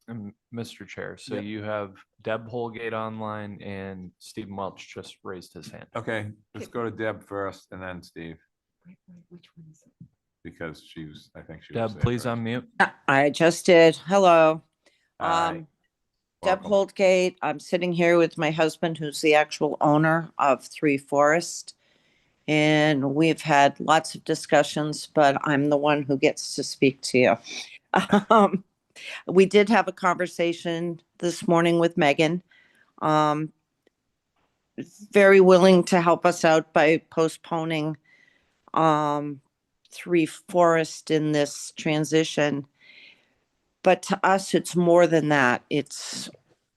Speaker 6: And Mr. Chair, so
Speaker 1: Yep.
Speaker 6: you have Deb Holgate online and Stephen Welch just raised his hand.
Speaker 1: Okay, let's go to Deb first and then Steve,
Speaker 5: Which one is it?
Speaker 1: because I think she was
Speaker 6: Deb,
Speaker 1: there
Speaker 6: please
Speaker 1: first.
Speaker 6: unmute.
Speaker 14: I just did. Hello.
Speaker 1: Hi.
Speaker 14: Deb
Speaker 1: Welcome.
Speaker 14: Holtgate. I'm sitting here with my husband, who's the actual owner of 3 Forest. And we've had lots of discussions, but I'm the one who gets to speak to you. We did have a conversation this morning with Megan. Very willing to help us out by postponing 3 Forest in this transition. But to us, it's more than that. It's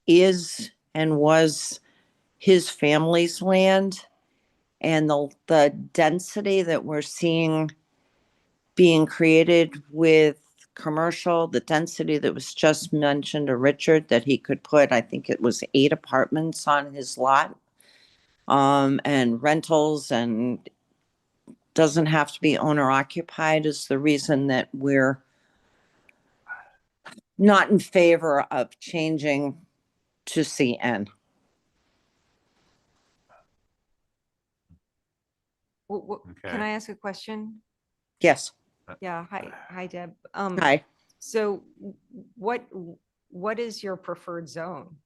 Speaker 14: is and was his family's land, and the density that we're seeing being created with commercial, the density that was just mentioned to Richard, that he could put, I think it was 8 apartments on his lot, and rentals, and doesn't have to be owner occupied, is the reason that we're not in favor of changing to CN.
Speaker 1: Okay.
Speaker 5: Can I ask a question?
Speaker 14: Yes.
Speaker 5: Yeah, hi Deb.
Speaker 14: Hi.
Speaker 5: So what is your preferred zone?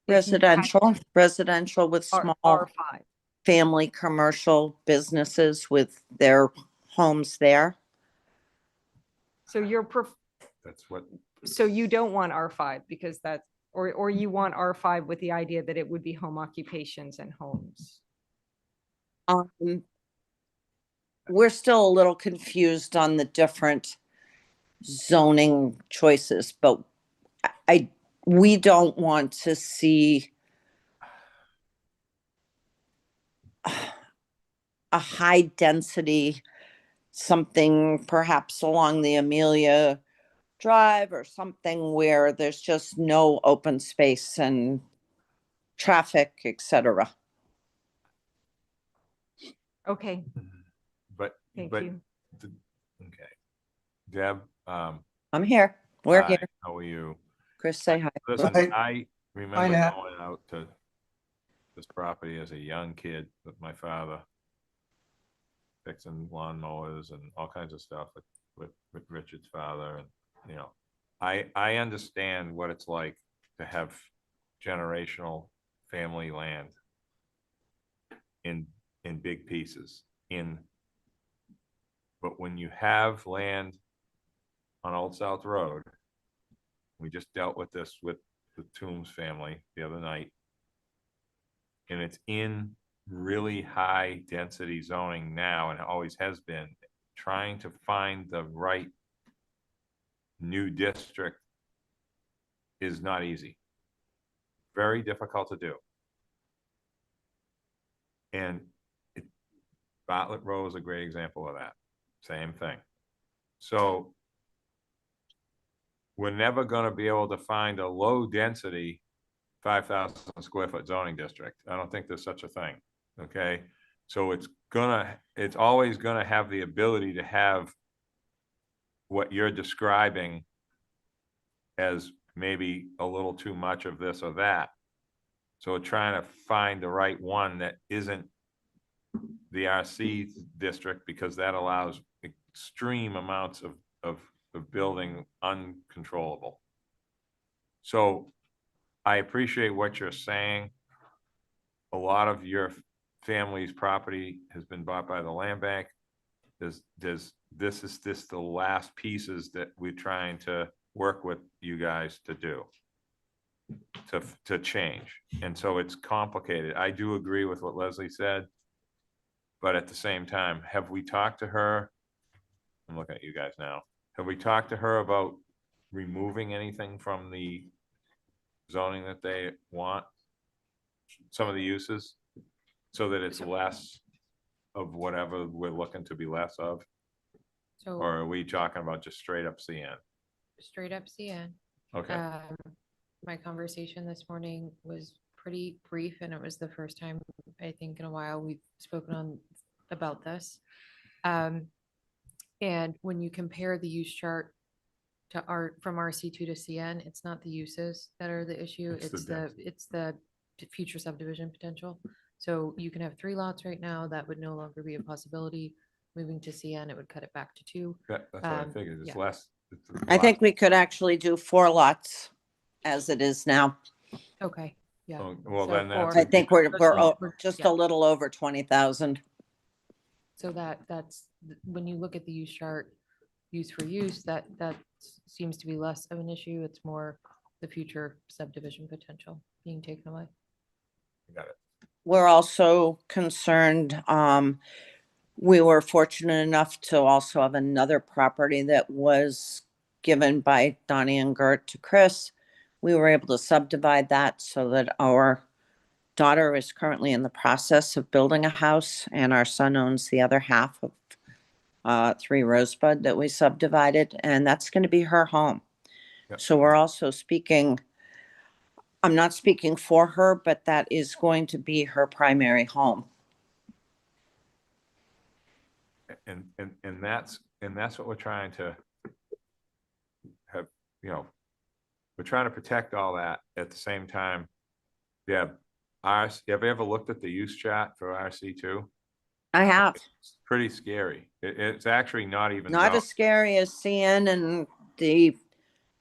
Speaker 14: Residential with small
Speaker 5: R5.
Speaker 14: family commercial businesses with their homes there.
Speaker 5: So
Speaker 1: That's what,
Speaker 5: so you don't want R5 because that's, or you want R5 with the idea that it would be home occupations and homes?
Speaker 14: We're still a little confused on the different zoning choices, but we don't want to see a high density, something perhaps along the Amelia Drive or something where there's just no open space and traffic, etc.
Speaker 5: Okay,
Speaker 1: But,
Speaker 5: thank
Speaker 1: but,
Speaker 5: you.
Speaker 1: okay. Deb,
Speaker 14: I'm here. We're
Speaker 1: hi,
Speaker 14: here.
Speaker 1: how are you?
Speaker 14: Chris, say hi.
Speaker 1: Listen,
Speaker 12: Hi.
Speaker 1: I remember
Speaker 12: Nat.
Speaker 1: going out to this property as a young kid with my father, fixing lawnmowers and all kinds of stuff with Richard's father. And, you know, I understand what it's like to have generational family land in big pieces but when you have land on Old South Road, we just dealt with this with the Toombs family the other night, and it's in really high density zoning now and always has been. Trying to find the right new district is not easy. Very difficult to do. And Bartlett Row is a great example of that. Same thing. So we're never going to be able to find a low density 5,000 square foot zoning district. I don't think there's such a thing. Okay. So it's always gonna have the ability to have what you're describing as maybe a little too much of this or that. So we're trying to find the right one that isn't the RC district, because that allows extreme amounts of building uncontrollable. So I appreciate what you're saying. A lot of your family's property has been bought by the land bank. This is the last pieces that we're trying to work with you guys to do, to change. And so it's complicated. I do agree with what Leslie said, but at the same time, have we talked to her? I'm looking at you guys now. Have we talked to her about removing anything from the zoning that they want? Some of the uses, so that it's less of whatever we're looking to be less of?
Speaker 4: So
Speaker 1: Or are we talking about just straight up CN?
Speaker 4: straight up CN.
Speaker 1: Okay,
Speaker 4: My conversation this morning was pretty brief, and it was the first time I think in a while we've spoken about this. And when you compare the use chart from RC2 to CN, it's not the uses that are the issue. It's the future subdivision potential. So you can have 3 lots right now. That would no longer be a possibility. Moving to CN, it would cut it back to 2.
Speaker 1: that's what I figured. It's
Speaker 4: yeah.
Speaker 1: less.
Speaker 14: I think we could actually do 4 lots as it is now.
Speaker 4: Okay, yeah.
Speaker 1: Well,
Speaker 4: So
Speaker 1: then that's.
Speaker 4: for-
Speaker 14: I think we're just
Speaker 4: yeah.
Speaker 14: a little over 20,000.
Speaker 4: So that's when you look at the use chart, use for use, that seems to be less of an issue. It's more the future subdivision potential being taken away.
Speaker 1: Got it.
Speaker 14: We're also concerned, we were fortunate enough to also have another property that was given by Donnie and Gert to Chris. We were able to subdivide that so that our daughter is currently in the process of building a house, and our son owns the other half of 3 Rosebud that we subdivided, and that's going to be her home.
Speaker 1: Yep.
Speaker 14: So we're also speaking, I'm not speaking for her, but that is going to be her primary home.
Speaker 1: And that's what we're trying to have, we're trying to protect all that at the same time. Yeah. Have you ever looked at the use chart for RC2?
Speaker 14: I have.
Speaker 1: It's pretty scary. It's actually not even.
Speaker 14: Not as scary as CN and the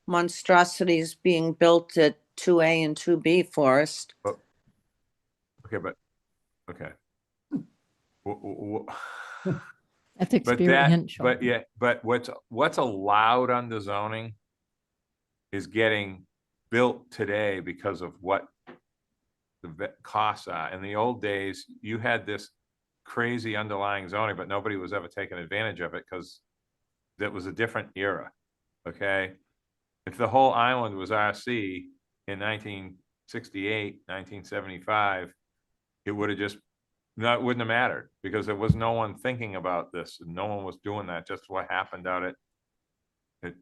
Speaker 14: monstrosities being built at 2A and 2B Forest.
Speaker 1: Okay, but, okay.
Speaker 11: That's
Speaker 1: But
Speaker 11: experiential.
Speaker 1: but what's allowed under zoning is getting built today because of what the costs are. In the old days, you had this crazy underlying zoning, but nobody was ever taking advantage of it because that was a different era. Okay. If the whole island was RC in 1968, 1975, it would have just No, it wouldn't have mattered because there was no one thinking about this. And no one was doing that. Just what happened out at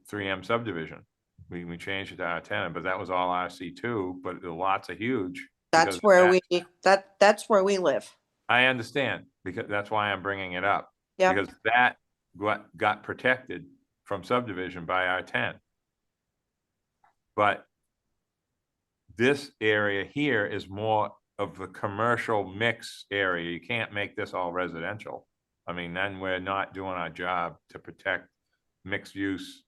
Speaker 1: 3M subdivision. We changed it to R10, but that was all RC2, but the lots are huge.
Speaker 14: That's
Speaker 1: because
Speaker 14: where
Speaker 1: that-
Speaker 14: that's where we live.
Speaker 1: I understand because that's why I'm bringing it up.
Speaker 14: Yep.
Speaker 1: Because that got protected from subdivision by R10. But this area here is more of the commercial mix area. You can't make this all residential. I mean, then we're not doing our job to protect mixed use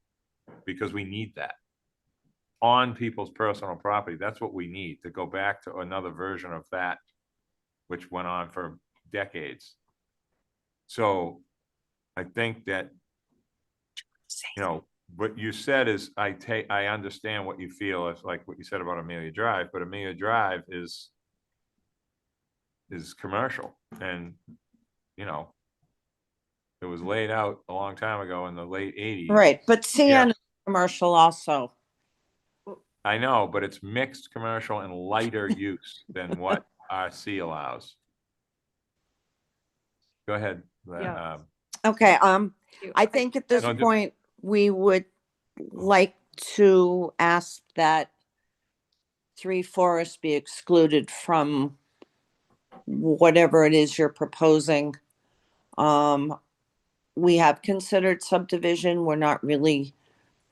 Speaker 1: because we need that on people's personal property. That's what we need to go back to another version of that, which went on for decades. So I think that, you know, what you said is, I understand what you feel. It's like what you said about Amelia Drive, but Amelia Drive is commercial, and, you know, it was laid out a long time ago in the late 80s.
Speaker 14: Right, but CN is commercial also.
Speaker 1: I know, but it's mixed commercial and lighter use than what RC allows. Go ahead.
Speaker 5: Yeah.
Speaker 14: Okay, I think at this
Speaker 1: No,
Speaker 14: point, we would like to ask that 3 Forest be excluded from whatever it is you're proposing. We have considered subdivision. We're not really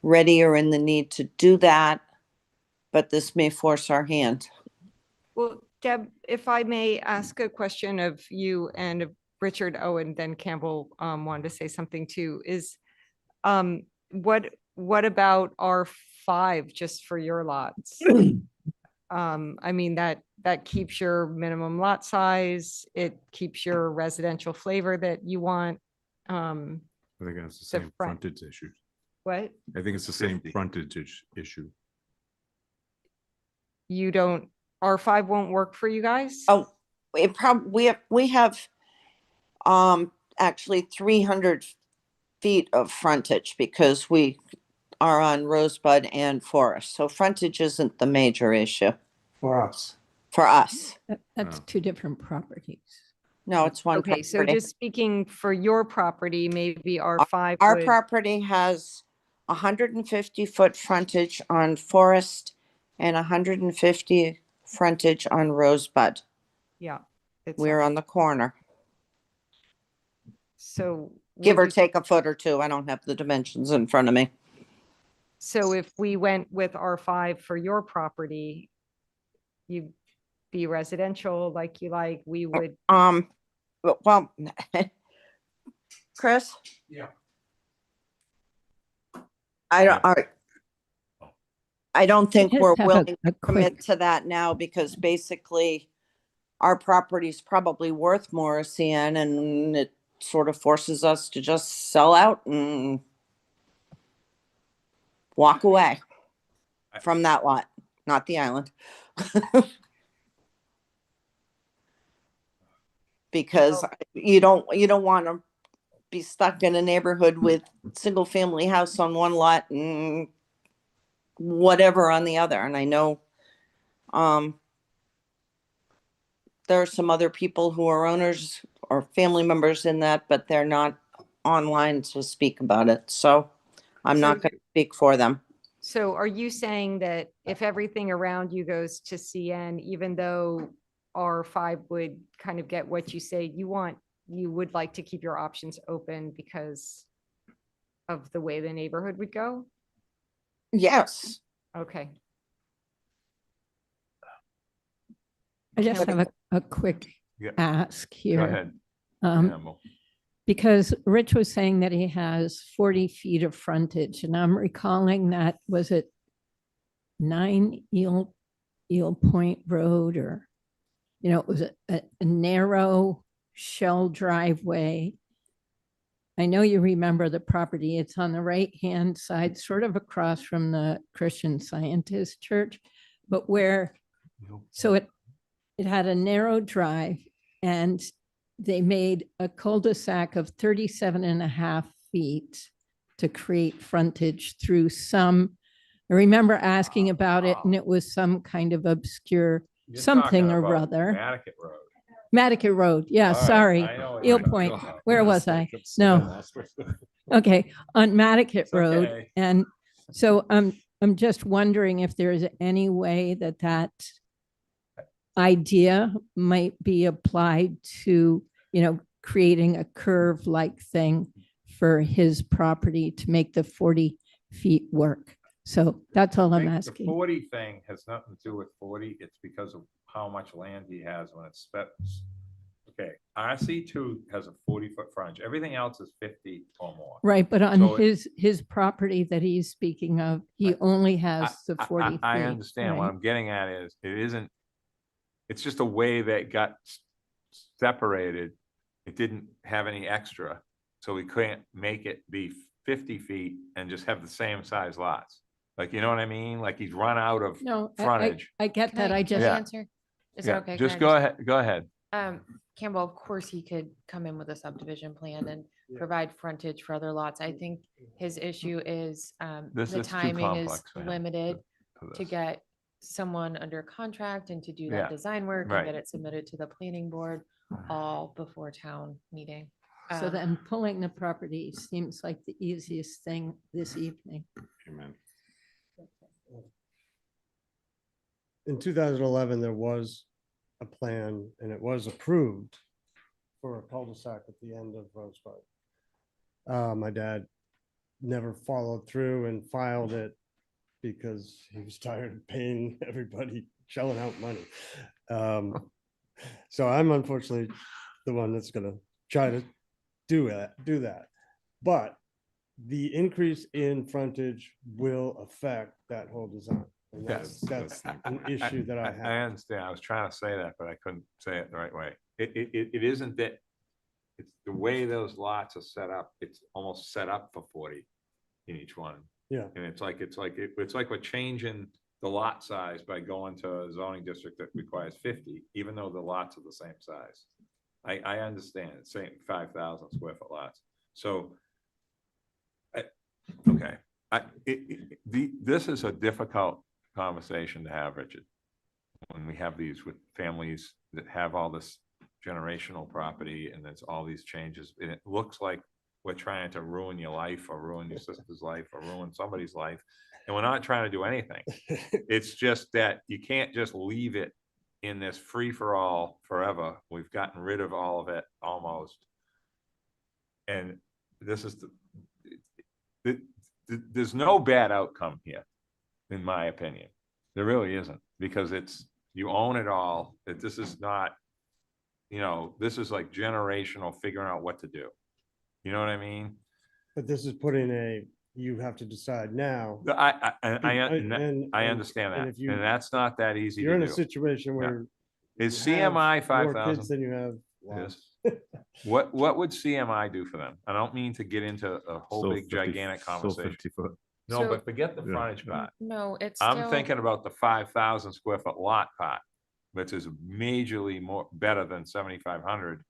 Speaker 14: ready or in the need to do that, but this may force our hand.
Speaker 5: Well, Deb, if I may ask a question of you and of Richard Owen, then Campbell wanted to say something too, is what about R5 just for your lots? I mean, that keeps your minimum lot size. It keeps your residential flavor that you want.
Speaker 10: I think it's the same
Speaker 5: front-
Speaker 10: frontage issue.
Speaker 5: What?
Speaker 10: I think it's the same frontage issue.
Speaker 5: You don't, R5 won't work for you guys?
Speaker 14: Oh, we have actually 300 feet of frontage because we are on Rosebud and Forest. So frontage isn't the major issue
Speaker 12: For us.
Speaker 14: for us.
Speaker 11: That's
Speaker 10: Oh.
Speaker 11: 2 different properties.
Speaker 14: No, it's one
Speaker 5: Okay, so
Speaker 14: property.
Speaker 5: just speaking for your property, maybe R5
Speaker 14: Our
Speaker 5: would,
Speaker 14: property has 150-foot frontage on Forest and 150 frontage on Rosebud.
Speaker 5: yeah. it's
Speaker 14: We're on the corner,
Speaker 5: So.
Speaker 14: give
Speaker 5: would
Speaker 14: or
Speaker 5: we-
Speaker 14: take a foot or two. I don't have the dimensions in front of me.
Speaker 5: So if we went with R5 for your property, you'd be residential like you like, we would,
Speaker 14: Well, Chris?
Speaker 1: Yeah.
Speaker 14: I don't think
Speaker 11: Just
Speaker 14: we're
Speaker 11: have
Speaker 14: willing to
Speaker 11: a
Speaker 14: commit
Speaker 11: quick,
Speaker 14: to that now because basically our property's probably worth more, CN, and it sort of forces us to just sell out and walk away from that lot, not the island. Because you don't want to be stuck in a neighborhood with single family house on one lot and whatever on the other. And I know there are some other people who are owners or family members in that, but they're not online to speak about it. So I'm not going to speak for them.
Speaker 5: so are you saying that if everything around you goes to CN, even though R5 would kind of get what you say you want, you would like to keep your options open because of the way the neighborhood would go?
Speaker 14: Yes.
Speaker 5: Okay.
Speaker 11: I just have a quick
Speaker 1: Yeah.
Speaker 11: ask
Speaker 1: Go
Speaker 11: here.
Speaker 1: ahead.
Speaker 11: Um,
Speaker 1: Campbell.
Speaker 11: Because Rich was saying that he has 40 feet of frontage, and I'm recalling that, was it 9 Eel Point Road, or, you know, it was a narrow shell driveway. I know you remember the property. It's on the right-hand side, sort of across from the Christian Scientist Church, but where, so it had a narrow drive, and they made a cul-de-sac of 37.5 feet to create frontage through some, I remember asking about it, and it was some kind of obscure
Speaker 1: You're
Speaker 11: something
Speaker 1: talking
Speaker 11: or
Speaker 1: about
Speaker 11: other.
Speaker 1: Nantucket Road.
Speaker 11: Matticat Road. Yeah,
Speaker 1: All right,
Speaker 11: sorry.
Speaker 1: I know what
Speaker 11: Eel
Speaker 1: you're talking
Speaker 11: Point.
Speaker 1: about.
Speaker 11: Where was I? No. Okay, on Matticat
Speaker 1: It's
Speaker 11: Road.
Speaker 1: okay.
Speaker 11: And so I'm just wondering if there is any way that that idea might be applied to, creating a curve-like thing for his property to make the 40 feet work. So that's all
Speaker 1: I
Speaker 11: I'm
Speaker 1: think the
Speaker 11: asking.
Speaker 1: 40 thing has nothing to do with 40. It's because of how much land he has when it's spent. Okay, RC2 has a 40-foot frontage. Everything else is 50 or more.
Speaker 11: Right, but on
Speaker 1: So
Speaker 11: his property that he's speaking of, he only has the 40 feet.
Speaker 1: I understand. What
Speaker 11: right?
Speaker 1: I'm getting at is it's just a way that got separated. It didn't have any extra. So we couldn't make it be 50 feet and just have the same size lots. Like, you know what I mean? Like he's run out of
Speaker 11: No,
Speaker 1: frontage.
Speaker 11: I get
Speaker 4: Can
Speaker 11: that. I
Speaker 4: can
Speaker 11: just,
Speaker 1: Yeah.
Speaker 4: answer? Is
Speaker 1: Yeah,
Speaker 4: that okay?
Speaker 1: just
Speaker 4: Can I
Speaker 1: go ahead. Go ahead.
Speaker 4: Campbell, of course, he could come in with a subdivision plan and provide frontage for other lots. I think his issue is
Speaker 1: This
Speaker 4: the
Speaker 1: is too
Speaker 4: timing is
Speaker 1: complex for him
Speaker 4: limited
Speaker 1: for
Speaker 4: to
Speaker 1: this.
Speaker 4: get someone under contract and to do
Speaker 1: Yeah,
Speaker 4: that design work
Speaker 1: right.
Speaker 4: and get it submitted to the planning board all before town meeting.
Speaker 11: so then pulling the property seems like the easiest thing this evening.
Speaker 10: Amen.
Speaker 12: In 2011, there was a plan and it was approved for a cul-de-sac at the end of Rosebud. My dad never followed through and filed it because he was tired of paying everybody, shelling out money. So I'm unfortunately the one that's gonna try to do that. But the increase in frontage will affect that whole design. And
Speaker 1: Yes,
Speaker 12: that's an issue that I have.
Speaker 1: I understand. I was trying to say that, but I couldn't say it the right way. It isn't that. It's the way those lots are set up. It's almost set up for 40 in each one.
Speaker 12: Yeah.
Speaker 1: And it's like we're changing the lot size by going to a zoning district that requires 50, even though the lots are the same size. I understand. It's saying 5,000 square foot lots. So, okay, this is a difficult conversation to have, Richard. When we have these with families that have all this generational property and there's all these changes, and it looks like we're trying to ruin your life or ruin your sister's life or ruin somebody's life. And we're not trying to do anything. It's just that you can't just leave it in this free for all forever. We've gotten rid of all of it almost. And this is there's no bad outcome here, in my opinion. There really isn't, because you own it all. This is not, this is like generational figuring out what to do. You know what I mean?
Speaker 12: But this is putting you have to decide now.
Speaker 1: I
Speaker 12: And
Speaker 1: understand that,
Speaker 12: if you-
Speaker 1: and that's not that easy to do.
Speaker 12: You're in a situation where.
Speaker 1: Is
Speaker 12: you have
Speaker 1: CMI
Speaker 12: more kids
Speaker 1: 5,000?
Speaker 12: than you have
Speaker 1: Yes.
Speaker 12: lots.
Speaker 1: What would CMI do for them? I don't mean to get into a whole big gigantic conversation.
Speaker 10: 50 foot.
Speaker 1: No,
Speaker 4: So-
Speaker 1: but forget the
Speaker 10: Yeah.
Speaker 1: frontage part.
Speaker 4: No, it's
Speaker 1: I'm
Speaker 4: still-
Speaker 1: thinking about the 5,000 square foot lot part, which is majorly better than 7,500.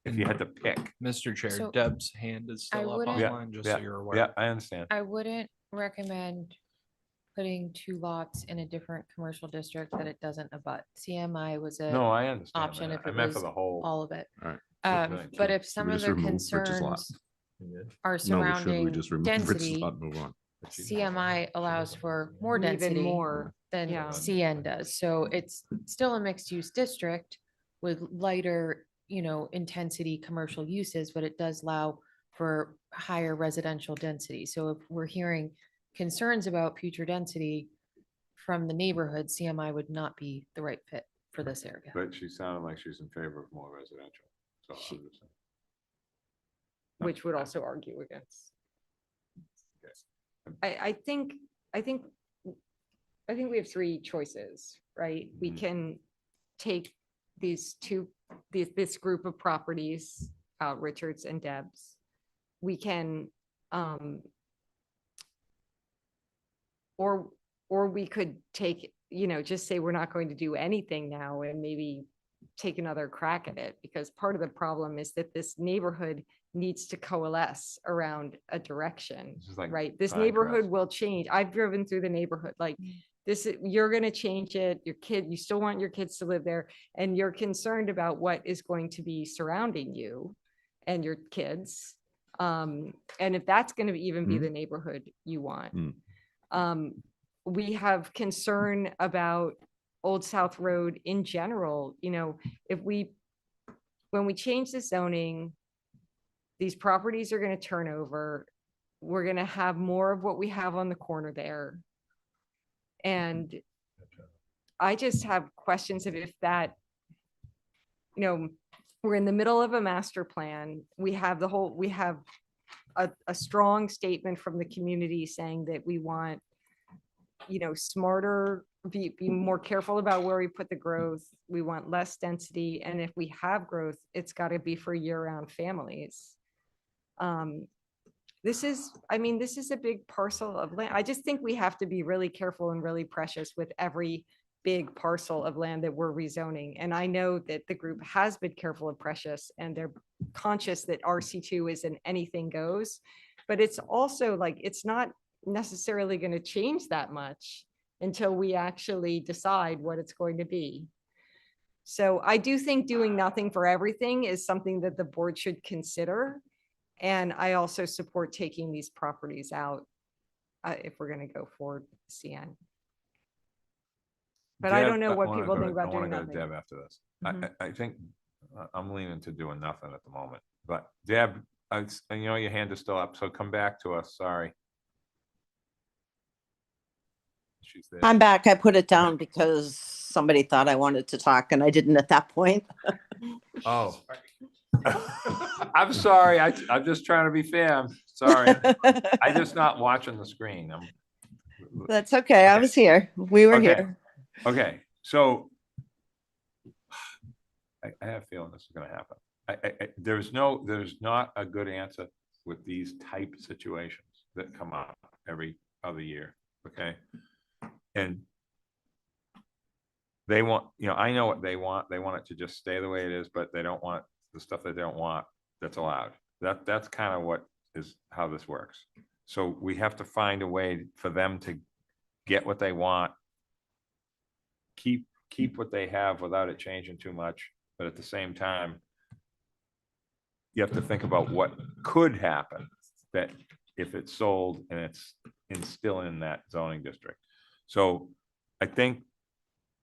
Speaker 1: If you had to pick.
Speaker 6: Mr. Chair,
Speaker 4: So,
Speaker 6: Deb's hand is
Speaker 4: I
Speaker 6: still up
Speaker 4: wouldn't-
Speaker 6: online, just so you're aware.
Speaker 1: Yeah, I understand.
Speaker 4: I wouldn't recommend putting two lots in a different commercial district that it doesn't abut. CMI was a
Speaker 1: No, I understand
Speaker 4: option
Speaker 1: that.
Speaker 4: if
Speaker 1: I
Speaker 4: it
Speaker 1: meant for
Speaker 4: was
Speaker 1: the whole.
Speaker 4: all of it.
Speaker 10: All right.
Speaker 1: Right.
Speaker 4: But if
Speaker 10: Should
Speaker 4: some
Speaker 10: we
Speaker 4: of
Speaker 10: just
Speaker 4: the
Speaker 10: remove Rich's lot?
Speaker 4: concerns are
Speaker 10: No, we
Speaker 4: surrounding
Speaker 10: should. We just remove Rich's
Speaker 4: density,
Speaker 10: lot, move on.
Speaker 4: CMI allows for more
Speaker 5: Even
Speaker 4: density
Speaker 5: more,
Speaker 4: than
Speaker 5: yeah.
Speaker 4: CN does. So it's still a mixed use district with lighter, intensity commercial uses, but it does allow for higher residential density. So if we're hearing concerns about future density from the neighborhood, CMI would not be the right fit for this area.
Speaker 1: But she sounded like she's in favor of more residential. So I'm just saying.
Speaker 5: Which would also argue against.
Speaker 1: Okay.
Speaker 5: I think we have three choices, right? We
Speaker 1: Mhm.
Speaker 5: can take this group of properties, Richards and Deb's. We can, or we could take, just say we're not going to do anything now and maybe take another crack at it, because part of the problem is that this neighborhood needs to coalesce around a direction,
Speaker 1: This is like
Speaker 5: right? This
Speaker 1: Pinecrest.
Speaker 5: neighborhood will change. I've driven through the neighborhood, like you're going to change it. You still want your kids to live there, and you're concerned about what is going to be surrounding you and your kids. And if that's going to even be the neighborhood you want. We have concern about Old South Road in general. You know, when we change the zoning, these properties are going to turn over. We're going to have more of what we have on the corner there. And I just have questions of if that, you know, we're in the middle of a master plan. We have a strong statement from the community saying that we want, you know, smarter, be more careful about where we put the growth. We want less density. And if we have growth, it's got to be for year-round families. This is a big parcel of land. I just think we have to be really careful and really precious with every big parcel of land that we're rezoning. And I know that the group has been careful and precious, and they're conscious that RC2 isn't anything goes, but it's also like, it's not necessarily going to change that much until we actually decide what it's going to be. So I do think doing nothing for everything is something that the board should consider. And I also support taking these properties out if we're going to go forward with CN. But I don't know what people think about doing
Speaker 1: I want to
Speaker 5: nothing.
Speaker 1: go to Deb after this. I think I'm leaning to doing nothing at the moment, but Deb, you know, your hand is still up, so come back to us. Sorry. She's there.
Speaker 14: I'm back. I put it down because somebody thought I wanted to talk and I didn't at that point.
Speaker 1: Oh. I'm sorry. I'm just trying to be fair. I'm sorry. I'm just not watching the screen.
Speaker 14: That's okay. I was here. We were
Speaker 1: Okay.
Speaker 14: here.
Speaker 1: Okay, so I have a feeling this is going to happen. There's not a good answer with these type situations that come up every other year. Okay, and they want, you know, I know what they want. They want it to just stay the way it is, but they don't want the stuff that they don't want that's allowed. That's kind of what is how this works. So we have to find a way for them to get what they want, keep what they have without it changing too much, but at the same time, you have to think about what could happen that if it's sold and it's still in that zoning district. So I think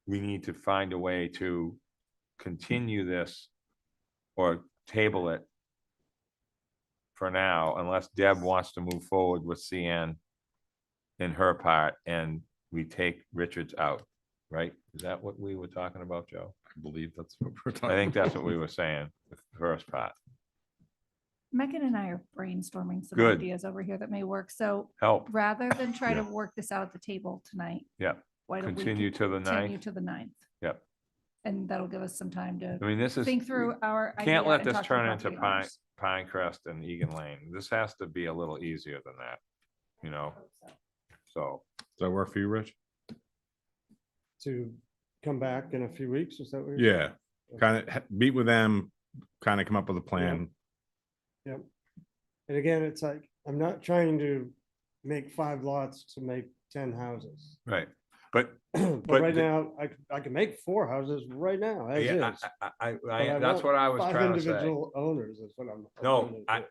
Speaker 1: we need to find a way to continue this or table it for now, unless Deb wants to move forward with CN in her part and we take Richards out, right? Is that what we were talking about, Joe?
Speaker 10: I believe that's what we're talking
Speaker 1: I think that's what we were saying, the first part.
Speaker 7: Megan and I are brainstorming some
Speaker 1: Good.
Speaker 7: ideas over here that may work. So
Speaker 1: Help.
Speaker 7: rather than try
Speaker 1: Yeah.
Speaker 7: to work this out at the table tonight,
Speaker 1: Yeah,
Speaker 7: why don't we
Speaker 1: continue to the
Speaker 7: continue
Speaker 1: ninth.
Speaker 7: to the 9th?
Speaker 1: Yep.
Speaker 7: And that'll give us some time to
Speaker 1: I mean, this is,
Speaker 7: think through our.
Speaker 1: can't
Speaker 7: idea
Speaker 1: let
Speaker 7: and
Speaker 1: this
Speaker 7: talk to the
Speaker 1: turn into
Speaker 7: property owners.
Speaker 1: Pinecrest and Egan Lane. This has to be a little easier than that, you know? So,
Speaker 10: Does that work for you, Rich?
Speaker 12: To come back in a few weeks, is that what you're
Speaker 10: Yeah, kind of meet with them, kind of come up with a plan.
Speaker 12: Yep. And again, it's like, I'm not trying to make 5 lots to make 10 houses.
Speaker 1: right, but
Speaker 12: But right now, I can make 4 houses right now, as
Speaker 1: yeah,
Speaker 12: is.
Speaker 1: that's what I was trying to say.
Speaker 12: 5 individual owners is what I'm.
Speaker 1: No,
Speaker 12: doing.
Speaker 1: I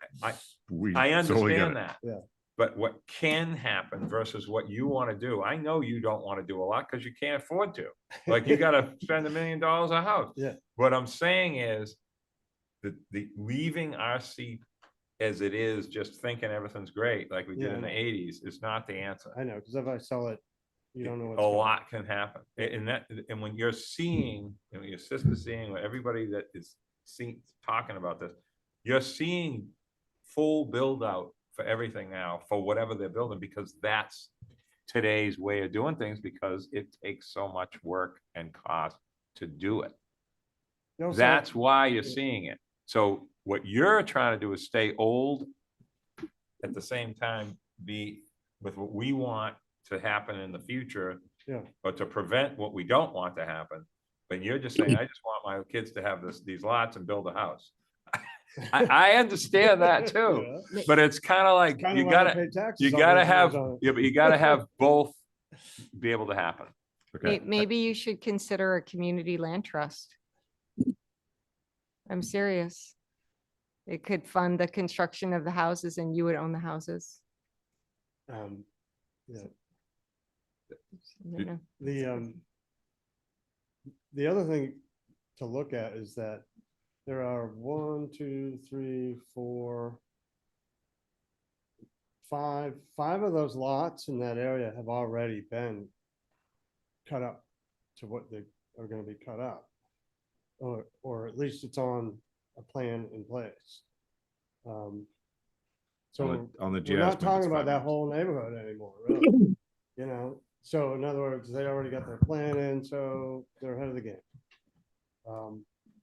Speaker 10: We totally get
Speaker 1: understand
Speaker 10: it.
Speaker 1: that.
Speaker 12: Yeah.
Speaker 1: But what can happen versus what you want to do, I know you don't want to do a lot because you can't afford to. Like you got to spend $1 million a house.
Speaker 12: Yeah.
Speaker 1: What I'm saying is the leaving our seat as it is, just thinking everything's great, like we did
Speaker 12: Yeah,
Speaker 1: in
Speaker 12: I
Speaker 1: the '80s, is not the answer.
Speaker 12: I know, because if I sell it, you don't know what's
Speaker 1: A
Speaker 12: coming.
Speaker 1: lot can happen. And when you're seeing, and when your sister's seeing, when everybody that is talking about this, you're seeing full build out for everything now, for whatever they're building, because that's today's way of doing things, because it takes so much work and cost to do it.
Speaker 12: You also-
Speaker 1: That's why you're seeing it. So what you're trying to do is stay old, at the same time be with what we want to happen in the future,
Speaker 12: Yeah.
Speaker 1: but to prevent what we don't want to happen. But you're just saying, I just want my kids to have these lots and build a house. I understand that too,
Speaker 12: Yeah.
Speaker 1: but it's kind of like
Speaker 12: Kinda
Speaker 1: you
Speaker 12: why I
Speaker 1: gotta
Speaker 12: pay taxes
Speaker 1: you
Speaker 12: all
Speaker 1: gotta
Speaker 12: those years
Speaker 1: have
Speaker 12: on it.
Speaker 1: yeah, but you gotta have both be able to happen.
Speaker 10: Okay.
Speaker 5: Maybe you should consider a community land trust. I'm serious. It could fund the construction of the houses and you would own the houses.
Speaker 12: Yeah,
Speaker 5: You know?
Speaker 12: the other thing to look at is that there are 1, 2, 3, 4, 5 of those lots in that area have already been cut up to what they are going to be cut up. Or at least it's on a plan in place. So
Speaker 10: on the
Speaker 12: we're
Speaker 10: GIS
Speaker 12: not
Speaker 10: plan,
Speaker 12: talking
Speaker 10: it's
Speaker 12: about
Speaker 10: 5
Speaker 12: that
Speaker 10: lots.
Speaker 12: whole neighborhood anymore, really. You know, so in other words, they already got their plan in, so they're ahead of the game.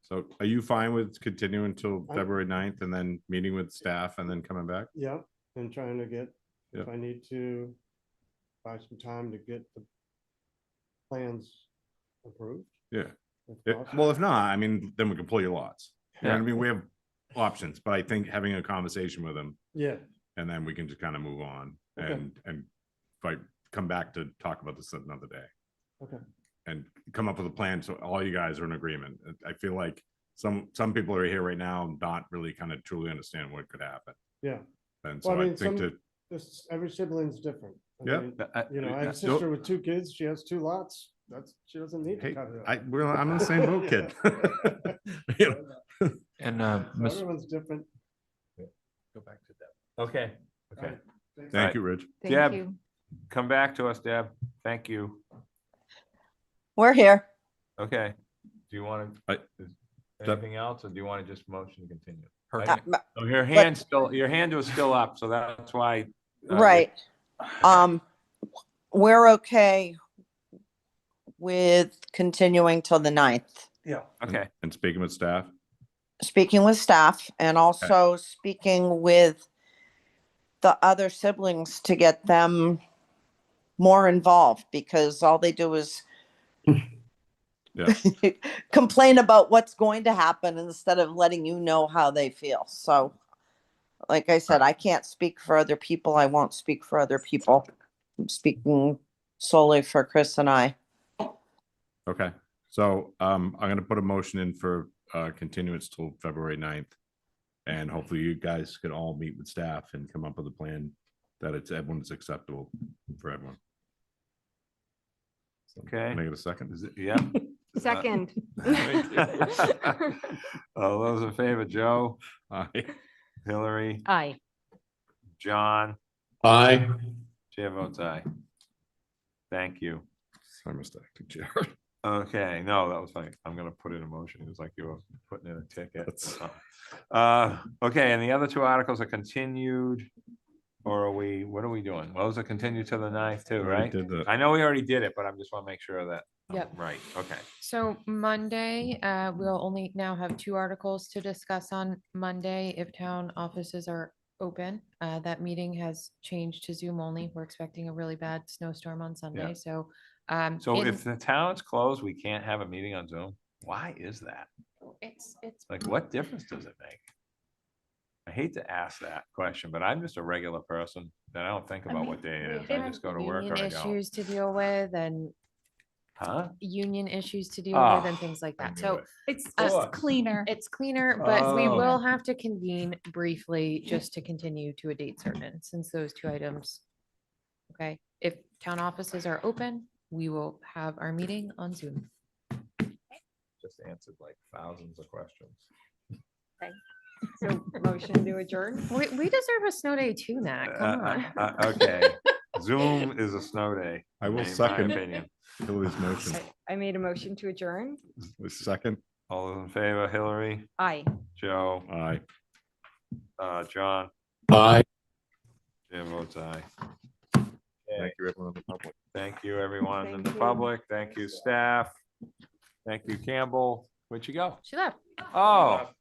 Speaker 10: So are you fine with continuing until
Speaker 12: I'm-
Speaker 10: February 9th and then meeting with staff and then coming back?
Speaker 12: Yeah, and trying to get, if
Speaker 10: Yeah.
Speaker 12: I need to buy some time to get the plans approved.
Speaker 10: Yeah.
Speaker 12: if
Speaker 10: Well,
Speaker 12: possible.
Speaker 10: if not, I mean, then we can pull your lots. You know what I
Speaker 1: Yeah.
Speaker 10: mean? We have options, but I think having a conversation with them
Speaker 12: Yeah,
Speaker 10: and then we can just kind of move on
Speaker 12: Okay.
Speaker 10: and if I come back to talk about this another day.
Speaker 12: okay.
Speaker 10: And come up with a plan so all you guys are in agreement. I feel like some people are here right now not really kind of truly understand what could happen.
Speaker 12: Yeah.
Speaker 10: And
Speaker 12: Well,
Speaker 10: so
Speaker 12: I
Speaker 10: I
Speaker 12: mean,
Speaker 10: think
Speaker 12: some-
Speaker 10: that,
Speaker 12: Every sibling's different. I
Speaker 10: Yeah.
Speaker 12: mean,
Speaker 1: But
Speaker 12: You know, I have a
Speaker 10: So-
Speaker 12: sister with 2 kids. She has 2 lots. She doesn't need to
Speaker 10: hey,
Speaker 12: cut it up.
Speaker 10: I'm in the same boat, kid. You know?
Speaker 6: And
Speaker 12: So
Speaker 6: Ms.
Speaker 12: everyone's different.
Speaker 6: Go back to Deb.
Speaker 1: Okay, okay.
Speaker 10: Thank you, Rich.
Speaker 5: Thank
Speaker 1: Deb.
Speaker 5: you.
Speaker 1: Come back to us, Deb. Thank you.
Speaker 14: We're here.
Speaker 1: Okay. Do you want
Speaker 10: I-
Speaker 1: to, anything else, or do you want to just motion to continue?
Speaker 6: Her-
Speaker 1: I- Oh, your hand was still up, so that's why.
Speaker 14: Right. We're okay with continuing till the 9th.
Speaker 12: Yeah.
Speaker 1: Okay,
Speaker 10: And speaking with staff,
Speaker 14: Speaking with staff and also speaking with the other siblings to get them more involved because all they do is
Speaker 10: Yeah.
Speaker 14: complain about what's going to happen instead of letting you know how they feel. So, like I said, I can't speak for other people. I won't speak for other people. I'm speaking solely for Chris and I.
Speaker 10: okay. So I'm gonna put a motion in for continuance till February 9th. And hopefully you guys can all meet with staff and come up with a plan that everyone's acceptable for everyone. So,
Speaker 1: Okay.
Speaker 10: Can I get a second?
Speaker 1: is it, yeah?
Speaker 5: Second.
Speaker 1: All those in favor, Joe,
Speaker 10: Aye.
Speaker 1: Hillary,
Speaker 5: Aye.
Speaker 1: John,
Speaker 3: Aye.
Speaker 1: chair votes aye. Thank you.
Speaker 10: Sorry, Mr. Acting Chair.
Speaker 1: Okay, no, that was fine. I'm gonna put in a motion. It was like you were putting in a ticket. or
Speaker 10: That's-
Speaker 1: something. Okay, and the other 2 articles are continued. Or are we, what are we doing? Well, those are continued to the 9th too,
Speaker 10: Already
Speaker 1: right?
Speaker 10: did the-
Speaker 1: I know we already did it, but I just want to make sure that. I'm
Speaker 4: Yep.
Speaker 1: Right, okay.
Speaker 4: So Monday, we'll only now have 2 articles to discuss on Monday if town offices are open. That meeting has changed to Zoom only. We're expecting a really bad snowstorm on Sunday, so.
Speaker 1: So
Speaker 4: in-
Speaker 1: if the town's closed, we can't have a meeting on Zoom? Why is that?
Speaker 4: It's
Speaker 1: Like, what difference does it make? I hate to ask that question, but I'm just a regular person that I don't think about what day it is. I just go to work or
Speaker 4: union
Speaker 1: I don't.
Speaker 4: issues to deal with and
Speaker 1: Huh?
Speaker 4: union issues to deal with and
Speaker 1: Ah,
Speaker 4: things like
Speaker 1: I
Speaker 4: that.
Speaker 1: knew
Speaker 4: So
Speaker 1: it.
Speaker 7: It's
Speaker 4: Uh,
Speaker 7: just cleaner.
Speaker 4: it's cleaner, but we
Speaker 1: Oh.
Speaker 4: will have to convene briefly just to continue to a date certain since those 2 items. Okay, if town offices are open, we will have our meeting on Zoom.
Speaker 1: Just answered like thousands of questions.
Speaker 5: So motion to adjourn?
Speaker 4: We deserve a snow day too, Nat. Come on.
Speaker 1: Okay, Zoom is a snow day.
Speaker 10: I will
Speaker 1: in my
Speaker 10: second
Speaker 1: opinion.
Speaker 10: Hillary's motion.
Speaker 5: I made a motion to adjourn.
Speaker 10: The second,
Speaker 1: All those in favor, Hillary,
Speaker 5: Aye.
Speaker 1: Joe,
Speaker 10: aye.
Speaker 1: John,
Speaker 3: Aye.
Speaker 1: chair votes aye.
Speaker 10: Thank you, everyone in the public.
Speaker 1: Thank you, everyone in
Speaker 5: Thank
Speaker 1: the
Speaker 5: you.
Speaker 1: public. Thank you, staff. Thank you, Campbell. Where'd you go?
Speaker 4: She left.
Speaker 1: Oh,